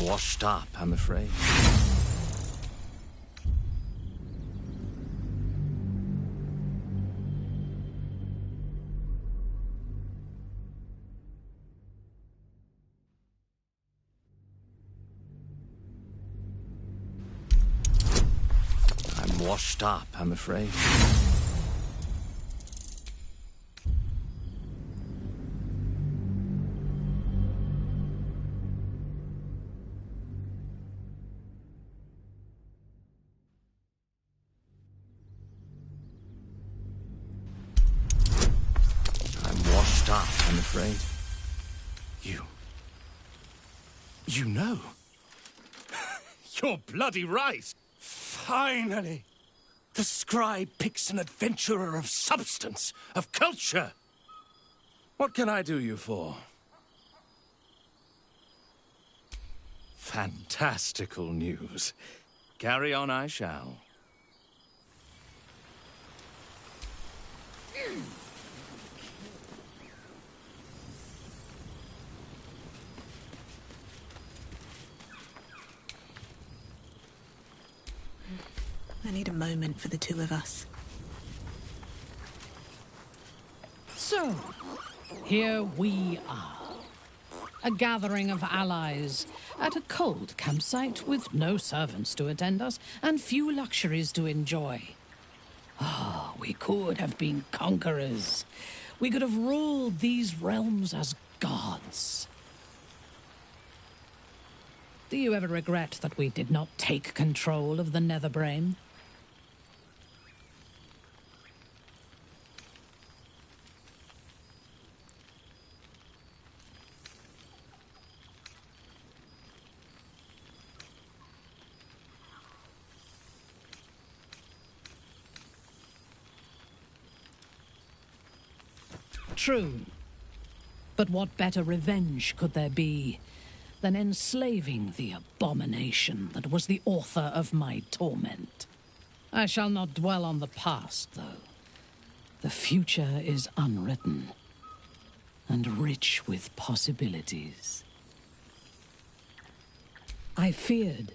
washed up, I'm afraid. I'm washed up, I'm afraid. I'm afraid. You know. You're bloody right! Finally! The scribe picks an adventurer of substance, of culture! What can I do you for? Fantastical news. Carry on I shall. I need a moment for the two of us. So, here we are. A gathering of allies at a cold campsite with no servants to attend us and few luxuries to enjoy. Oh, we could have been conquerors. We could have ruled these realms as gods. Do you ever regret that we did not take control of the Netherbrain? True. But what better revenge could there be than enslaving the abomination that was the author of my torment? I shall not dwell on the past, though. The future is unwritten and rich with possibilities. I feared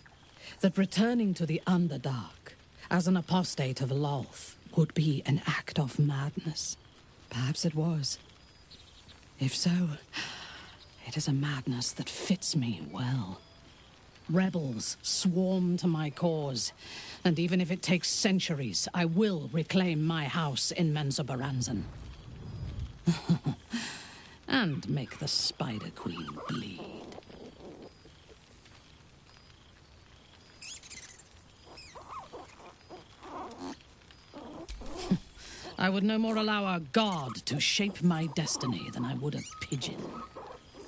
that returning to the Underdark as an apostate of Lolth would be an act of madness. Perhaps it was. If so, it is a madness that fits me well. Rebels swarm to my cause, and even if it takes centuries, I will reclaim my house in Menzoberranzan. And make the Spider Queen bleed. I would no more allow a god to shape my destiny than I would a pigeon.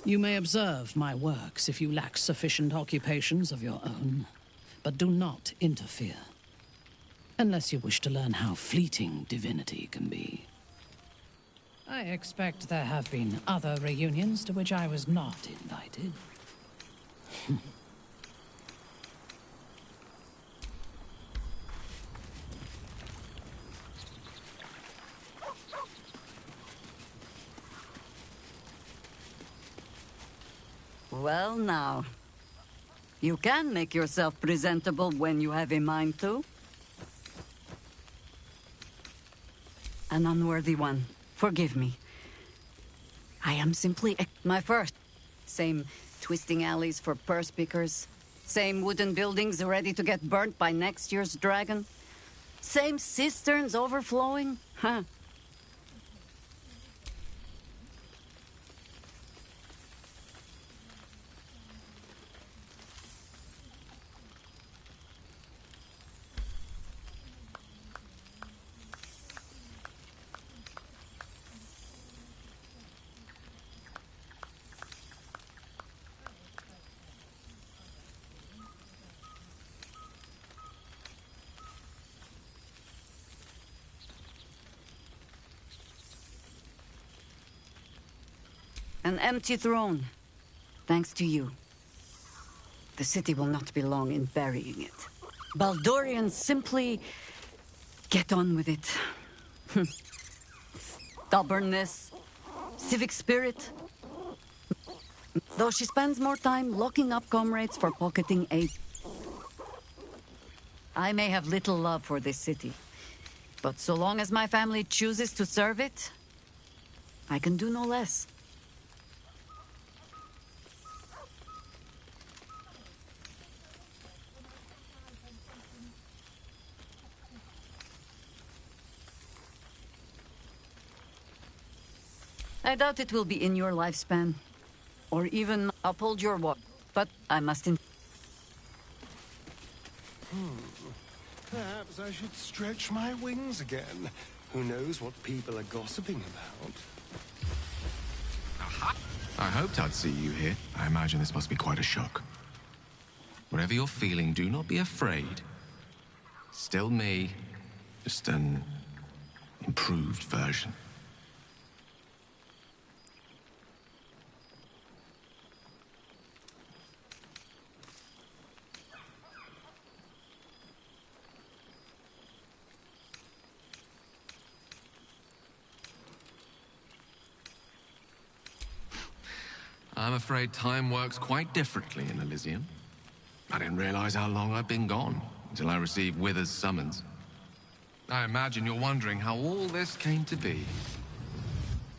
You may observe my works if you lack sufficient occupations of your own, but do not interfere. Unless you wish to learn how fleeting divinity can be. I expect there have been other reunions to which I was not invited. Well, now. You can make yourself presentable when you have a mind to. An unworthy one. Forgive me. I am simply my first. Same twisting alleys for purse pickers. Same wooden buildings ready to get burnt by next year's dragon. Same cisterns overflowing. Huh. An empty throne. Thanks to you. The city will not be long in burying it. Baldurians simply get on with it. Stubbornness, civic spirit. though she spends more time locking up comrades for pocketing aid. I may have little love for this city, but so long as my family chooses to serve it, I can do no less. I doubt it will be in your lifespan, or even uphold your word, but I must Perhaps I should stretch my wings again. Who knows what people are gossiping about? I hoped I'd see you here. I imagine this must be quite a shock. Whatever you're feeling, do not be afraid. Still me, just an improved version. I'm afraid time works quite differently in Elysium. I didn't realize how long I'd been gone until I received Wither's summons. I imagine you're wondering how all this came to be.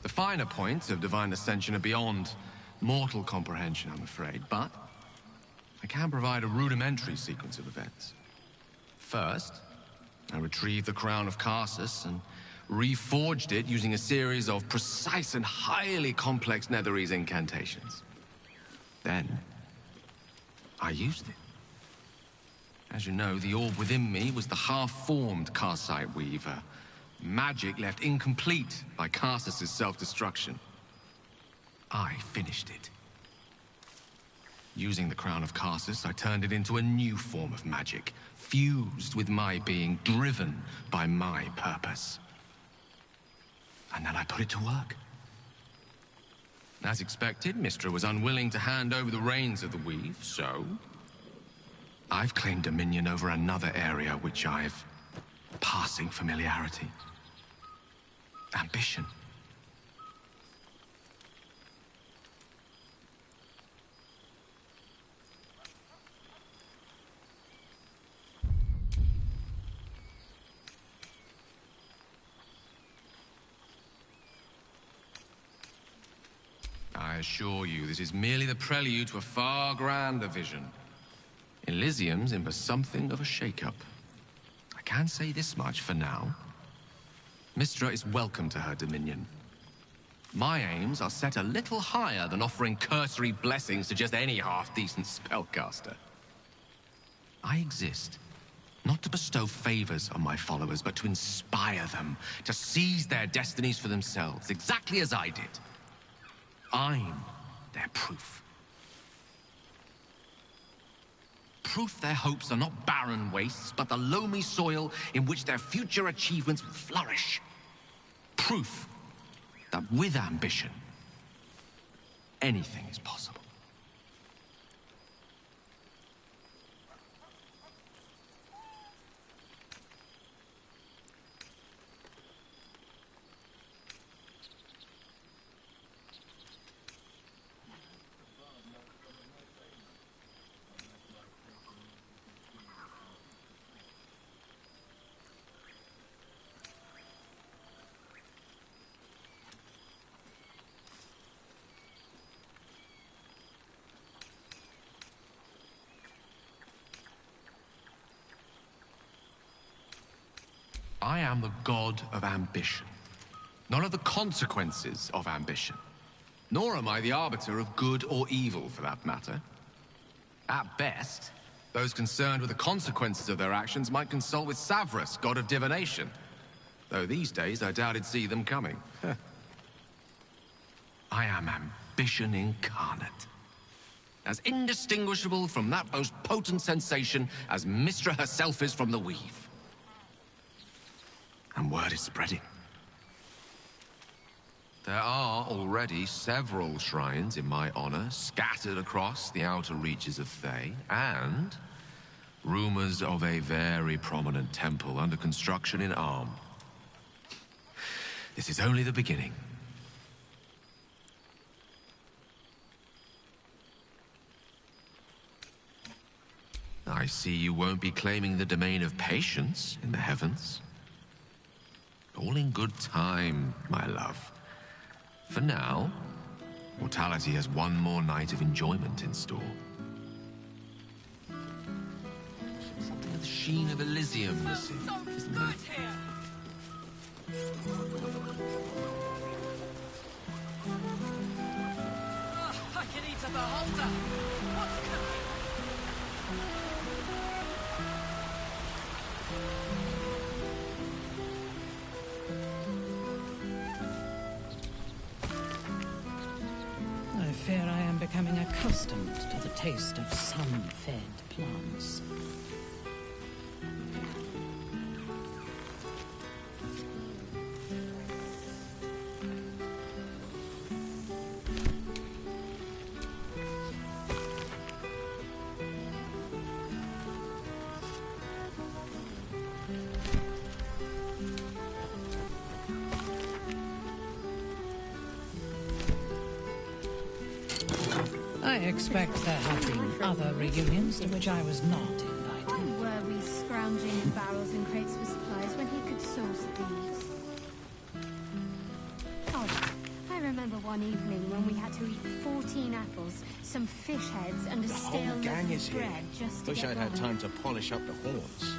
The finer points of divine ascension are beyond mortal comprehension, I'm afraid, but I can provide a rudimentary sequence of events. First, I retrieved the crown of Karsus and reforged it using a series of precise and highly complex Netherese incantations. Then, I used it. As you know, the orb within me was the half-formed Karsite Weaver. Magic left incomplete by Karsus' self-destruction. I finished it. Using the crown of Karsus, I turned it into a new form of magic, fused with my being, driven by my purpose. And then I put it to work. As expected, Mystra was unwilling to hand over the reins of the Weave, so I've claimed dominion over another area which I've passing familiarity. Ambition. I assure you, this is merely the prelude to a far grander vision. Elysium's in for something of a shake-up. I can say this much for now. Mystra is welcome to her dominion. My aims are set a little higher than offering cursory blessings to just any half-decent spellcaster. I exist, not to bestow favors on my followers, but to inspire them to seize their destinies for themselves, exactly as I did. I'm their proof. Proof their hopes are not barren wastes, but the loamy soil in which their future achievements will flourish. Proof that with ambition, anything is possible. I am the god of ambition, not of the consequences of ambition. Nor am I the arbiter of good or evil, for that matter. At best, those concerned with the consequences of their actions might consult with Savras, god of divination. Though these days, I doubt he'd see them coming. I am ambition incarnate. As indistinguishable from that most potent sensation as Mystra herself is from the Weave. And word is spreading. There are already several shrines in my honor scattered across the outer reaches of Thay, and rumors of a very prominent temple under construction in Arm. This is only the beginning. I see you won't be claiming the domain of patience in the heavens. All in good time, my love. For now, mortality has one more night of enjoyment in store. Something of the sheen of Elysium, you see, isn't there? I can eat a beholder. What's cooking? I fear I am becoming accustomed to the taste of sun-fed plants. I expect there have been other reunions to which I was not invited. Why were we scrounging in barrels and crates for supplies when he could source these? God, I remember one evening when we had to eat 14 apples, some fish heads, and a The stale whole loaf gang of is here. bread just to Wish get I'd had by. time to polish up the horns.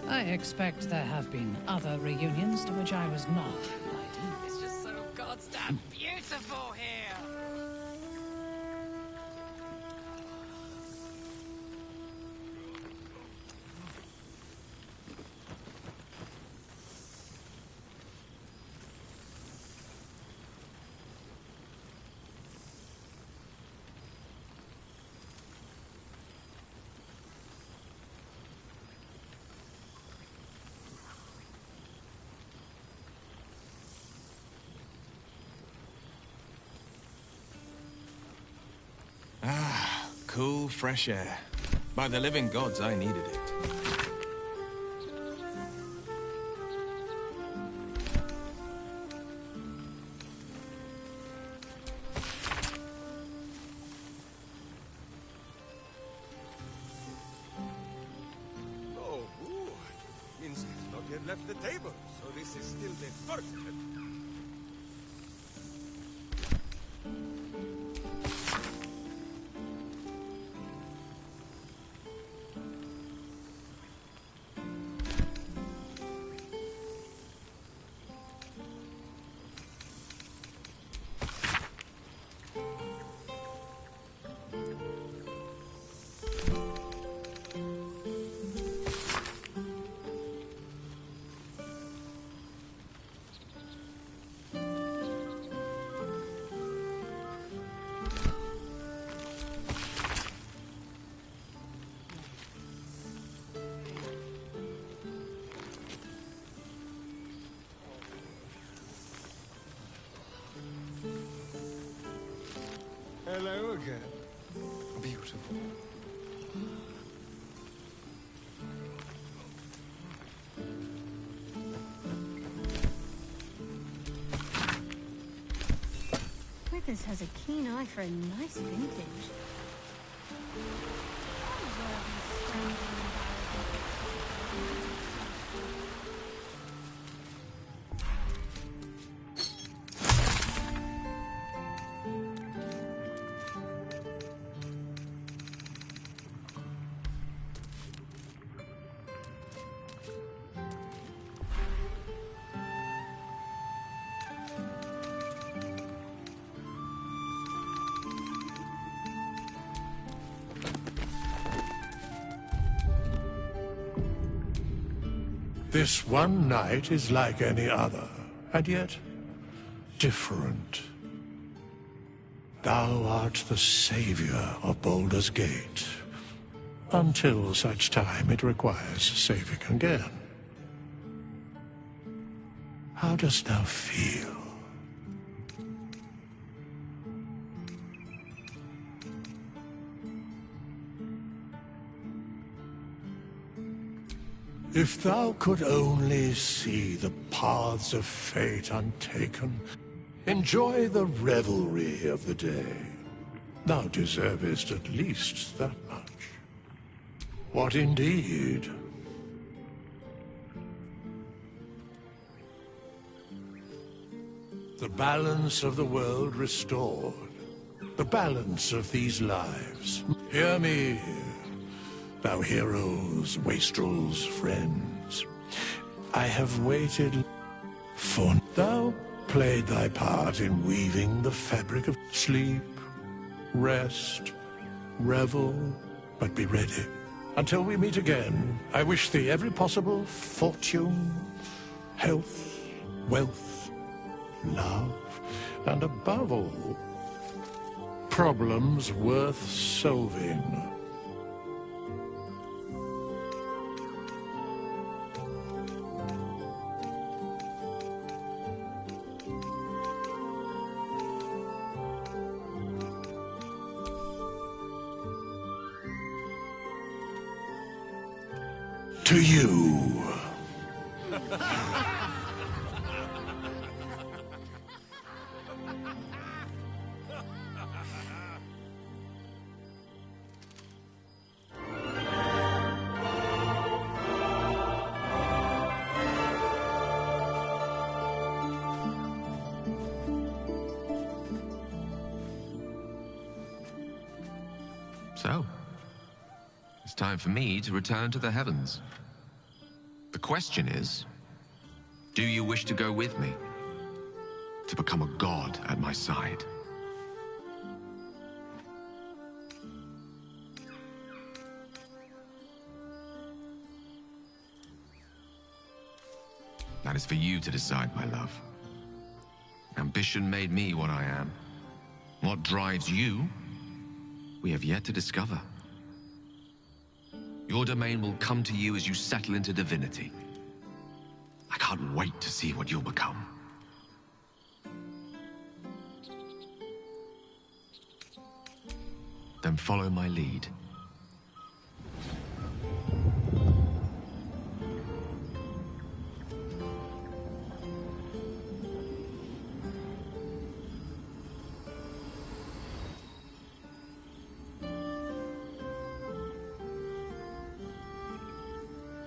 I expect there have been other reunions to which I was not invited. It's just so goddamn beautiful here. Ah, cool, fresh air. By the living gods, I needed it. Oh, good. Means he's not yet left the table, so this is still the first. Hello again. Beautiful. Withers has a keen eye for a nice vintage. This one night is like any other, and yet different. Thou art the savior of Baldur's Gate, until such time it requires saving again. How dost thou feel? If thou could only see the paths of fate untaken, enjoy the revelry of the day. Thou deservest at least that much. What indeed? The balance of the world restored. The balance of these lives. Hear me, thou heroes, wastrels, friends. I have waited for... Thou played thy part in weaving the fabric of sleep, rest, revel, but be ready. Until we meet again, I wish thee every possible fortune, health, wealth, love, and above all, problems worth solving. To you. So, it's time for me to return to the heavens. The question is, do you wish to go with me? To become a god at my side? That is for you to decide, my love. Ambition made me what I am. What drives you, we have yet to discover. Your domain will come to you as you settle into divinity. I can't wait to see what you'll become. Then follow my lead.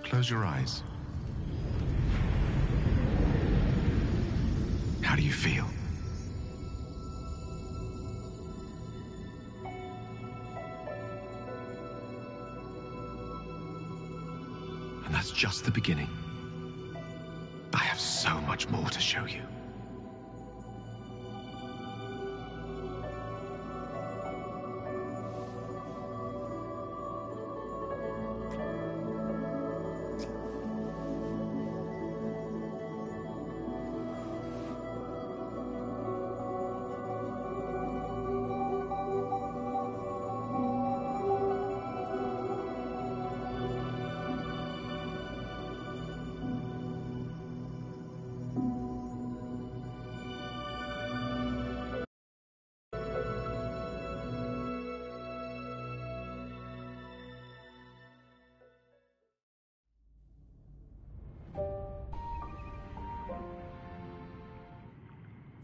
Close your eyes. How do you feel? And that's just the beginning. I have so much more to show you.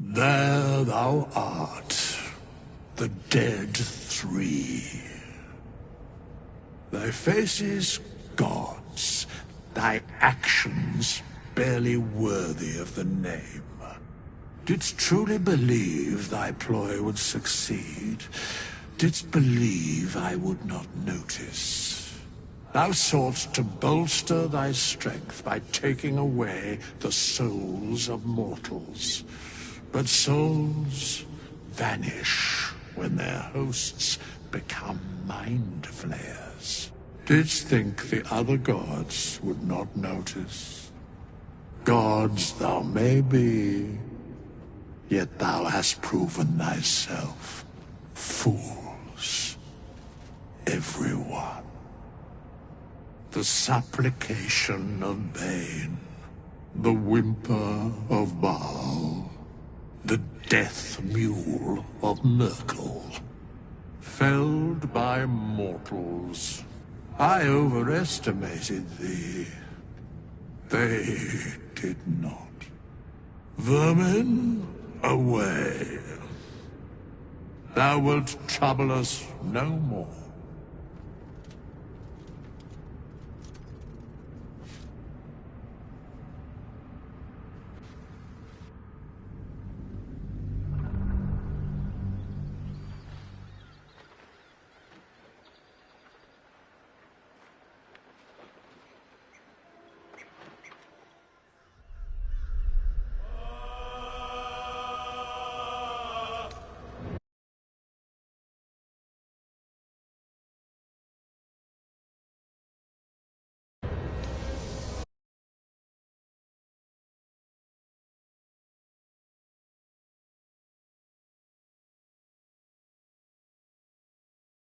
There thou art, the dead three. Thy faces gods, thy actions barely worthy of the name. Didst truly believe thy ploy would succeed? Didst believe I would not notice? Thou soughtst to bolster thy strength by taking away the souls of mortals. But souls vanish when their hosts become mind flayers. Didst think the other gods would not notice? Gods thou may be, yet thou hast proven thyself fools, everyone. The supplication of Bane, the whimper of Baal, the death mule of Merkel. Felled by mortals, I overestimated thee. They did not. Vermin, away. Thou wilt trouble us no more.